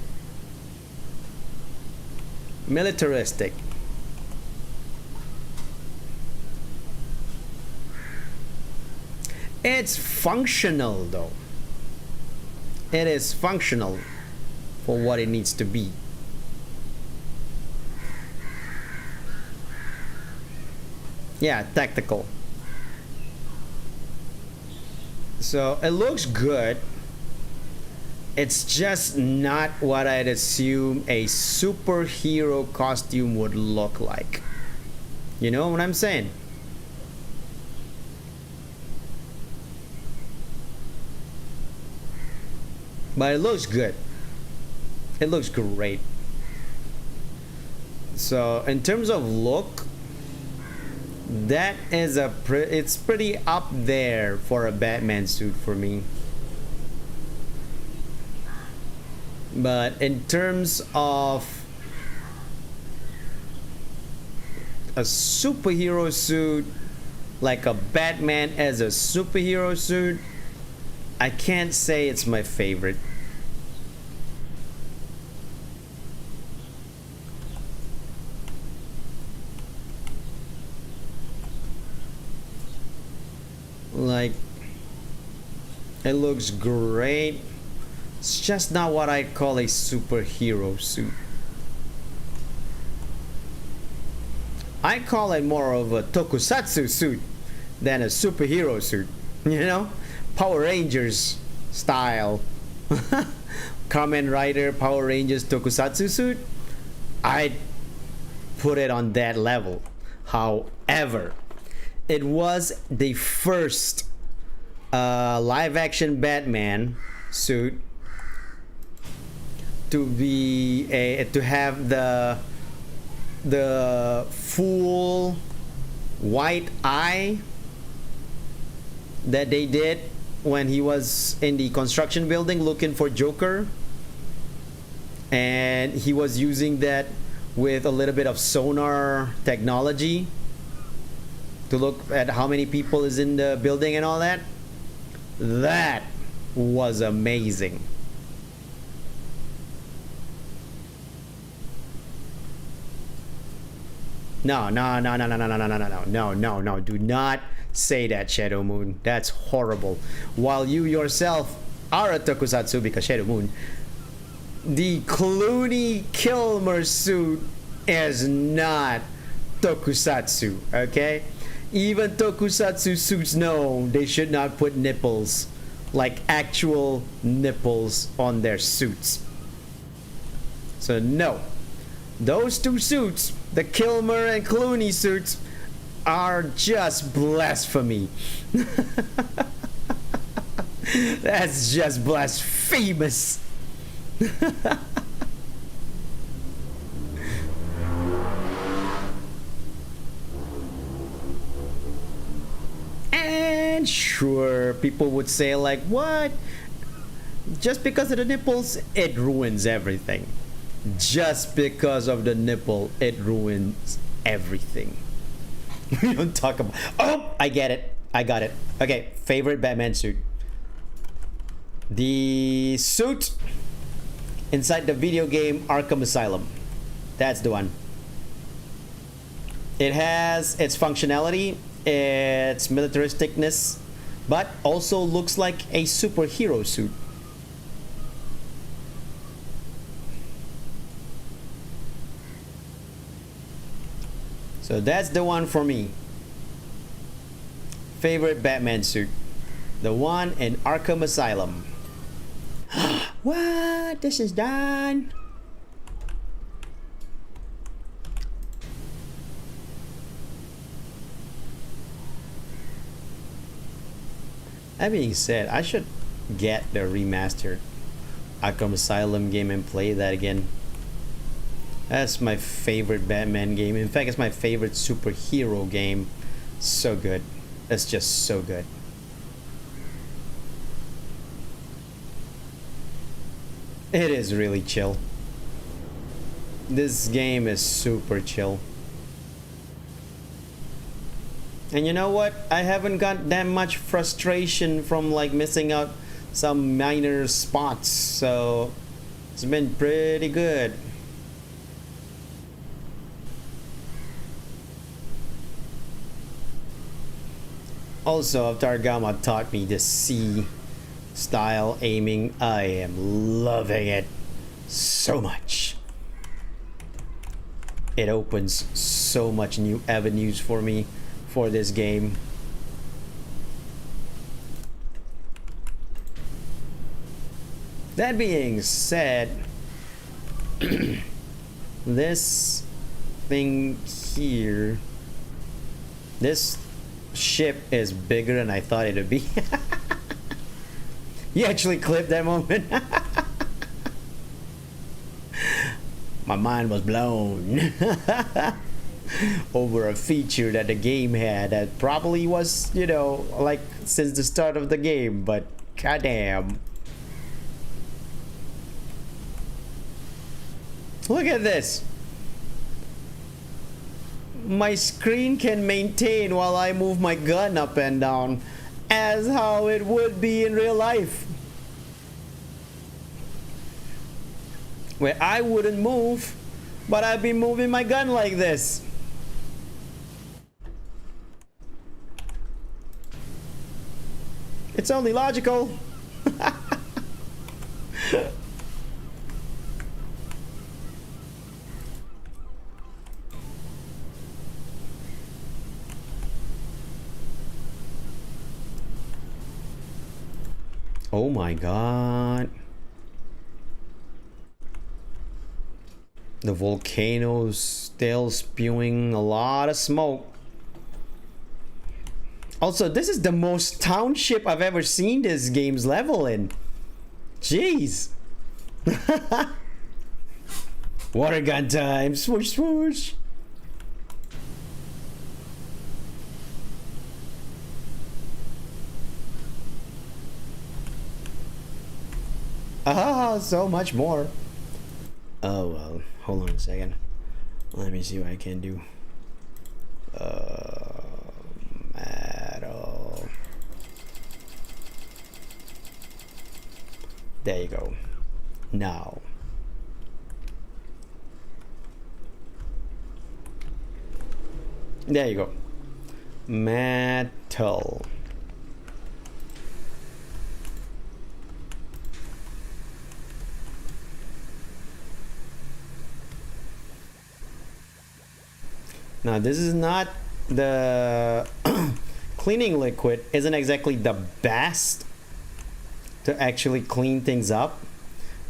Speaker 1: Militaristic. It's functional though. It is functional for what it needs to be. Yeah, tactical. So it looks good. It's just not what I'd assume a superhero costume would look like. You know what I'm saying? But it looks good. It looks great. So in terms of look, that is it's pretty up there for a Batman suit for me. But in terms of a superhero suit, like a Batman as a superhero suit, I can't say it's my favorite. Like, it looks great. It's just not what I'd call a superhero suit. I call it more of a tokusatsu suit than a superhero suit. You know? Power Rangers style. Kamen Rider, Power Rangers tokusatsu suit. I'd put it on that level. However, it was the first live action Batman suit to be to have the full white eye that they did when he was in the construction building looking for Joker, and he was using that with a little bit of sonar technology to look at how many people is in the building and all that. That was amazing. No, no, no, no, no, no, no, no, no, no, no, no, no. Do not say that, Shadow Moon. That's horrible. While you yourself are a tokusatsu because Shadow Moon, the Clooney Kilmer suit is not tokusatsu, okay? Even tokusatsu suits know they should not put nipples, like actual nipples, on their suits. So no, those two suits, the Kilmer and Clooney suits, are just blasphemy. That's just blasphemous. And sure, people would say like, what? Just because of the nipples, it ruins everything. Just because of the nipple, it ruins everything. We don't talk about... Oh, I get it. I got it. Okay, favorite Batman suit. The suit inside the video game Arkham Asylum. That's the one. It has its functionality, its militaristicness, but also looks like a superhero suit. So that's the one for me. Favorite Batman suit. The one in Arkham Asylum. What? This is done? That being said, I should get the remastered Arkham Asylum game and play that again. That's my favorite Batman game. In fact, it's my favorite superhero game. So good. It's just so good. It is really chill. This game is super chill. And you know what? I haven't got that much frustration from like missing out some minor spots. So it's been pretty good. Also, Targama taught me the C style aiming. I am loving it so much. It opens so much new avenues for me for this game. That being said, this thing here, this ship is bigger than I thought it would be. You actually clipped that moment. My mind was blown over a feature that the game had that probably was, you know, like since the start of the game, but goddamn. Look at this. My screen can maintain while I move my gun up and down as how it would be in real life, where I wouldn't move, but I'd be moving my gun like this. It's only logical. Oh my god. The volcano's still spewing a lot of smoke. Also, this is the most township I've ever seen this game's level in. Jeez. Water gun time. Swoosh, swoosh. Ah, so much more. Oh well, hold on a second. Let me see what I can do. Metal. There you go. Now. There you go. Metal. Now this is not the cleaning liquid isn't exactly the best to actually clean things up,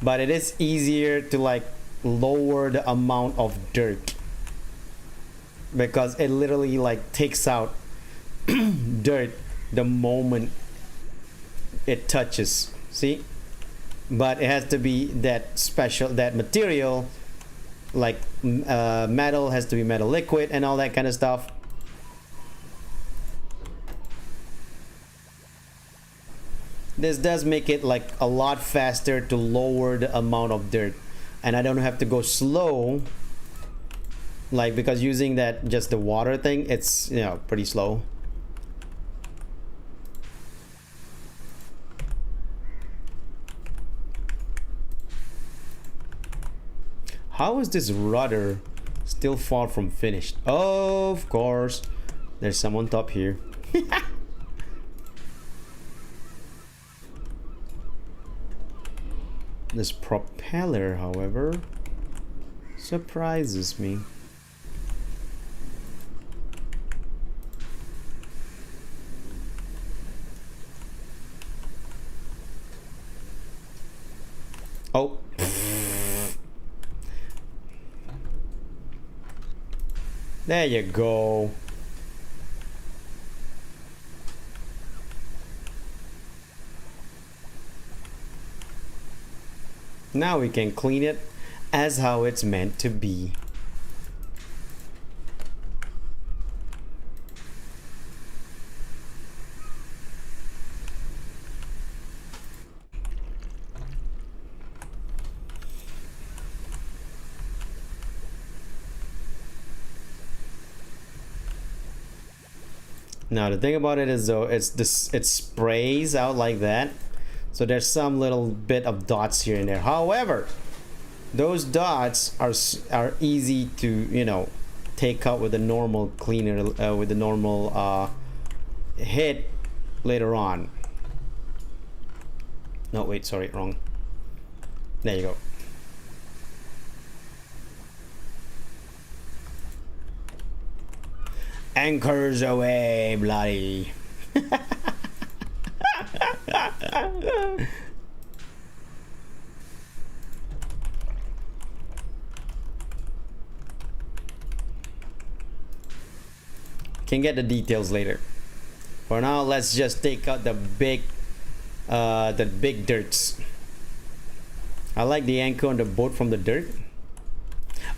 Speaker 1: but it is easier to like lower the amount of dirt because it literally like takes out dirt the moment it touches. See? But it has to be that special, that material, like metal has to be metal liquid and all that kind of stuff. This does make it like a lot faster to lower the amount of dirt, and I don't have to go slow, like, because using that just the water thing, it's, you know, pretty slow. How is this rudder still far from finished? Oh, of course. There's someone top here. This propeller, however, surprises me. Oh. There you go. Now we can clean it as how it's meant to be. Now the thing about it is though, it's this, it sprays out like that, so there's some little bit of dots here and there. However, those dots are easy to, you know, take out with a normal cleaner, with the normal hit later on. No, wait, sorry, wrong. There you go. Anchors away, bloody. Can get the details later. For now, let's just take out the big dirts. I like the anchor on the boat from the dirt.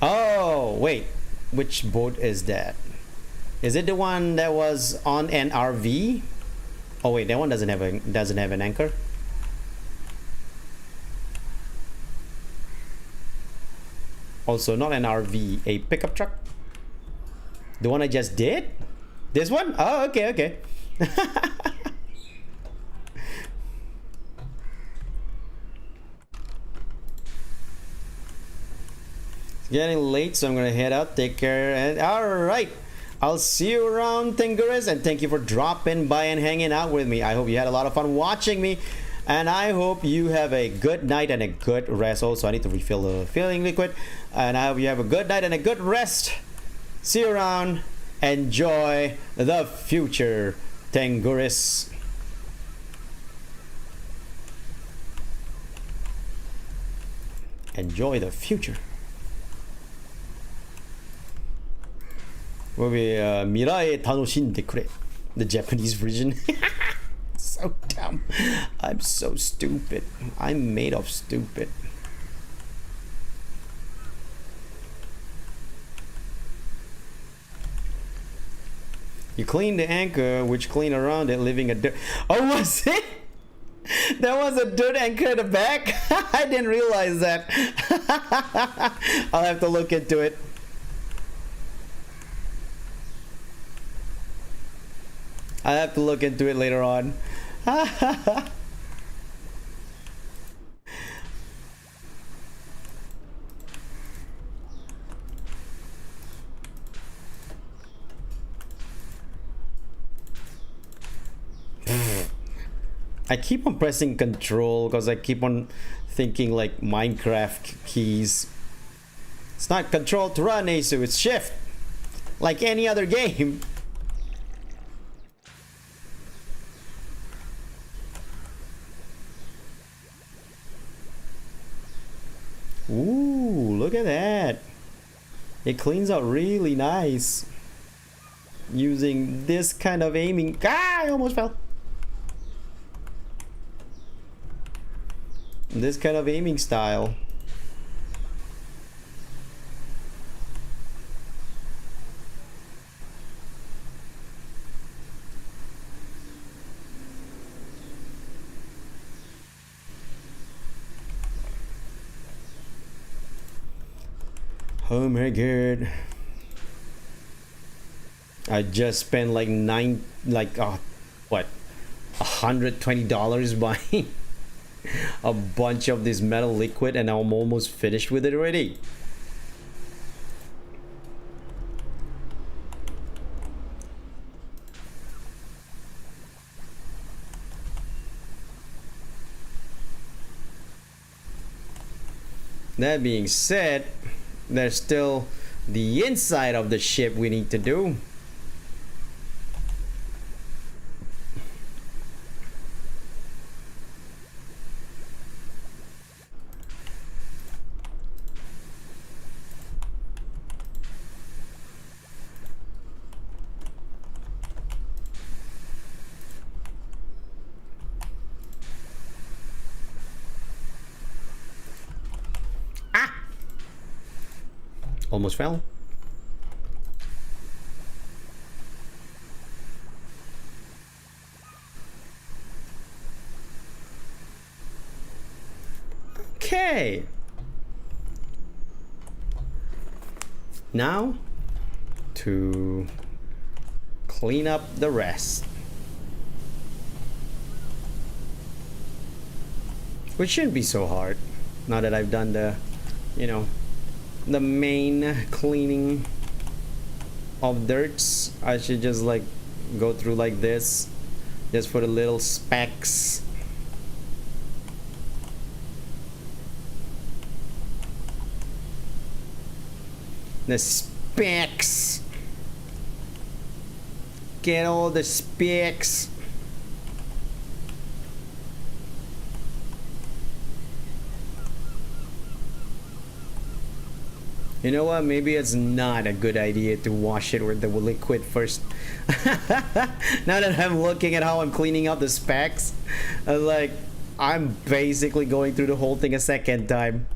Speaker 1: Oh wait, which boat is that? Is it the one that was on an RV? Oh wait, that one doesn't have an anchor. Also not an RV, a pickup truck. The one I just did? This one? Oh, okay, okay. It's getting late, so I'm gonna head out. Take care, and all right. I'll see you around, Tinkerers, and thank you for dropping by and hanging out with me. I hope you had a lot of fun watching me, and I hope you have a good night and a good rest. Also, I need to refill the filling liquid, and I hope you have a good night and a good rest. See you around. Enjoy the future, Tinkerers. Enjoy the future. Mirai Tanoshin Dekure, the Japanese version. So dumb. I'm so stupid. I'm made of stupid. You clean the anchor, which clean around it, leaving a dirt. Oh, was it? There was a dirt anchor in the back? I didn't realize that. I'll have to look into it. I have to look into it later on. I keep on pressing control because I keep on thinking like Minecraft keys. It's not control to run, Asu, it's shift. Like any other game. Ooh, look at that. It cleans out really nice. Using this kind of aiming. Ah, I almost fell. This kind of aiming style. Oh my god. I just spent like what, $120 buying a bunch of this metal liquid, and I'm almost finished with it already. That being said, there's still the inside of the ship we need to do. Almost fell. Okay. Now to clean up the rest. Which shouldn't be so hard. Now that I've done the, the main cleaning of dirts, I should just like go through like this, just for the little specks. The specks. Get all the specks. You know what? Maybe it's not a good idea to wash it with the liquid first. Now that I'm looking at how I'm cleaning up the specks, I'm basically going through the whole thing a second time.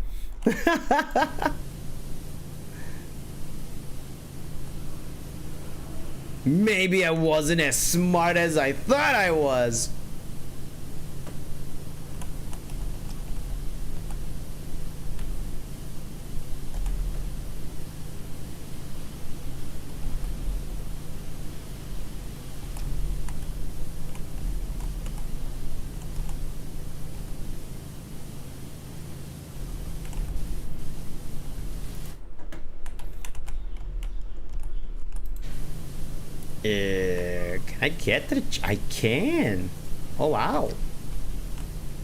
Speaker 1: Maybe I wasn't as smart as I thought I was. Can I get to the I can. Oh wow.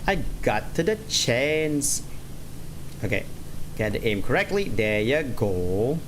Speaker 1: I got to the chains. Okay. Get the aim correctly. There you go.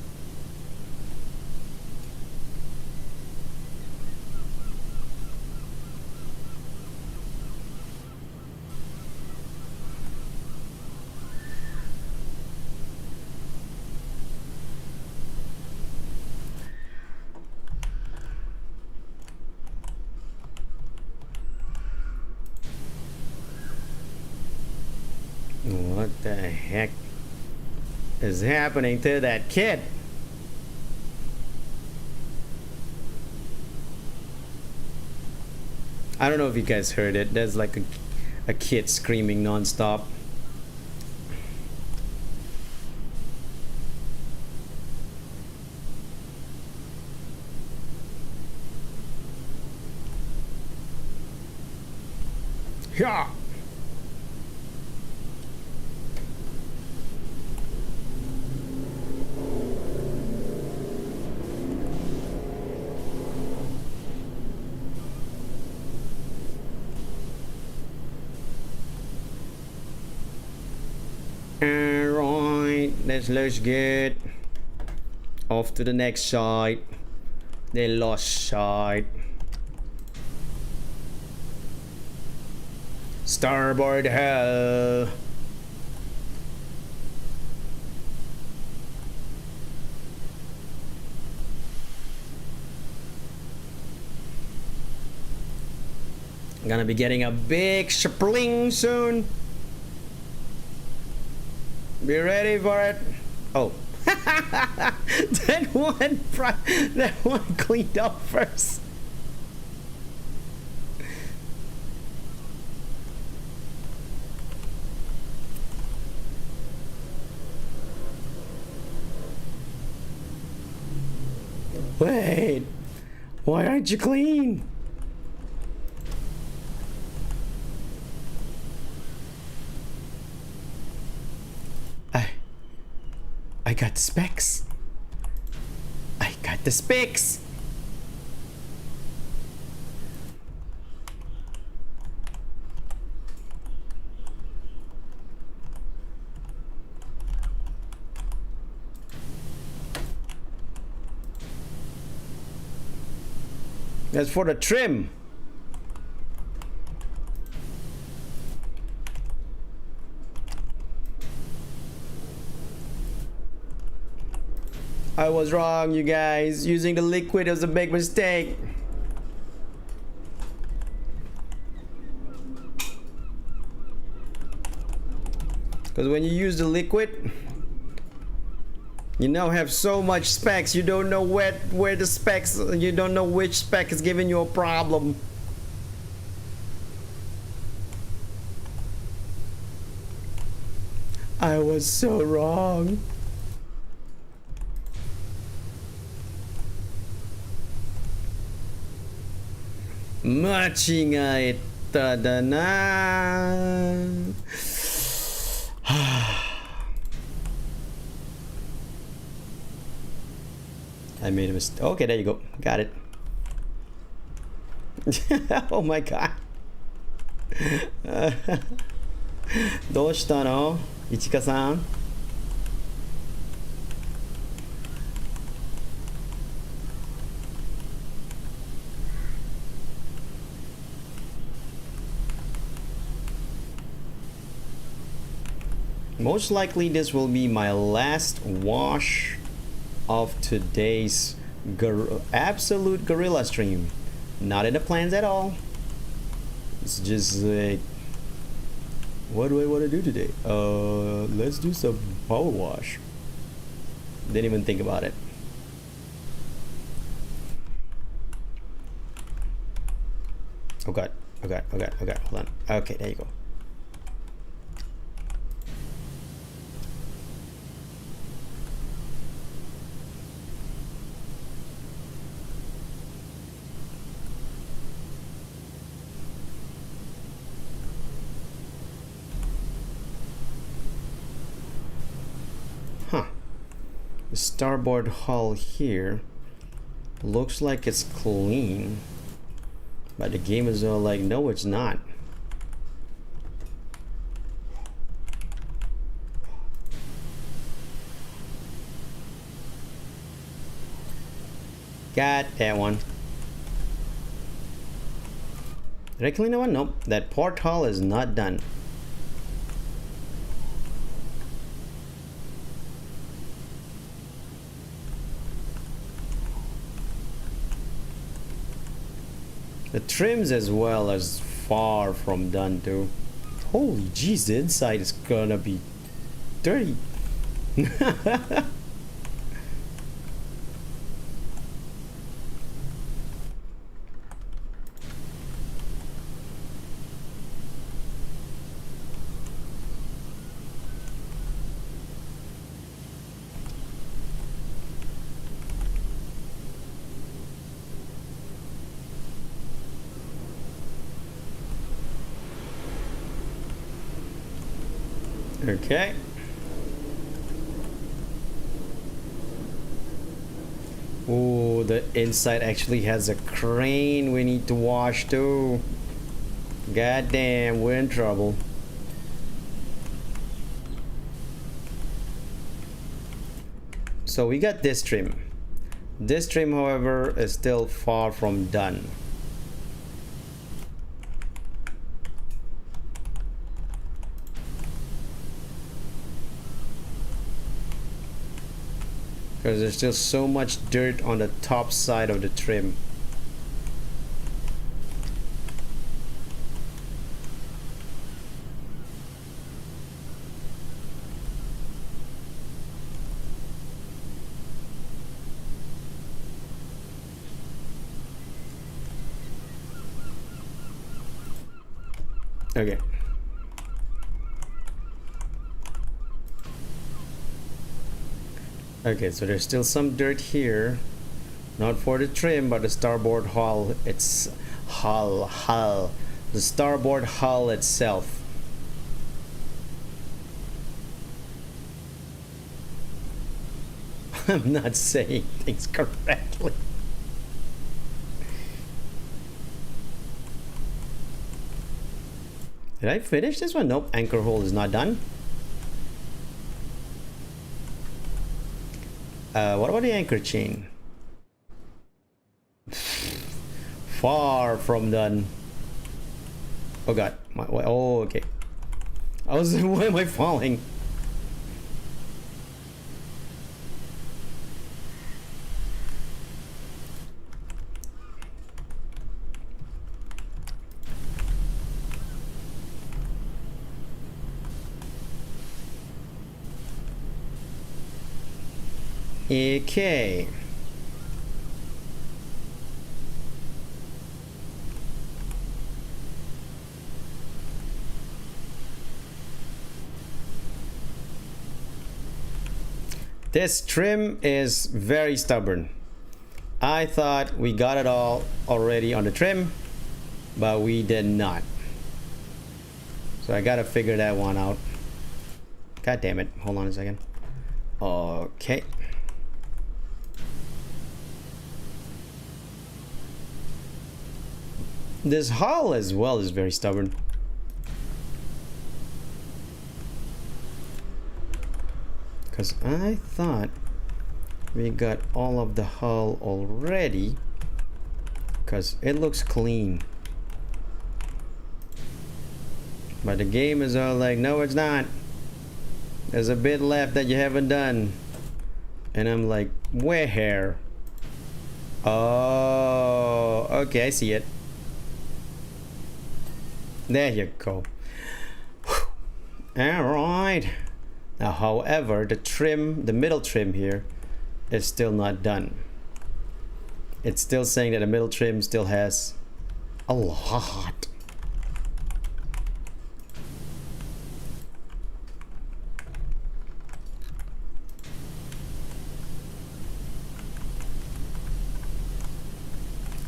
Speaker 1: What the heck is happening to that kid? I don't know if you guys heard it. There's like a kid screaming non-stop. Yeah. Alright, that looks good. Off to the next side. The lost side. Starboard hell. I'm gonna be getting a big spring soon. Be ready for it. Oh. that one cleaned up first. Wait. Why aren't you clean? I got the specs. I got the specs. That's for the trim. I was wrong, you guys. Using the liquid was a big mistake. Because when you use the liquid, you now have so much specs, you don't know where the specs, you don't know which spec is giving you a problem. I was so wrong. Machinga ita da na. I made a mistake. Okay, there you go. Got it. Oh my god. どうしたのいちかさん Most likely this will be my last wash of today's absolute Guerilla stream. Not in the plans at all. It's just like, what do I want to do today? Let's do some power wash. Didn't even think about it. Oh god, oh god, oh god, oh god, hold on. Okay, there you go. Huh. The starboard hull here looks like it's clean, but the game is all like, no, it's not. Got that one. Did I clean that one? Nope. That port hull is not done. The trims as well as far from done too. Holy jeez, the inside is gonna be dirty. Okay. Oh, the inside actually has a crane we need to wash too. God damn, we're in trouble. So we got this trim. This trim, however, is still far from done. Because there's still so much dirt on the top side of the trim. Okay. Okay, so there's still some dirt here. Not for the trim, but the starboard hull. It's hull. The starboard hull itself. I'm not saying things correctly. Did I finish this one? Nope, anchor hole is not done. What about the anchor chain? Far from done. Oh god. Oh, okay. I was. Why am I falling? Okay. This trim is very stubborn. I thought we got it all already on the trim, but we did not. So I gotta figure that one out. God damn it. Hold on a second. Okay. This hull as well is very stubborn. Because I thought we got all of the hull already. Because it looks clean. But the game is all like, no, it's not. There's a bit left that you haven't done. And I'm like, where? Oh, okay, I see it. There you go. Alright. Now, however, the middle trim here is still not done. It's still saying that the middle trim still has a lot.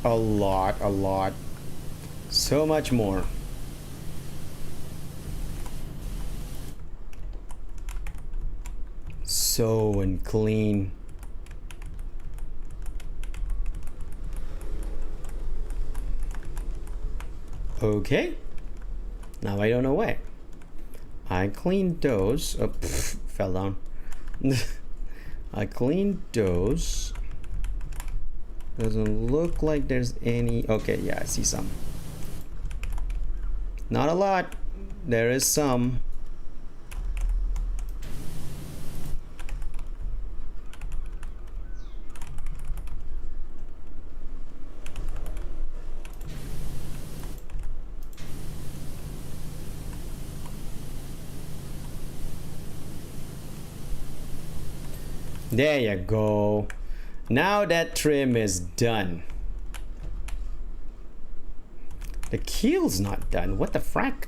Speaker 1: A lot. So much more. So unclean. Okay. Now I don't know why. I cleaned those. Oh, fell down. I cleaned those. Doesn't look like there's any. Okay, yeah, I see some. Not a lot. There is some. There you go. Now that trim is done. The keel's not done. What the frack?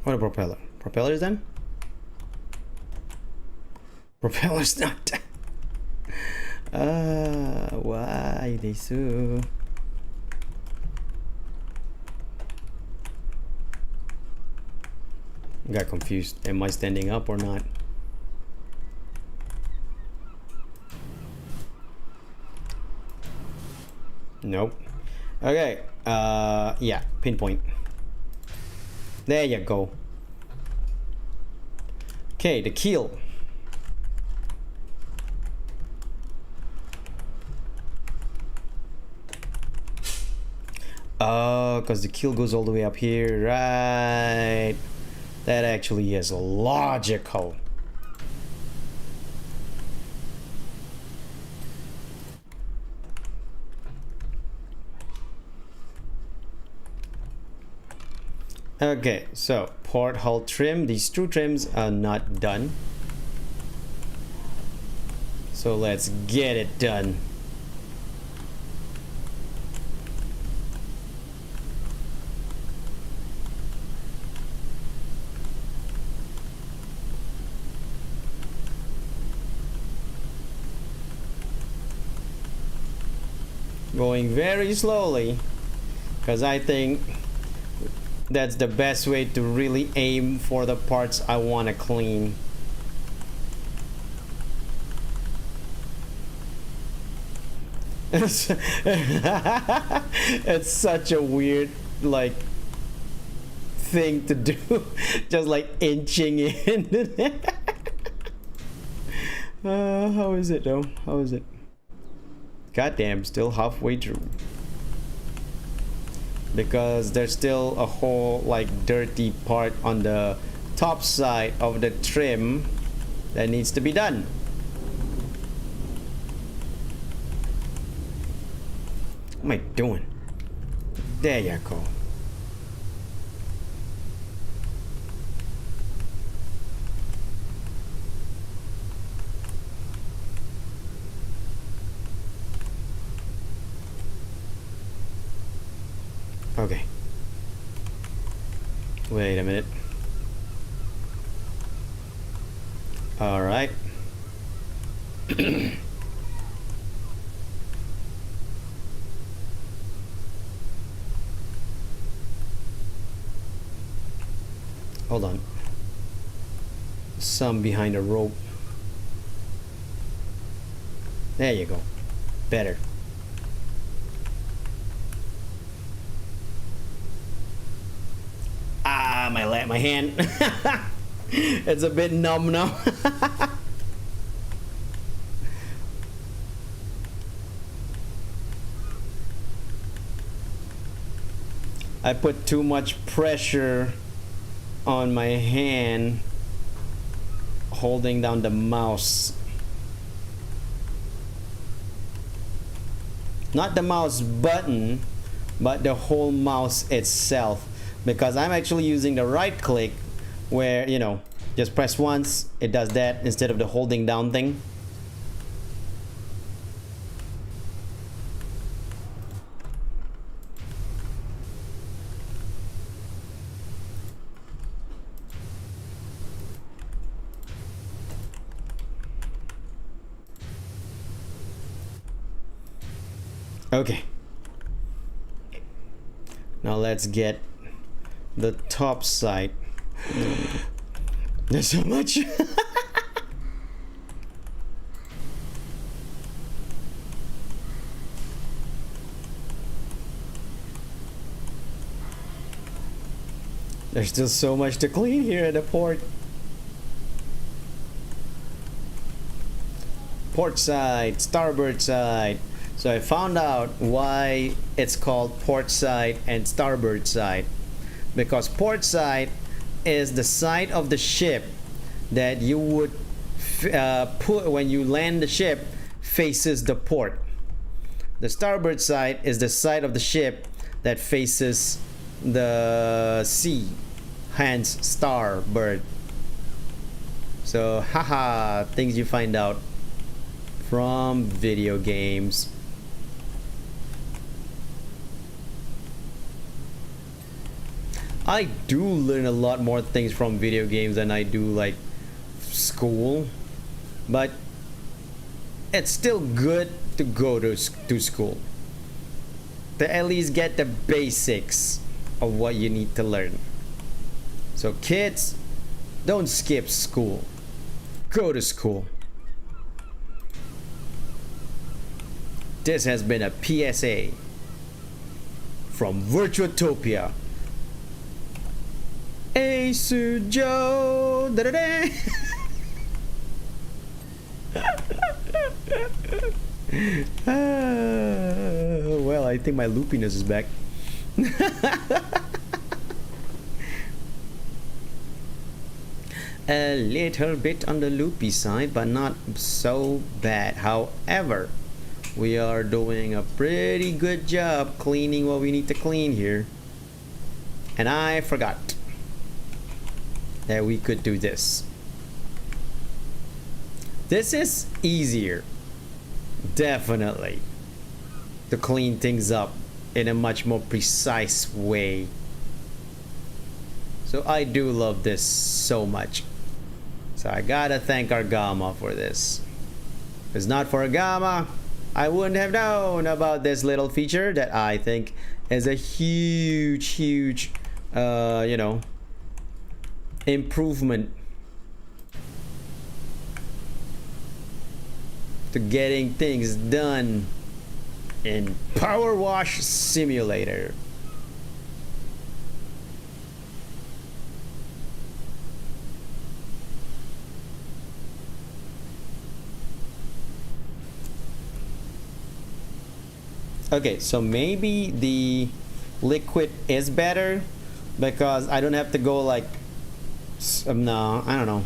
Speaker 1: What a propeller. Propeller's done? Propeller's not done. Why they so? Got confused. Am I standing up or not? Nope. Okay. Yeah. Pinpoint. There you go. Okay, the keel. Oh, because the keel goes all the way up here, right? That actually is logical. Okay, so port hull trim. These two trims are not done. So let's get it done. Going very slowly, because I think that's the best way to really aim for the parts I want to clean. It's such a weird like thing to do. Just like inching in. How is it though? How is it? Goddamn, still halfway through. Because there's still a whole like dirty part on the top side of the trim that needs to be done. What am I doing? There you go. Okay. Wait a minute. All right. Hold on. Some behind a rope. There you go. Better. Ah, my hand. It's a bit numb now. I put too much pressure on my hand holding down the mouse. Not the mouse button, but the whole mouse itself, because I'm actually using the right click where, you know, just press once, it does that instead of the holding down thing. Okay. Now let's get the top side. There's so much. There's still so much to clean here at the port. Port side, starboard side. So I found out why it's called port side and starboard side. Because port side is the side of the ship that you would put when you land the ship faces the port. The starboard side is the side of the ship that faces the sea, hence starboard. So haha, things you find out from video games. I do learn a lot more things from video games than I do like school, but it's still good to go to school to at least get the basics of what you need to learn. So kids, don't skip school. Go to school. This has been a PSA from Virtuotopia. Hey, Sujo. Da-da-da. Well, I think my loopiness is back. A little bit on the loopy side, but not so bad. However, we are doing a pretty good job cleaning what we need to clean here. And I forgot that we could do this. This is easier, definitely, to clean things up in a much more precise way. So I do love this so much. So I gotta thank Argama for this. If it's not for Argama, I wouldn't have known about this little feature that I think is a huge, you know, improvement to getting things done in Powerwash Simulator. Okay, so maybe the liquid is better because I don't have to go like no, I don't know.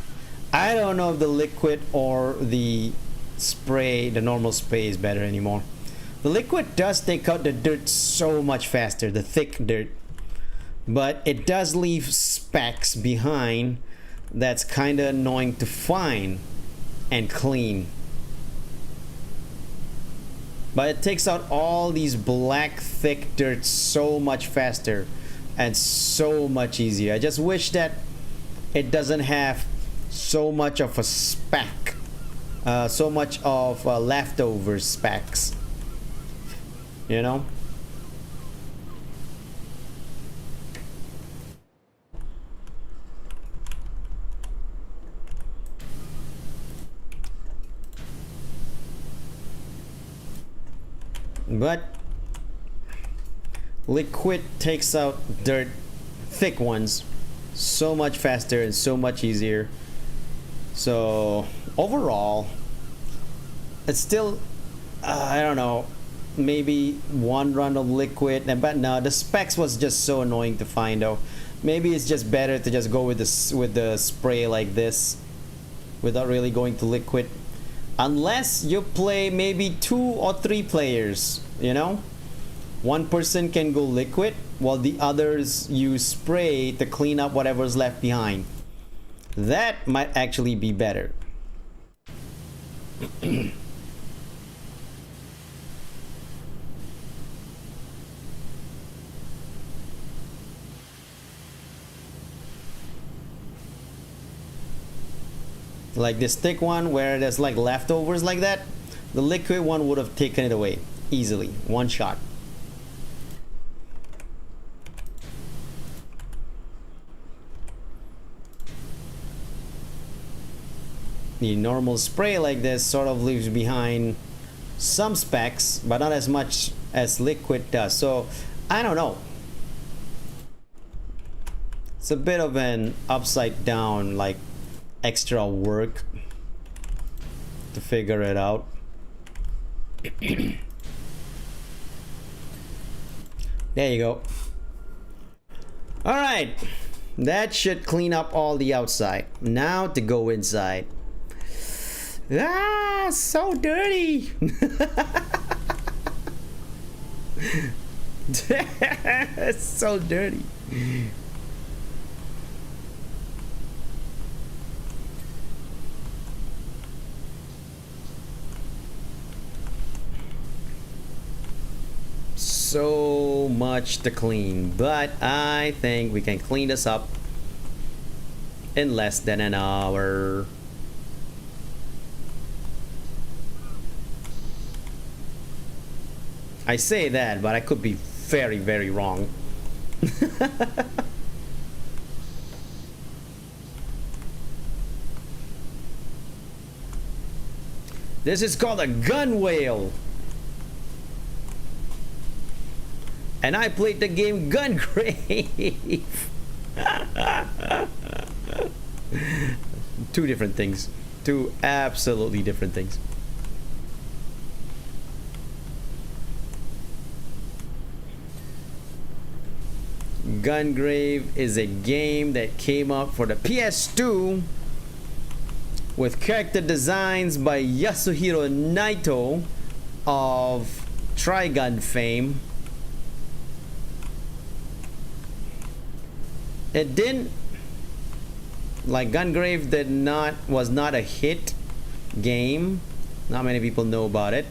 Speaker 1: I don't know if the liquid or the spray, the normal spray, is better anymore. The liquid does take out the dirt so much faster, the thick dirt, but it does leave specks behind that's kind of annoying to find and clean. But it takes out all these black thick dirt so much faster and so much easier. I just wish that it doesn't have so much of a speck, so much of leftover specks, you know. But liquid takes out dirt, thick ones, so much faster and so much easier. So overall, it's still, I don't know, maybe one run of liquid. But no, the specs was just so annoying to find though. Maybe it's just better to just go with the spray like this, without really going to liquid. Unless you play maybe 2 or 3 players, you know? One person can go liquid while the others use spray to clean up whatever's left behind. That might actually be better. Like this thick one where there's like leftovers like that, the liquid one would have taken it away easily, one shot. The normal spray like this sort of leaves behind some specs, but not as much as liquid does. So I don't know, it's a bit of an upside down, like extra work to figure it out. There you go. All right, that should clean up all the outside. Now to go inside. Ah, so dirty. It's so dirty. So much to clean, but I think we can clean this up in less than an hour. I say that, but I could be very, very wrong. This is called a gun whale. And I played the game Gungrave. Two different things. Two absolutely different things. Gungrave is a game that came out for the PS2 with character designs by Yasuhiro Naito of Trigun fame. It didn't, like, Gungrave was not a hit game. Not many people know about it,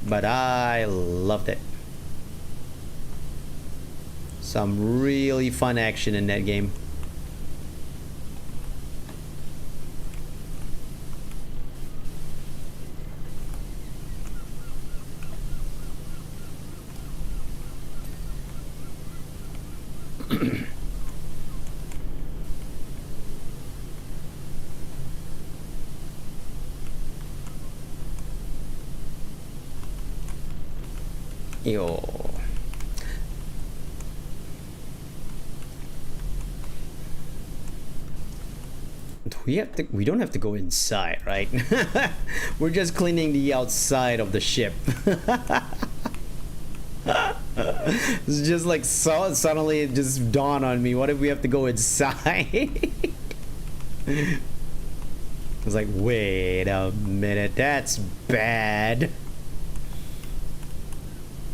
Speaker 1: but I loved it. Some really fun action in that game. Yo. We don't have to go inside, right? We're just cleaning the outside of the ship. It's just like, so suddenly it just dawned on me, what if we have to go inside? I was like, wait a minute, that's bad.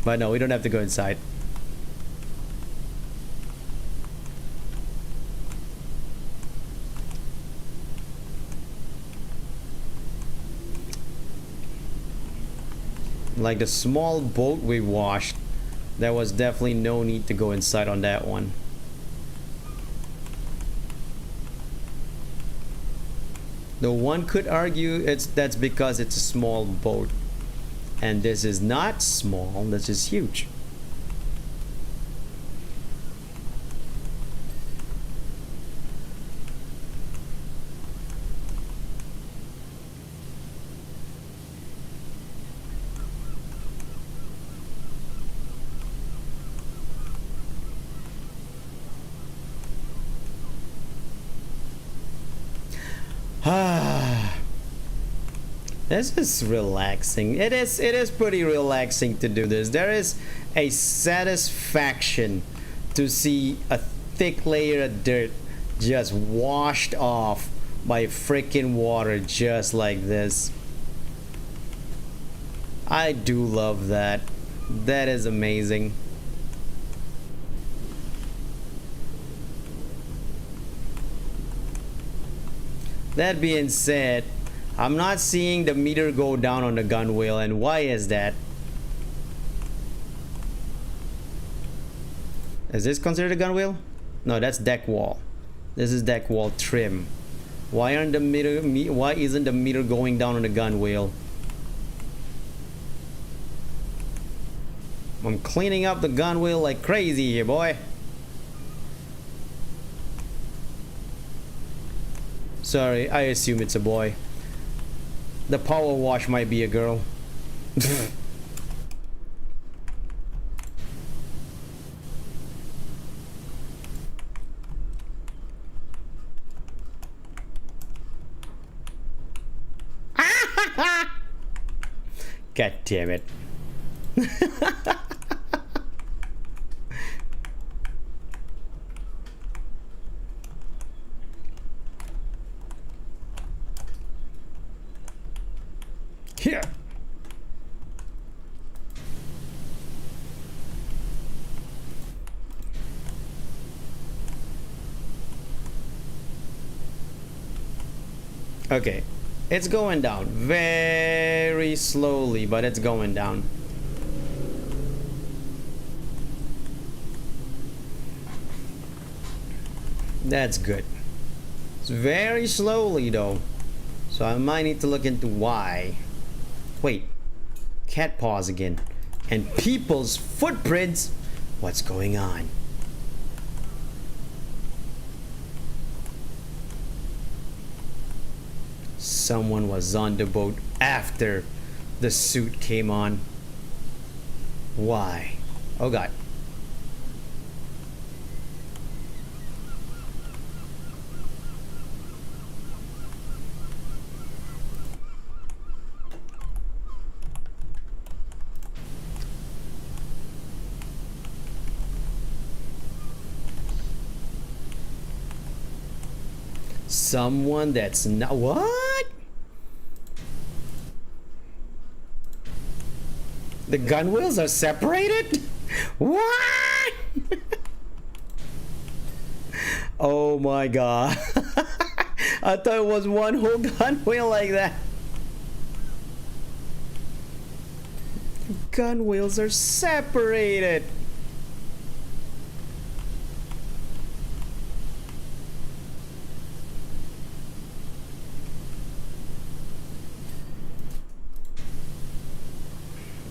Speaker 1: But no, we don't have to go inside. Like the small boat we washed, there was definitely no need to go inside on that one. Though one could argue that's because it's a small boat. And this is not small, this is huge. This is relaxing. It is pretty relaxing to do this. There is a satisfaction to see a thick layer of dirt just washed off by freaking water just like this. I do love that. That is amazing. That being said, I'm not seeing the meter go down on the gun wheel, and why is that? Is this considered a gun wheel? No, that's deck wall. This is deck wall trim. Why isn't the meter going down on the gun wheel? I'm cleaning up the gun wheel like crazy here, boy. Sorry, I assume it's a boy. The power wash might be a girl. God damn it. Here. Okay, it's going down very slowly, but it's going down. That's good. It's very slowly though, so I might need to look into why. Wait, cat paws again, and people's footprints. What's going on? Someone was on the boat after the suit came on. Why? Oh God. Someone that's not. What? The gun wheels are separated? What? Oh my God. I thought it was one whole gun wheel like that. Gun wheels are separated.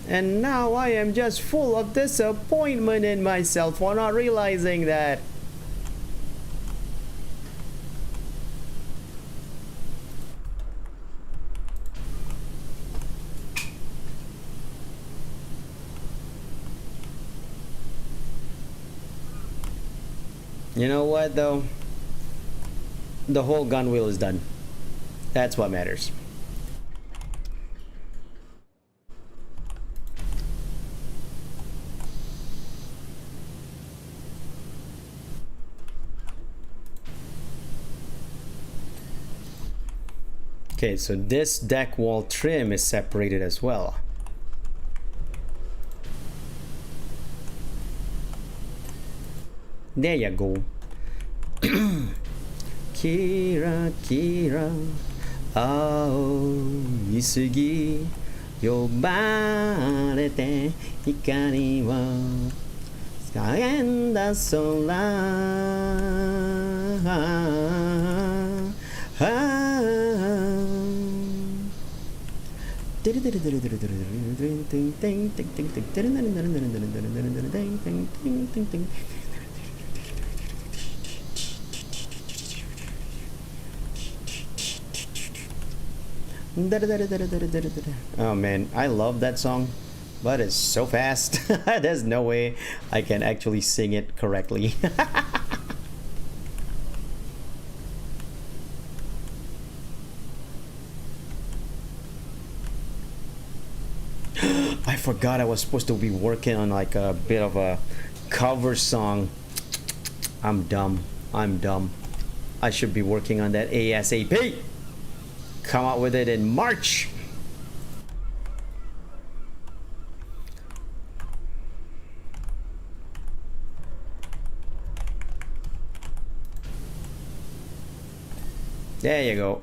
Speaker 1: And now I am just full of disappointment in myself for not realizing that. You know what though? The whole gun wheel is done. That's what matters. Okay, so this deck wall trim is separated as well. There you go. Kira Kira Aoisugi Yobarete Hikari wa Skagenda Oh man, I love that song, but it's so fast. There's no way I can actually sing it correctly. I forgot I was supposed to be working on like a bit of a cover song. I'm dumb. I'm dumb. I should be working on that ASAP. Come out with it in March. There you go.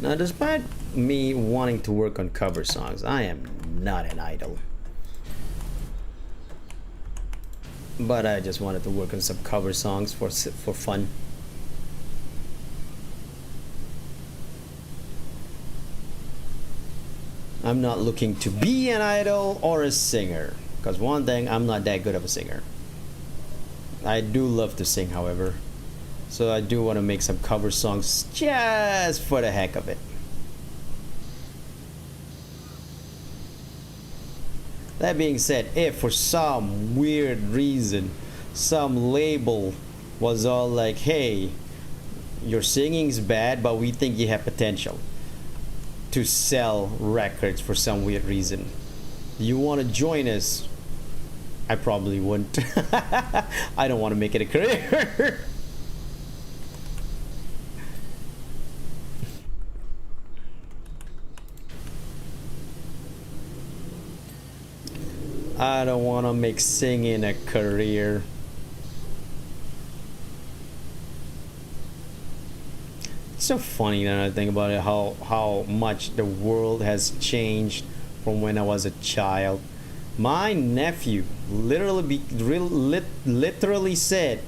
Speaker 1: Now, despite me wanting to work on cover songs, I am not an idol. But I just wanted to work on some cover songs for fun. I'm not looking to be an idol or a singer, because one thing, I'm not that good of a singer. I do love to sing, however, so I do want to make some cover songs just for the heck of it. That being said, if for some weird reason some label was all like, hey, your singing's bad, but we think you have potential to sell records for some weird reason, you want to join us? I probably wouldn't. I don't want to make it a career. I don't want to make singing a career. It's so funny now that I think about it, how much the world has changed from when I was a child. My nephew literally said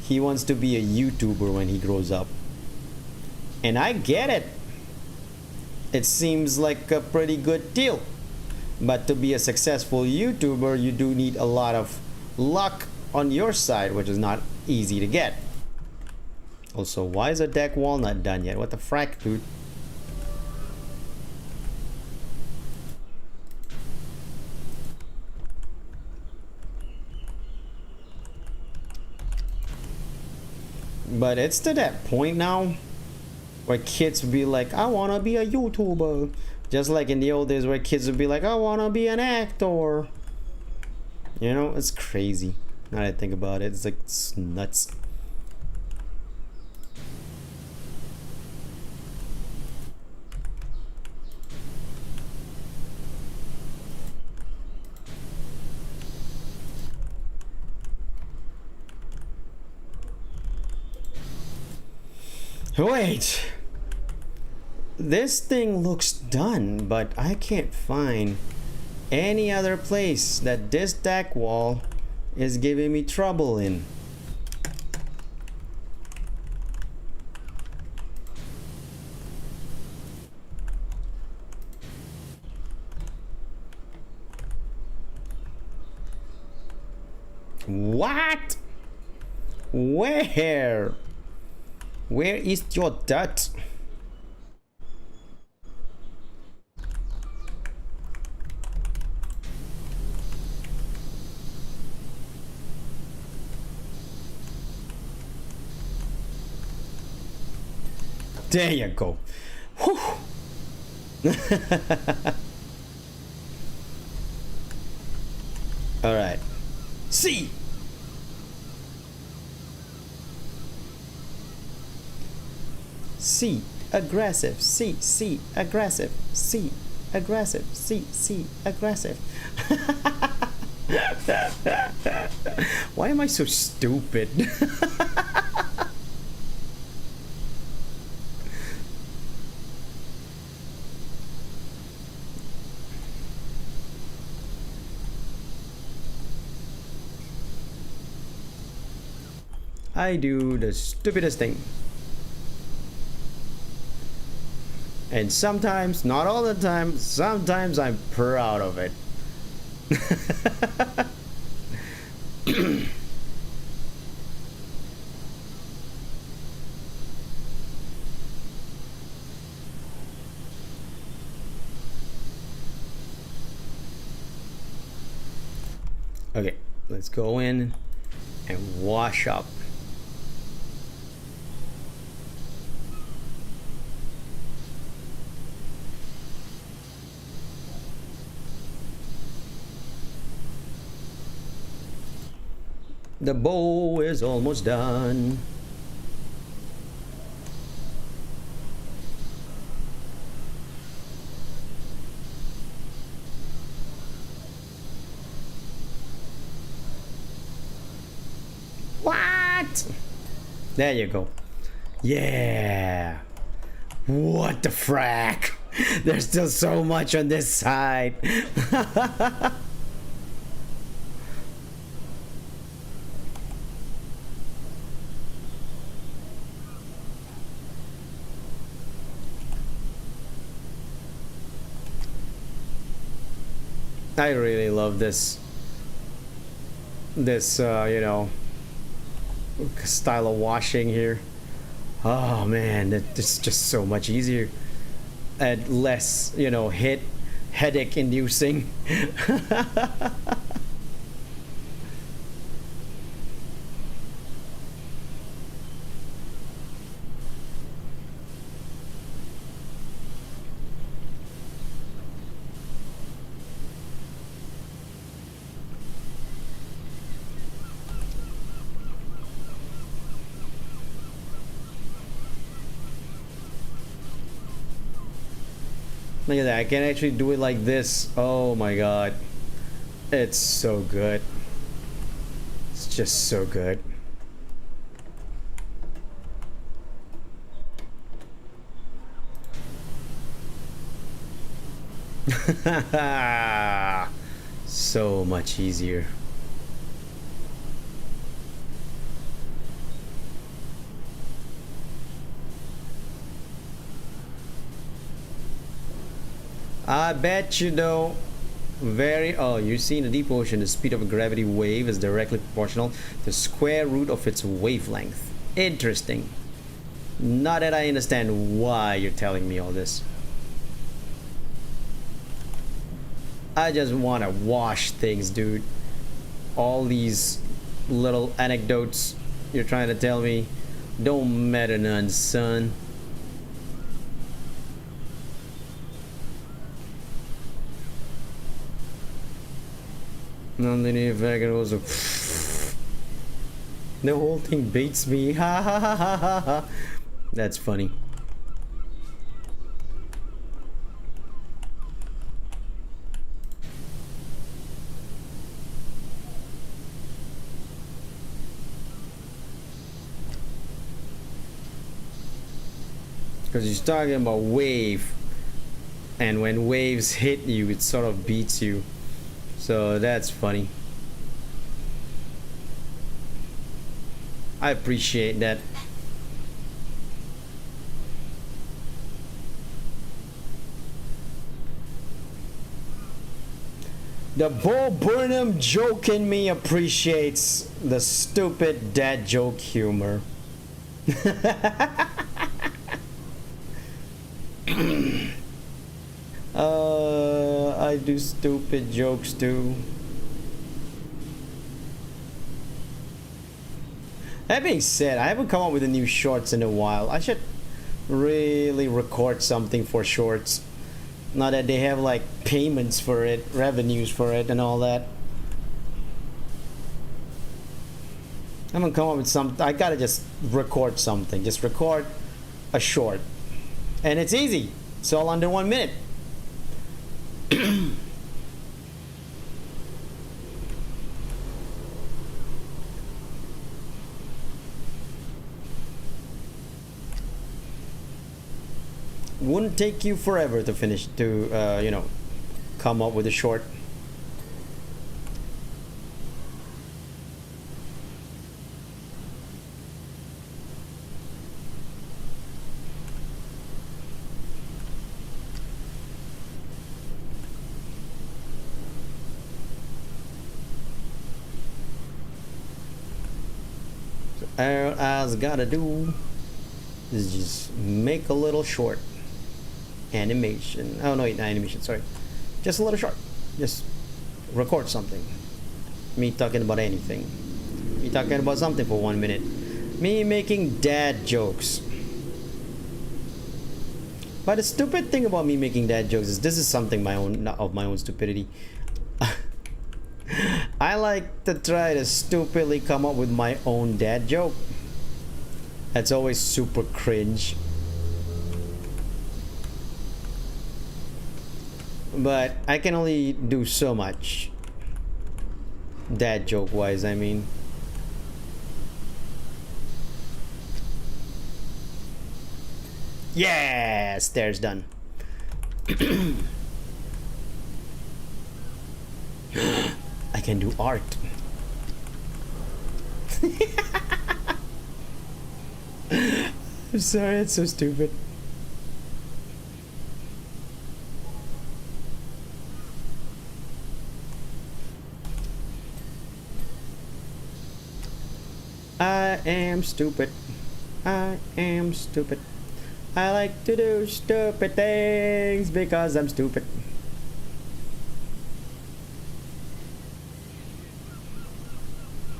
Speaker 1: he wants to be a YouTuber when he grows up. And I get it. It seems like a pretty good deal. But to be a successful YouTuber, you do need a lot of luck on your side, which is not easy to get. Also, why is the deck wall not done yet? What the frack, dude? But it's to that point now where kids would be like, I want to be a YouTuber. Just like in the old days where kids would be like, I want to be an actor. You know, it's crazy. Now that I think about it, it's like, it's nuts. Wait, this thing looks done, but I can't find any other place that this deck wall is giving me trouble in. What? Where? Where is your dirt? There you go. Whew. All right. See. C, aggressive, C, aggressive, C, aggressive, C, aggressive. Why am I so stupid? I do the stupidest thing. And sometimes, not all the time, sometimes I'm proud of it. Okay, Let's go in and wash up. The bow is almost done. What? There you go. Yeah. What the frack? There's still so much on this side. I really love this you know, style of washing here. Oh man, it's just so much easier and less, you know, headache inducing. Look at that, I can actually do it like this. Oh my god. It's so good. It's just so good. So much easier. I bet you know oh, you see in the deep ocean the speed of a gravity wave is directly proportional to the square root of its wavelength. Interesting. Not that I understand why you're telling me all this. I just want to wash things, dude. All these little anecdotes you're trying to tell me don't matter none, son. Underneath it was a the whole thing beats me. Ha ha ha ha ha ha. That's funny. Because he's talking about wave, and when waves hit you, it sort of beats you. So that's funny. I appreciate that. The Bo Burnham joke in me appreciates the stupid dad joke humor. I do stupid jokes too. That being said, I haven't come up with a new shorts in a while. I should really record something for shorts. Now that they have like payments for it, revenues for it and all that. I'm gonna come up with some. I gotta just record something. Just record a short. And it's easy. It's all under 1 minute. Wouldn't take you forever to finish, to you know, come up with a short. So all I gotta do is just make a little short animation. Oh no, not animation, sorry. Just a little short. Just record something. me talking about anything. Me talking about something for 1 minute. Me making dad jokes. But the stupid thing about me making dad jokes is this is something my own stupidity. I like to try to stupidly come up with my own dad joke. That's always super cringe. But I can only do so much. Dad joke wise, I mean. Yes, there's done. I can do art. I'm sorry, it's so stupid. I am stupid. I am stupid. I like to do stupid things because I'm stupid.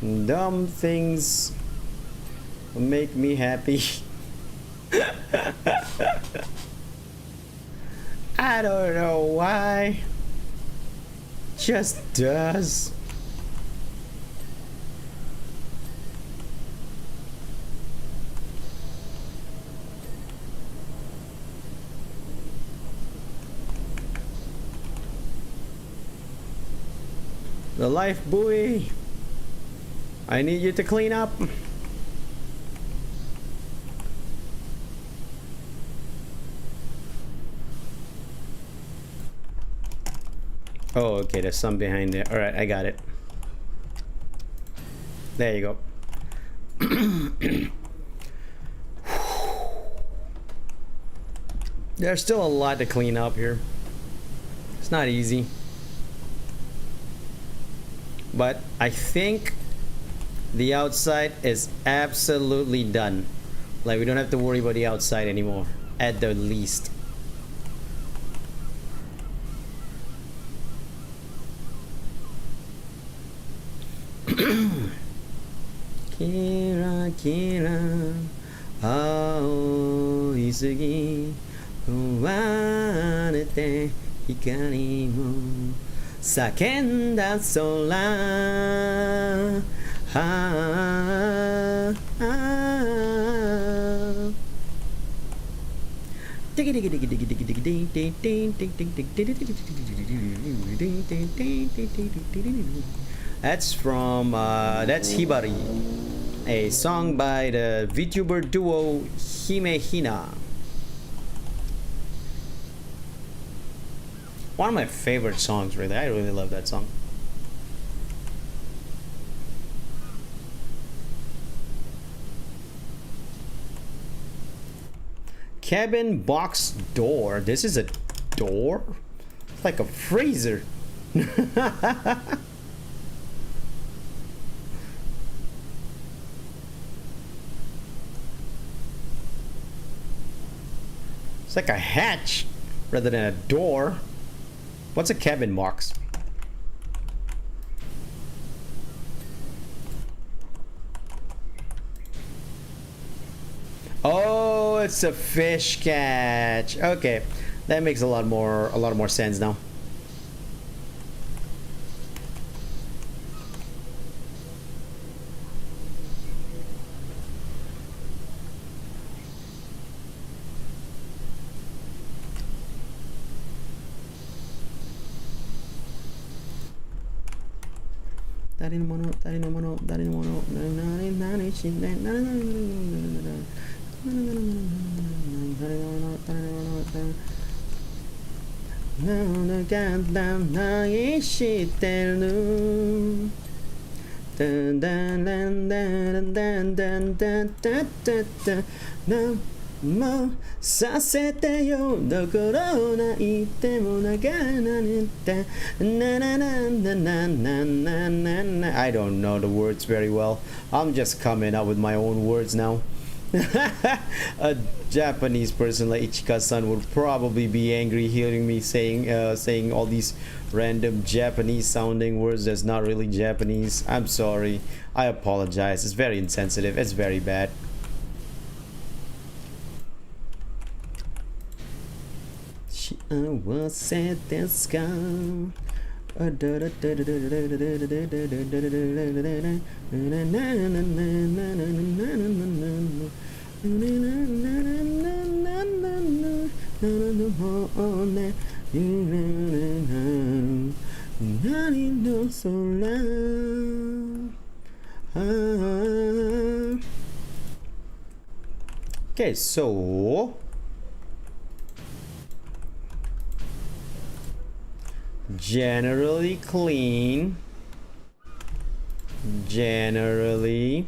Speaker 1: Dumb things make me happy. I don't know why. Just does. The life buoy. I need you to clean up. Oh, okay, there's some behind there. Alright, I got it. There you go. There's still a lot to clean up here. It's not easy. But I think the outside is absolutely done. Like, we don't have to worry about the outside anymore, at the least. Kira kira aoi sugi wanete hikari mo sakenda sola That's from that's Hibari, a song by the VTuber duo Hime Hina. One of my favorite songs, really. I really love that song. Cabin box door. This is a door? It's like a freezer. It's like a hatch rather than a door. What's a cabin box? Oh, it's a fish catch. Okay, that makes a lot more sense now. I don't know the words very well. I'm just coming up with my own words now. A Japanese person like Ichika-san would probably be angry hearing me saying all these random Japanese sounding words that's not really Japanese. I'm sorry. I apologize. It's very insensitive. It's very bad. Okay, so generally clean, generally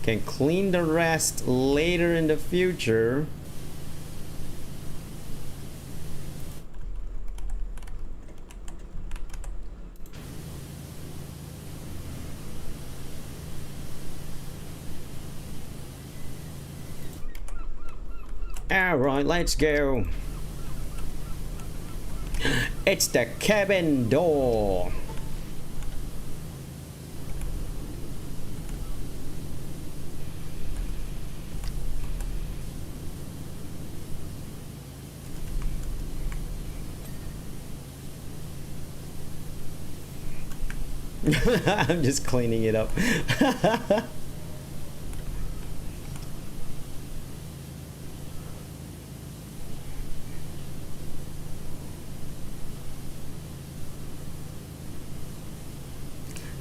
Speaker 1: can clean the rest later in the future. Alright, let's go. It's the cabin door. I'm just cleaning it up.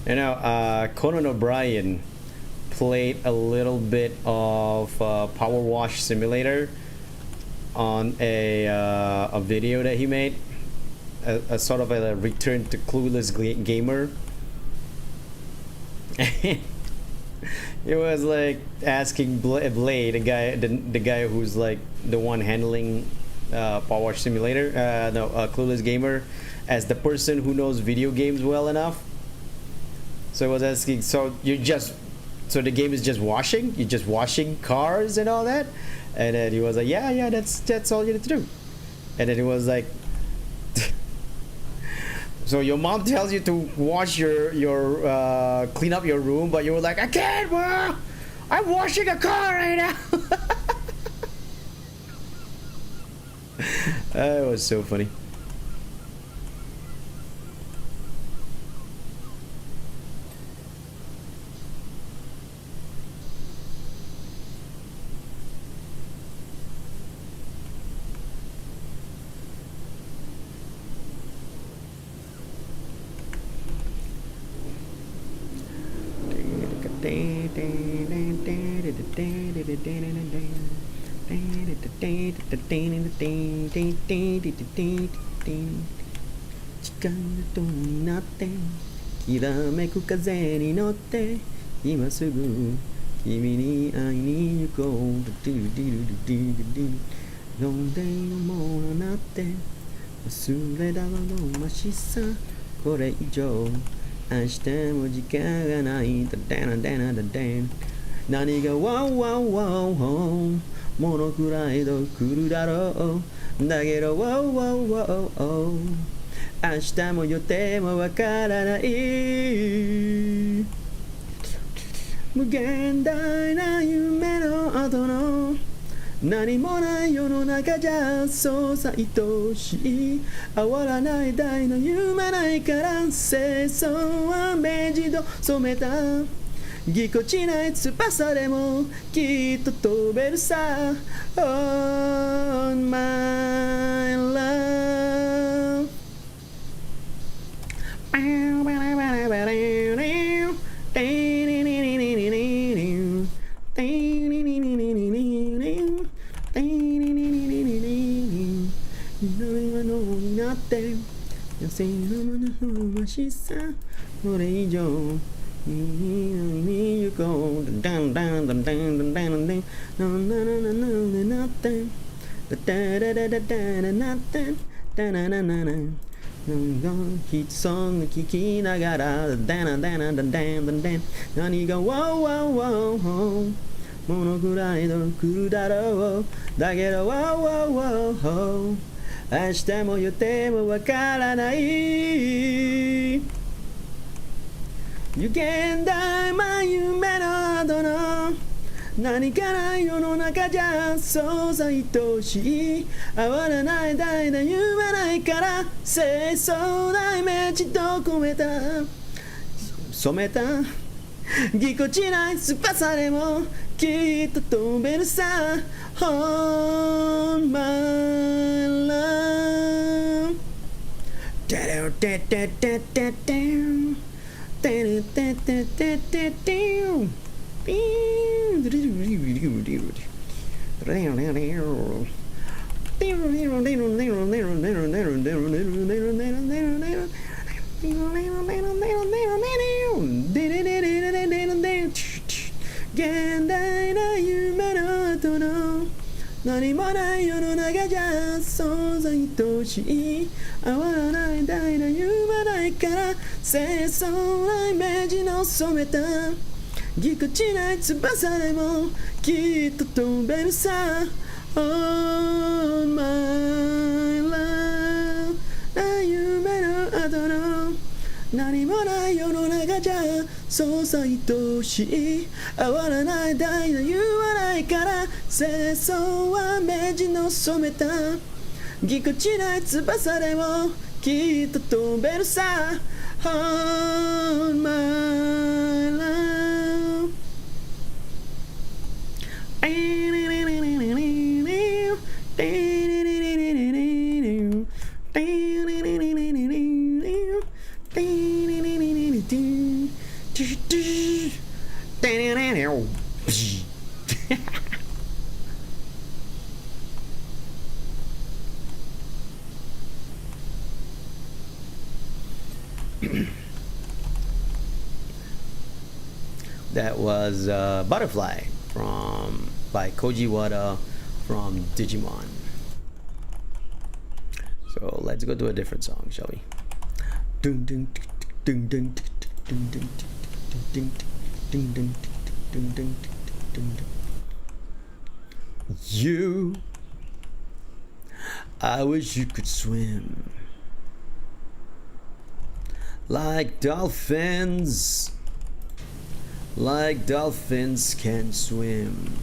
Speaker 1: You know, Conan O'Brien played a little bit of Powerwash Simulator on a video that he made, a sort of a return to clueless gamer. It was like asking Blade, the guy who's like the one handling Powerwash Simulator, Clueless Gamer, as the person who knows video games well enough. So I was asking, so the game is just washing? You're just washing cars and all that? And then he was like, yeah, that's all you need to do. And then he was like, so your mom tells you to wash your clean up your room, but you were like, I can't, Mom! I'm washing a car right now! That was so funny. On my love. ヒットソング聴きながらダナダナダンダンダンダン何がワーワーワーものくらいの来るだろうだけどワーワーワー明日も予定もわからない有限大ま夢の後の何かない世の中じゃそうさ愛しい合わない代々夢ないから清楚なイメージと込めた染めたぎこちない翼でもきっと飛べるさ On my love テレオテテテテテンテレテテテテテンピーンドゥルルルルルルルル現代な夢の後の何もない世の中じゃ想像愛しい合わない代の夢ないから清楚なイメージの染めたぎこちない翼でもきっと飛べるさ On my love 夢の後の何もない世の中じゃそうさ愛しい合わない代の言わないから清楚はイメージの染めたぎこちない翼でもきっと飛べるさ On my love That was Butterfly by Koji Wada from Digimon. So let's go to a different song, shall we? You, I wish you could swim like dolphins can swim,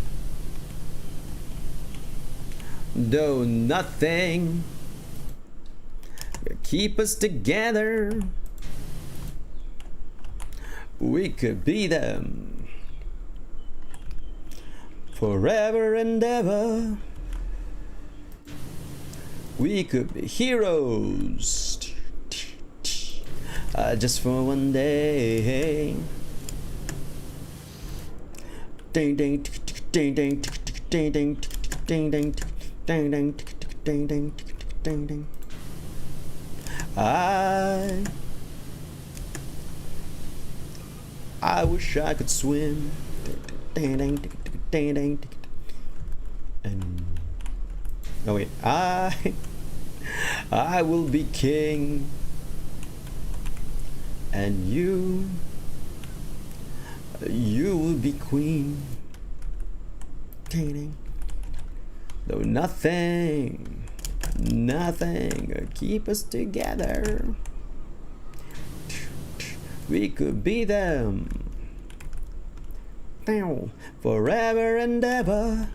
Speaker 1: though nothing could keep us together. We could be them forever and ever. We could be heroes just for one day. Ding ding ding ding ding ding ding ding ding ding ding ding ding ding. I wish I could swim. Ding ding ding ding. And no wait, I will be king, and you will be queen. Though nothing will keep us together. We could be them forever and ever.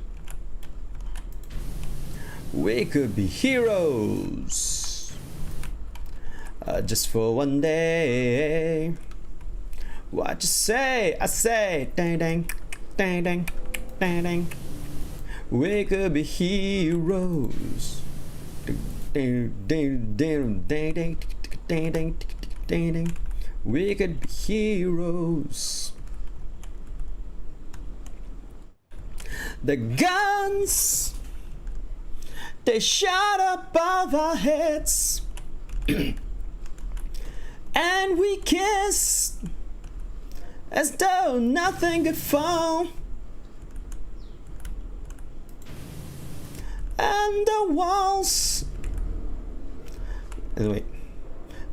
Speaker 1: We could be heroes just for one day. What you say? I say, dang dang, dang dang, dang dang. We could be heroes. Dang dang dang dang dang dang dang dang dang. We could be heroes. The guns, they shot above our heads, and we kissed as though nothing could fall. And the walls. Wait.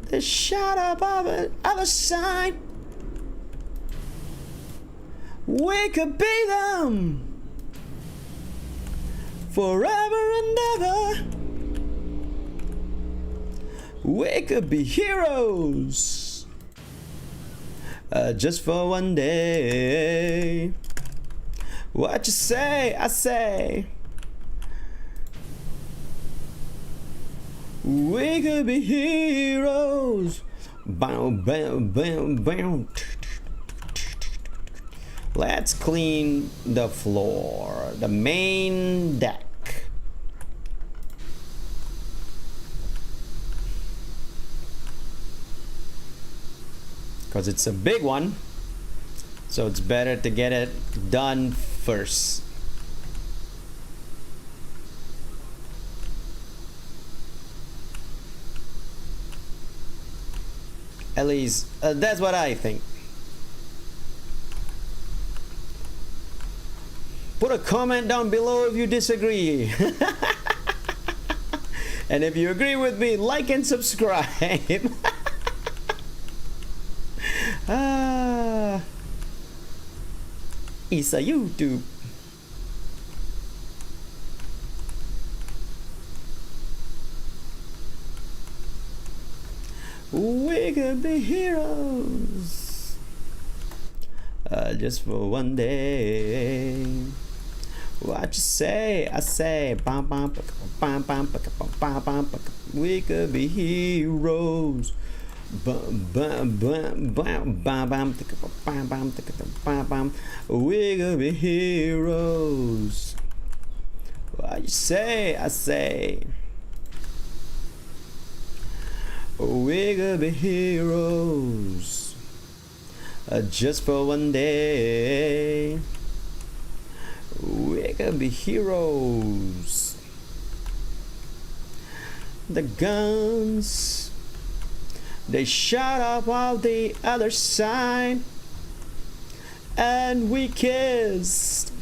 Speaker 1: They shot up on the other side. We could be them forever and ever. We could be heroes just for one day. What you say? I say we could be heroes. Bam, bam, bam, bam. Let's clean the floor, the main deck. Because it's a big one, so it's better to get it done first. At least that's what I think. Put a comment down below if you disagree. And if you agree with me, like and subscribe. It's a YouTube. We could be heroes just for one day. What you say? I say bam, bam, bam, bam, bam, bam. We could be heroes. Bam, bam, bam, bam, bam, bam, bam, bam, bam, bam. We could be heroes. What you say? I say we could be heroes just for one day. We could be heroes. The guns, they shot up on the other side, and we kissed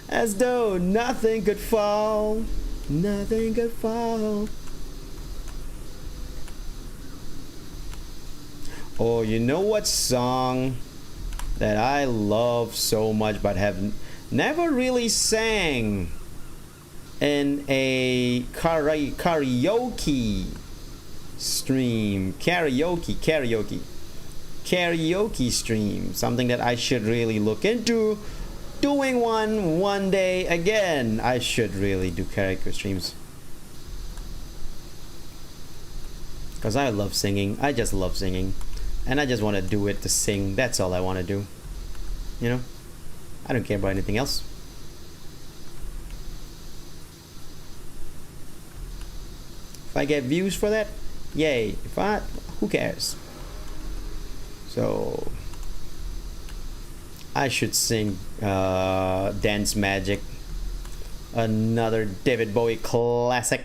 Speaker 1: as though nothing could fall. Nothing could fall. Oh, you know what song that I love so much but have never really sang in a karaoke stream? Karaoke stream. Something that I should really look into doing one day again. I should really do karaoke streams, because I love singing. I just love singing, and I just want to do it to sing. That's all I want to do, you know. I don't care about anything else. If I get views for that, yay. If not, who cares? So I should sing Dance Magic, another David Bowie classic.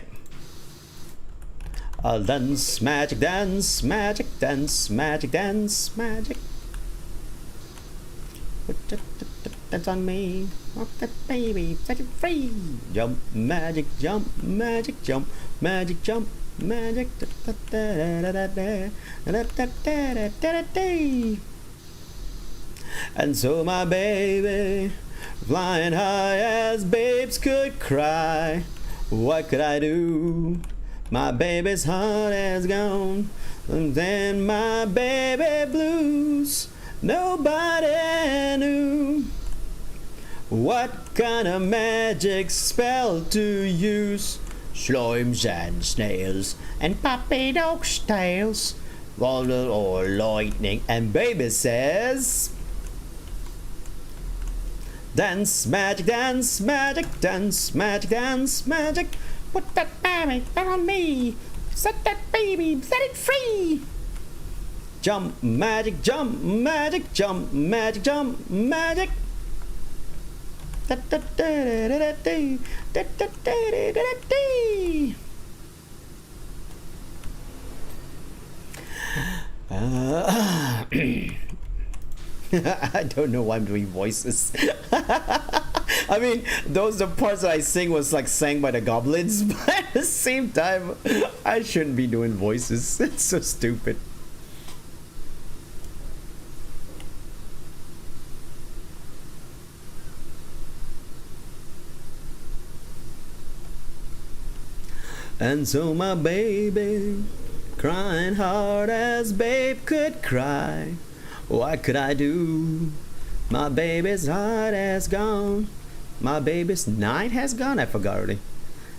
Speaker 1: Dance magic, dance magic, dance magic, dance magic. Dance on me, rock that baby, set it free. Jump magic, jump magic, jump magic, jump magic. And so my baby, flying high as babes could cry. What could I do? My baby's heart has gone, and then my baby blues. Nobody knew what kind of magic spell to use. Slimes and snails and puppy dog's tails, thunder or lightning, and baby says, dance magic, dance magic, dance magic, dance magic. Put that baby on me, set that baby, set it free. Jump magic, jump magic, jump magic, jump magic. I don't know why I'm doing voices. I mean, those the parts that I sing was like sang by the goblins, but at the same time, I shouldn't be doing voices. It's so stupid. And so my baby, crying hard as babe could cry. What could I do? My baby's heart has gone. My baby's night has gone, I forgot already.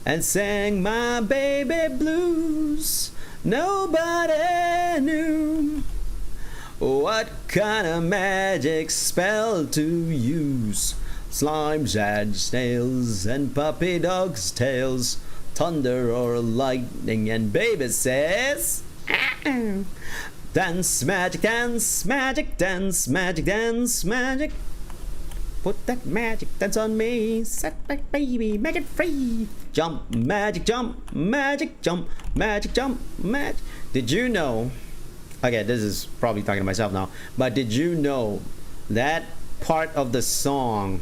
Speaker 1: And sang my baby blues. Nobody knew what kind of magic spell to use. Slimes and snails and puppy dogs' tails, thunder or lightning, and baby says, dance magic, dance magic, dance magic, dance magic. Put that magic dance on me, set back baby, make it free. Jump magic, jump magic, jump magic, jump magic. Did you know, okay, this is probably talking to myself now, but did you know that part of the song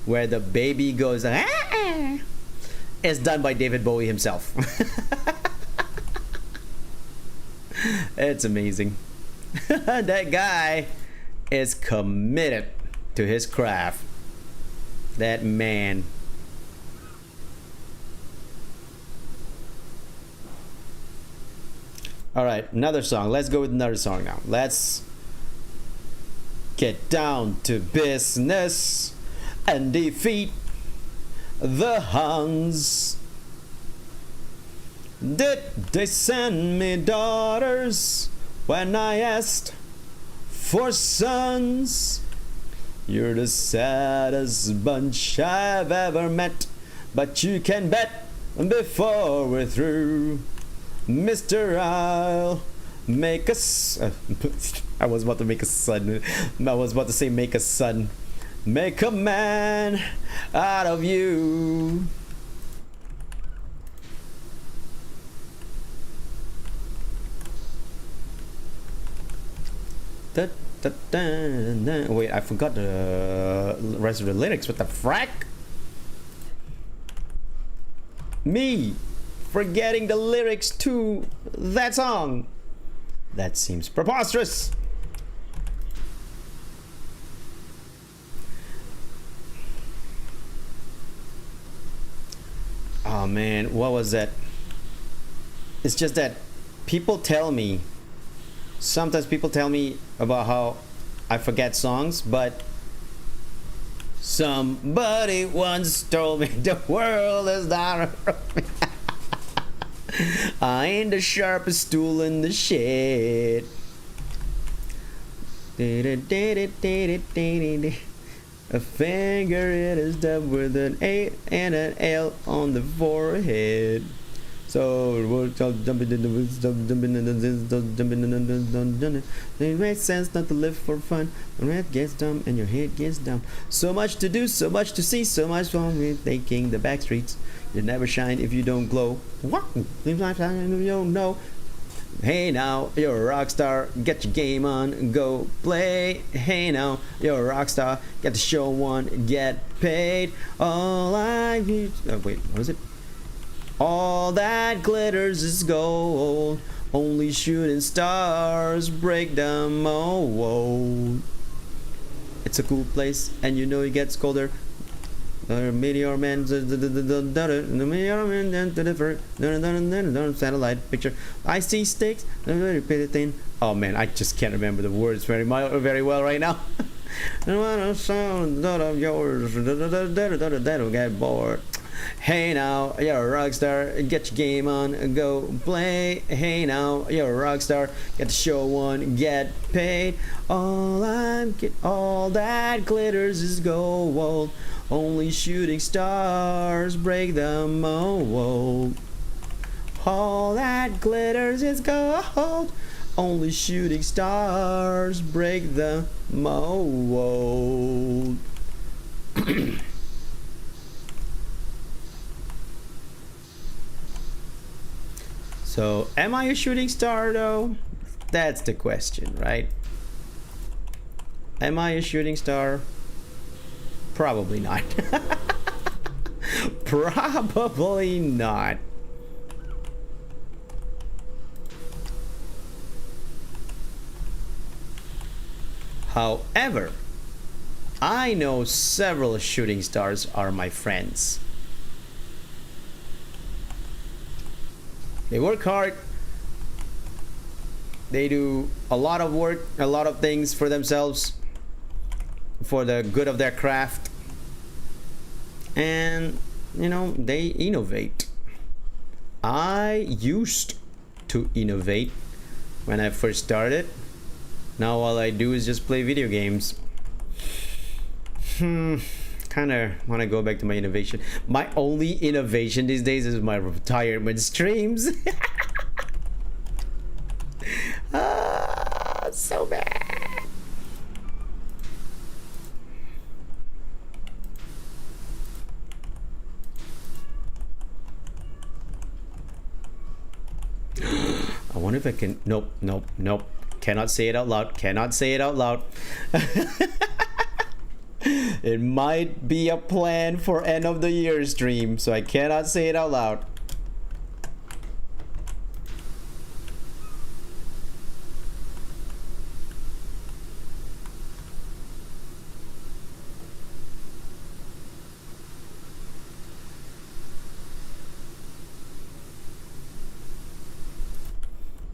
Speaker 1: where the baby goes is done by David Bowie himself? It's amazing. That guy is committed to his craft. That man. Alright, another song. Let's go with another song now. Let's get down to business and defeat the Huns. Did they send me daughters when I asked for sons? You're the saddest bunch I've ever met, but you can bet before we're through, Mister, I'll make us. I was about to make a son. I was about to say make a son. Make a man out of you. Wait, I forgot the rest of the lyrics. What the frack? Me forgetting the lyrics to that song. That seems preposterous. Oh man, what was that? It's just that people tell me, sometimes people tell me about how I forget songs, but somebody once told me the world is not around me. I ain't the sharpest tool in the shed. A finger it is done with an A and an L on the forehead. So we're jumping in the it makes sense not to live for fun. When head gets dumb and your head gets dumb. So much to do, so much to see, so much fun with taking the back streets. You never shine if you don't glow. What? Seems like I don't know. Hey now, you're a rock star. Get your game on, go play. Hey now, you're a rock star. Get the show on, get paid. All I need. Oh, wait, what was it? All that glitters is gold. Only shooting stars break the mold. It's a cool place, and you know it gets colder. Meteor man, the meteor man, satellite picture. I see sticks, very pretty thing. Oh man, I just can't remember the words very well right now. And what a sound of yours, that'll get bored. Hey now, you're a rock star. Get your game on, go play. Hey now, you're a rock star. Get the show on, get paid. All that glitters is gold. Only shooting stars break the mold. All that glitters is gold. Only shooting stars break the mold. So, am I a shooting star though? That's the question, right? Am I a shooting star? Probably not. Probably not. However, I know several shooting stars are my friends. They work hard. They do a lot of work, a lot of things for themselves, for the good of their craft. And, you know, they innovate. I used to innovate when I first started. Now all I do is just play video games. Kinda wanna go back to my innovation. My only innovation these days is my retirement streams. So bad. I wonder if I can. Nope. Cannot say it out loud. Cannot say it out loud. It might be a plan for end of the year stream, so I cannot say it out loud.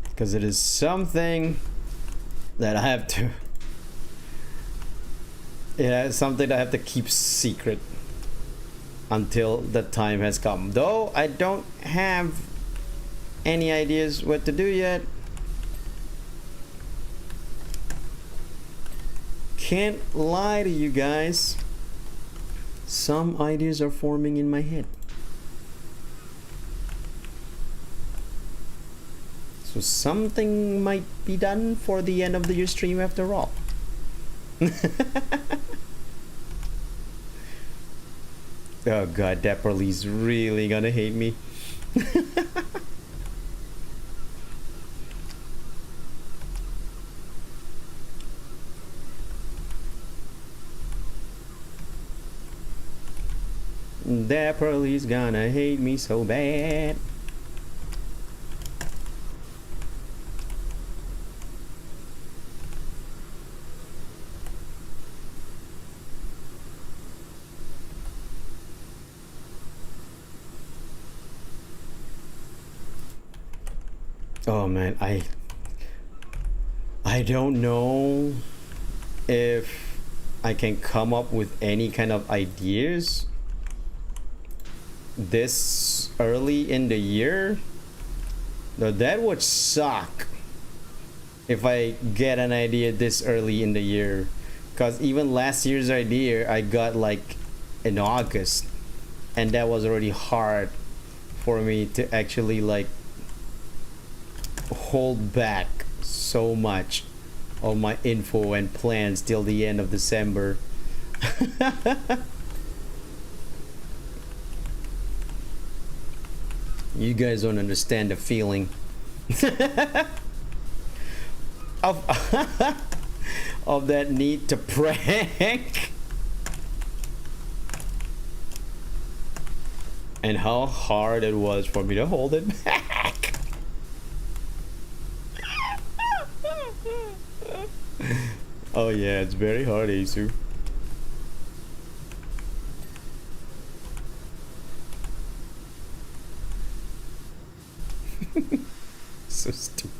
Speaker 1: Because it is something that I have to. Yeah, it's something I have to keep secret until the time has come. Though I don't have any ideas what to do yet. Can't lie to you guys. Some ideas are forming in my head. So something might be done for the end of the year stream after all. Oh god, Dapperly's really gonna hate me. Dapperly's gonna hate me so bad. Oh man, I don't know if I can come up with any kind of ideas this early in the year. Though that would suck if I get an idea this early in the year, because even last year's idea I got like in August, and that was already hard for me to actually like hold back so much of my info and plans till the end of December. You guys don't understand the feeling of that need to prank and how hard it was for me to hold it back. Oh yeah, it's very hard, Asu. So stupid.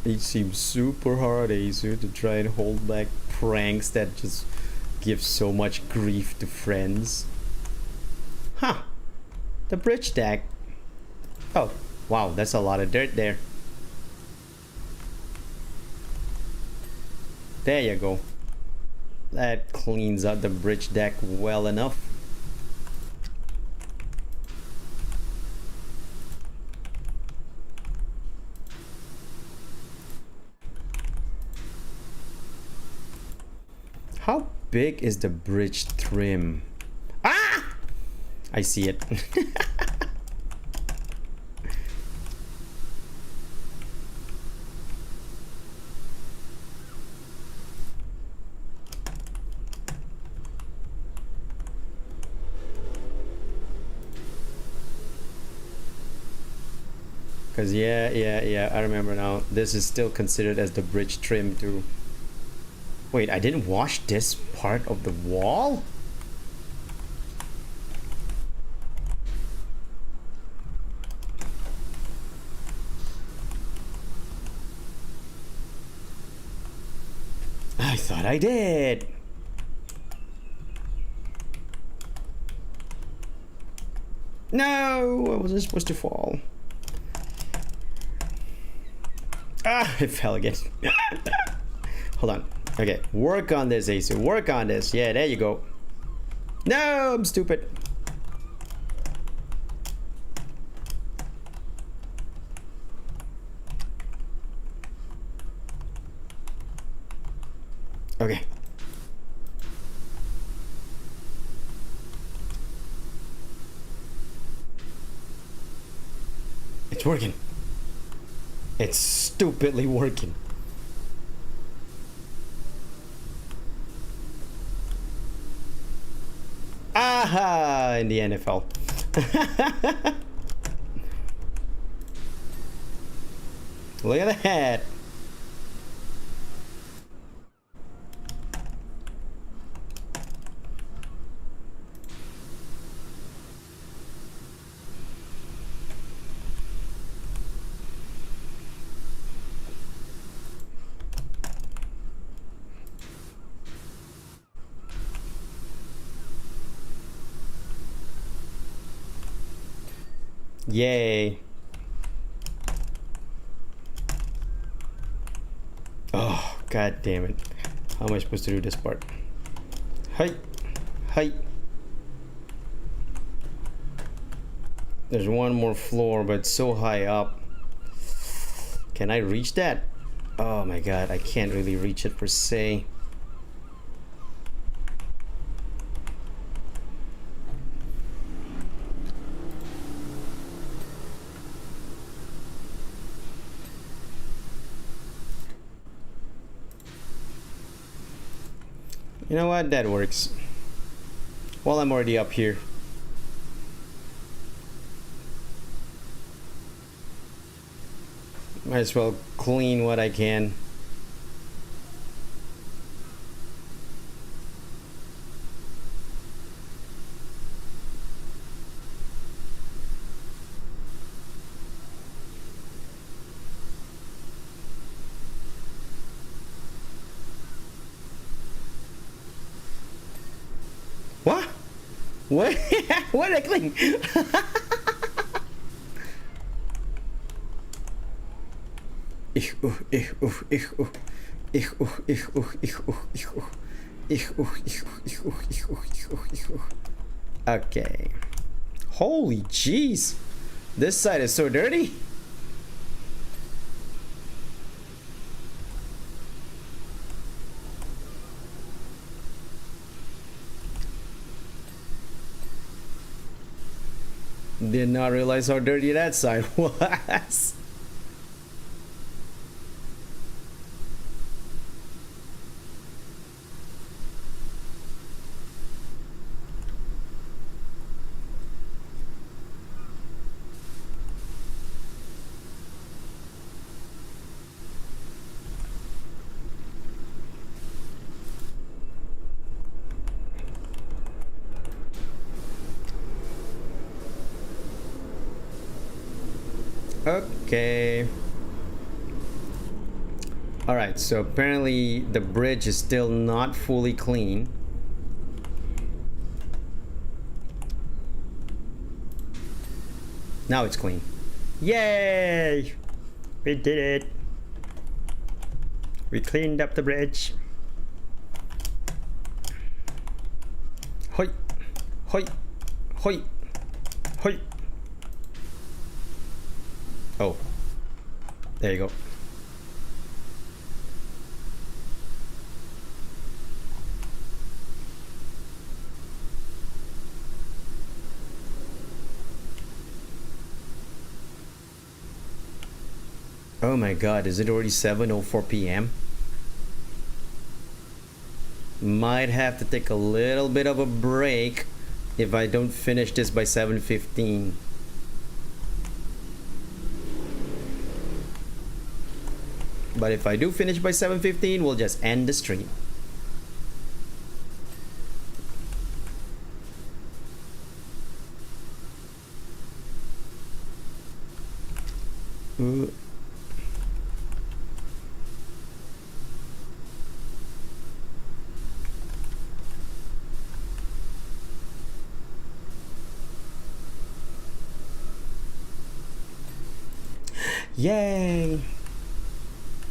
Speaker 1: It seems super hard, Asu, to try and hold back pranks that just give so much grief to friends. Huh. The bridge deck. Oh, wow, that's a lot of dirt there. There you go. That cleans out the bridge deck well enough. How big is the bridge trim? Ah! I see it. Cause yeah, I remember now. This is still considered as the bridge trim too. Wait, I didn't wash this part of the wall? I thought I did. No, I wasn't supposed to fall. Ah, I fell again. Hold on. Okay, work on this, Ace. Work on this. Yeah, there you go. No, I'm stupid. Okay. It's working. It's stupidly working. Aha! In the NFL. Look at that. Yay. Oh, god damn it. How am I supposed to do this part? Hi. Hi. There's one more floor, but it's so high up. Can I reach that? Oh my god, I can't really reach it per se. You know what? That works. Well, I'm already up here. Might as well clean what I can. What? What? What did I clean? Okay. Holy jeez. This side is so dirty. Did not realize how dirty that side was. Okay. Alright, so apparently the bridge is still not fully clean. Now it's clean. Yay! We did it. We cleaned up the bridge. Hoi! Hoi! Hoi! Hoi! Oh, there you go. Oh my god, is it already 7:04 p.m.? Might have to take a little bit of a break if I don't finish this by 7:15. But if I do finish by 7:15, we'll just end the stream. Yay!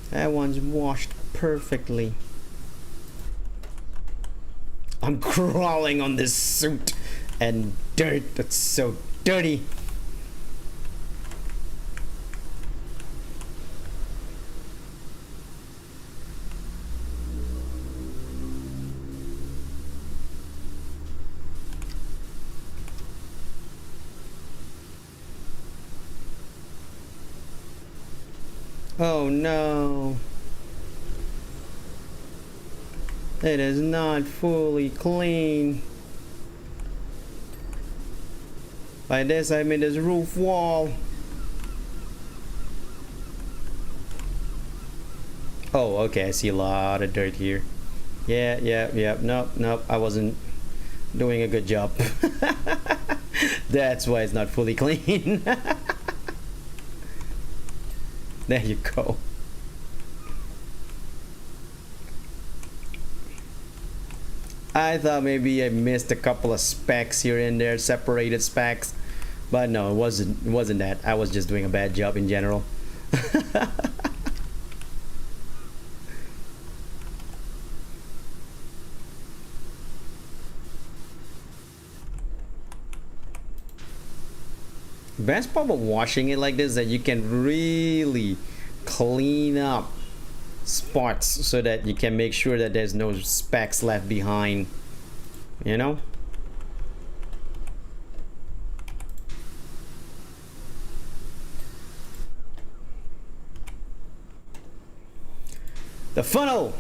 Speaker 1: That one's washed perfectly. I'm crawling on this suit and dirt that's so dirty. Oh no. It is not fully clean. By this I mean this roof wall. Oh, okay, I see a lot of dirt here. Yeah. Nope, I wasn't doing a good job. That's why it's not fully clean. There you go. I thought maybe I missed a couple of specks here and there, separated specks, but no, it wasn't that. I was just doing a bad job in general. Best part of washing it like this is that you can really clean up spots so that you can make sure that there's no specks left behind, you know. The funnel.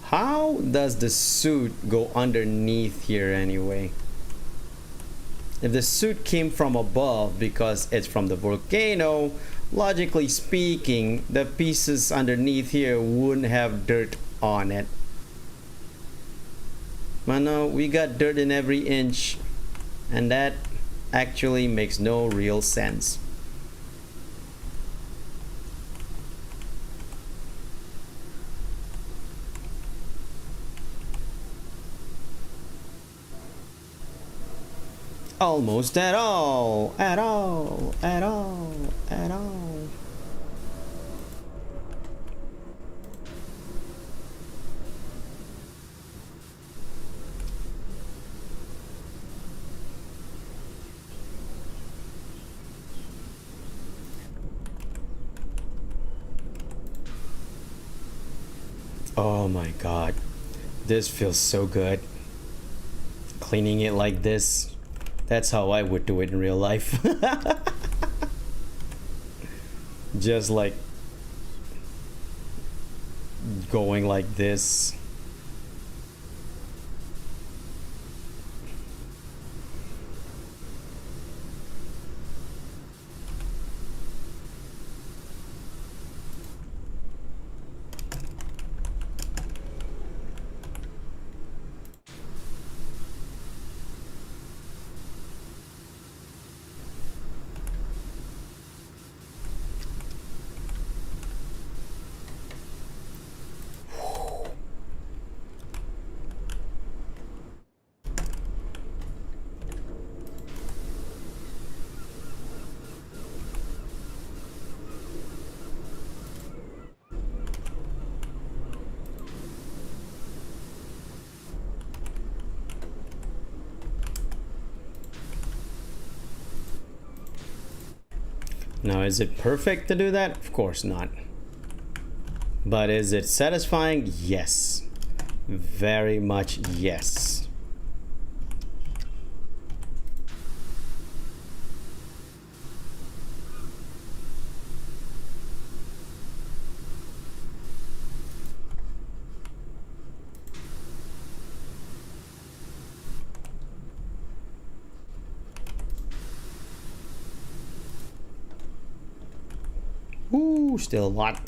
Speaker 1: How does the suit go underneath here anyway? If the suit came from above because it's from the volcano, logically speaking, the pieces underneath here wouldn't have dirt on it. But no, we got dirt in every inch, and that actually makes no real sense. Almost at all. Oh my god, this feels so good. Cleaning it like this. That's how I would do it in real life. Just like going like this. Now, is it perfect to do that? Of course not. But is it satisfying? Yes. Very much yes. Ooh, still a lot.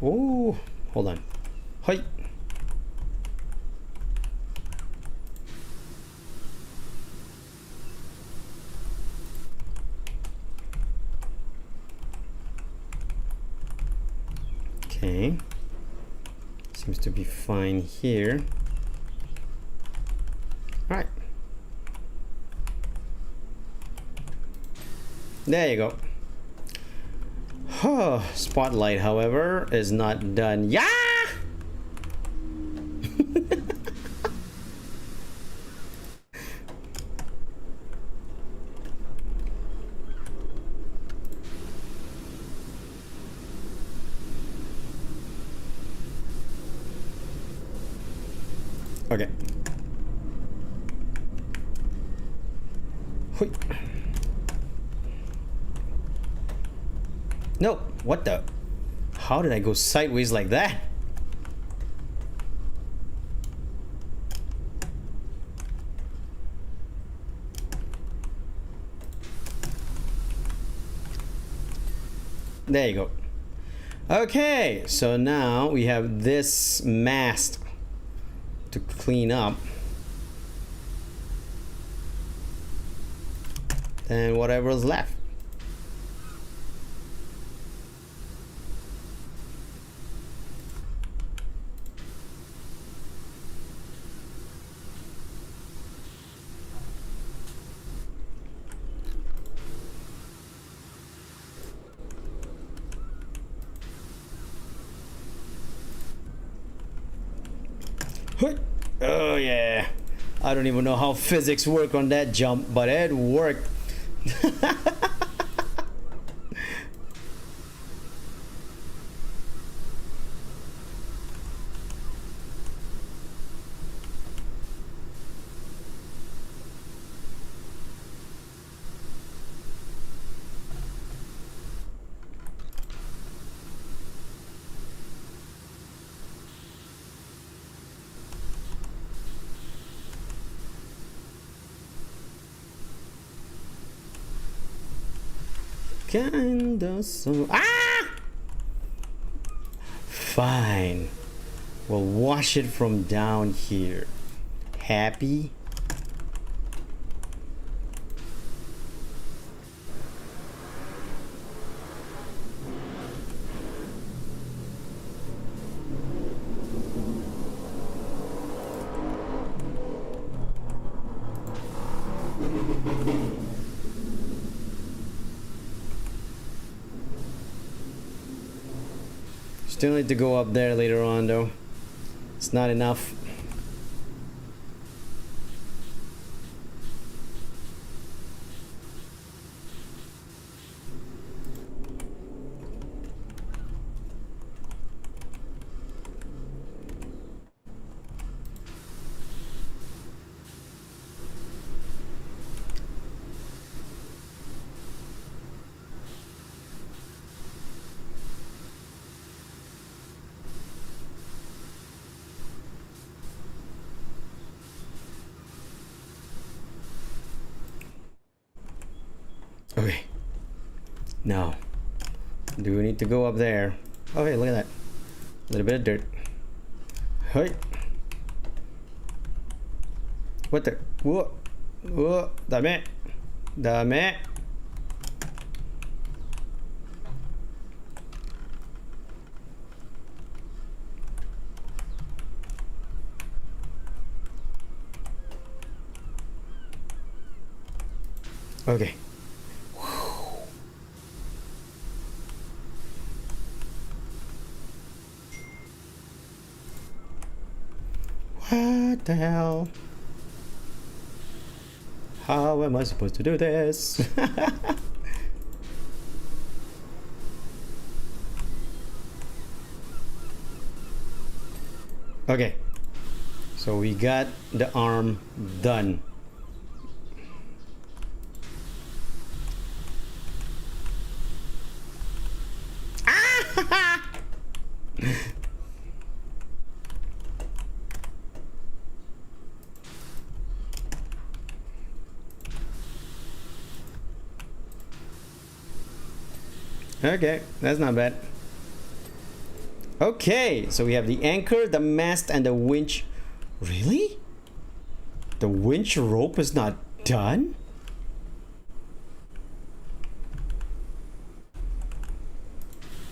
Speaker 1: Oh, hold on. Hi. Okay. Seems to be fine here. All right. There you go. Oh, spotlight, however, is not done. Yeah! Okay. Hui. No, what the? How did I go sideways like that? There you go. Okay, so now we have this mast to clean up. And whatever's left. Oh yeah, I don't even know how physics work on that jump, but it worked. Kinda so. Ah! Fine. We'll wash it from down here. Happy? Still need to go up there later on though. It's not enough. Okay. Now, do we need to go up there? Oh, hey, look at that. A little bit of dirt. Hey. What the? Whoa. Whoa. Dame. Dame. Okay. What the hell? How am I supposed to do this? Okay. So we got the arm done. Okay, that's not bad. Okay, so we have the anchor, the mast, and the winch. Really? The winch rope is not done?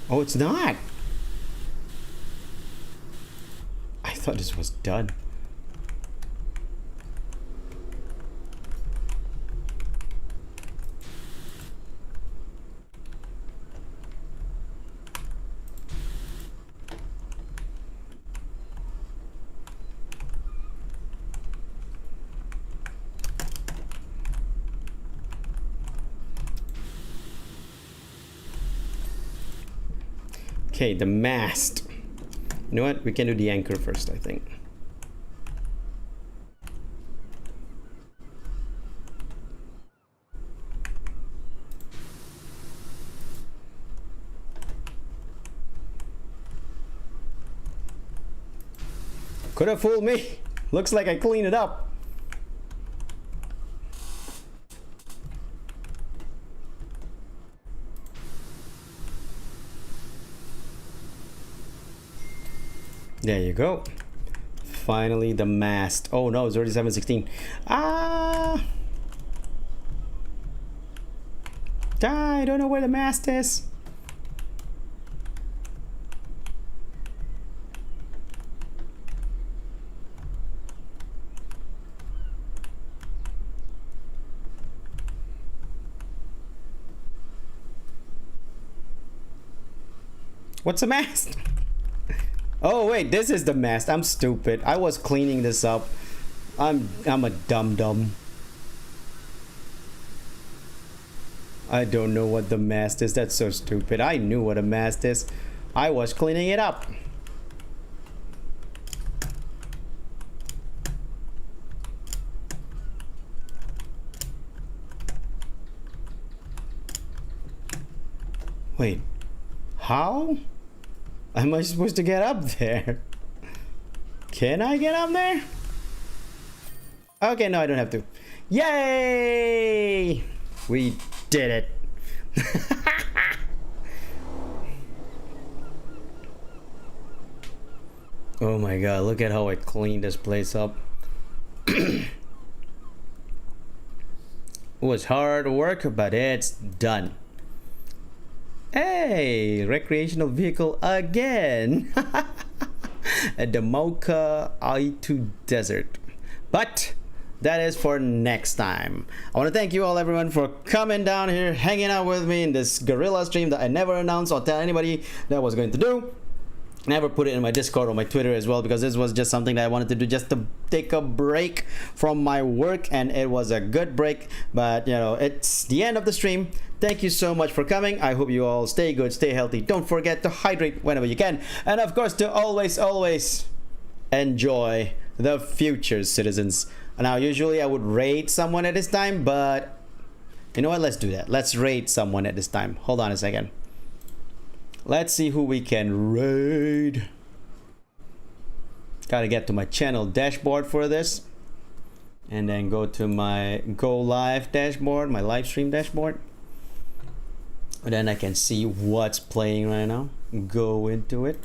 Speaker 1: Oh, it's not. I thought this was done. Okay, the mast. You know what? We can do the anchor first, I think. Could have fooled me. Looks like I cleaned it up. There you go. Finally, the mast. Oh no, it's already 7:16. I don't know where the mast is. What's a mast? Oh wait, this is the mast. I'm stupid. I was cleaning this up. I'm a dum-dum. I don't know what the mast is. That's so stupid. I knew what a mast is. I was cleaning it up. Wait, how am I supposed to get up there? Can I get up there? Okay, no, I don't have to. Yay! We did it. Oh my god, look at how I cleaned this place up. It was hard work, but it's done. Hey, recreational vehicle again. At the Mocha I2 Desert. But that is for next time. I want to thank you all, everyone, for coming down here, hanging out with me in this Guerilla stream that I never announced or tell anybody that I was going to do. Never put it in my Discord or my Twitter as well, because this was just something that I wanted to do just to take a break from my work, and it was a good break. But you know, it's the end of the stream. Thank you so much for coming. I hope you all stay good, stay healthy. Don't forget to hydrate whenever you can, and of course to always enjoy the future, citizens. Now usually I would raid someone at this time, but you know what, let's do that. Let's raid someone at this time. Hold on a second. Let's see who we can raid. Gotta get to my channel dashboard for this, and then go to my go live dashboard, my live stream dashboard, and then I can see what's playing right now. Go into it.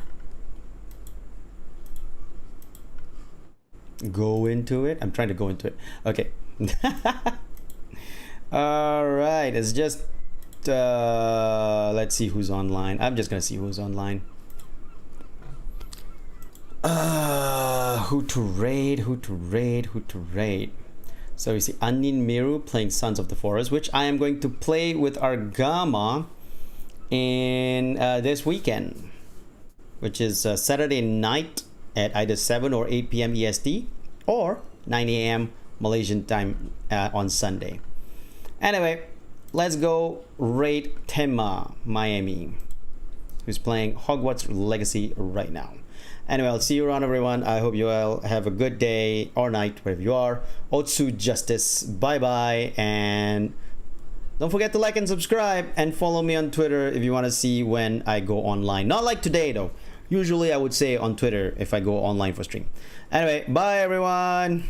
Speaker 1: Go into it. I'm trying to go into it. Okay. All right, it's just let's see who's online. I'm just gonna see who's online. Who to raid, who to raid, who to raid. So you see Anin Miru playing Sons of the Forest, which I am going to play with Argama in this weekend, which is Saturday night at either 7 or 8 p.m. EST or 9 a.m. Malaysian time on Sunday. Anyway, let's go raid Tema Miami, who's playing Hogwarts Legacy right now. Anyway, I'll see you around, everyone. I hope you all have a good day or night, wherever you are. Otsu Justice. Bye bye. And don't forget to like and subscribe. And follow me on Twitter if you want to see when I go online. Not like today, though. Usually I would say on Twitter if I go online for stream. Anyway, bye, everyone.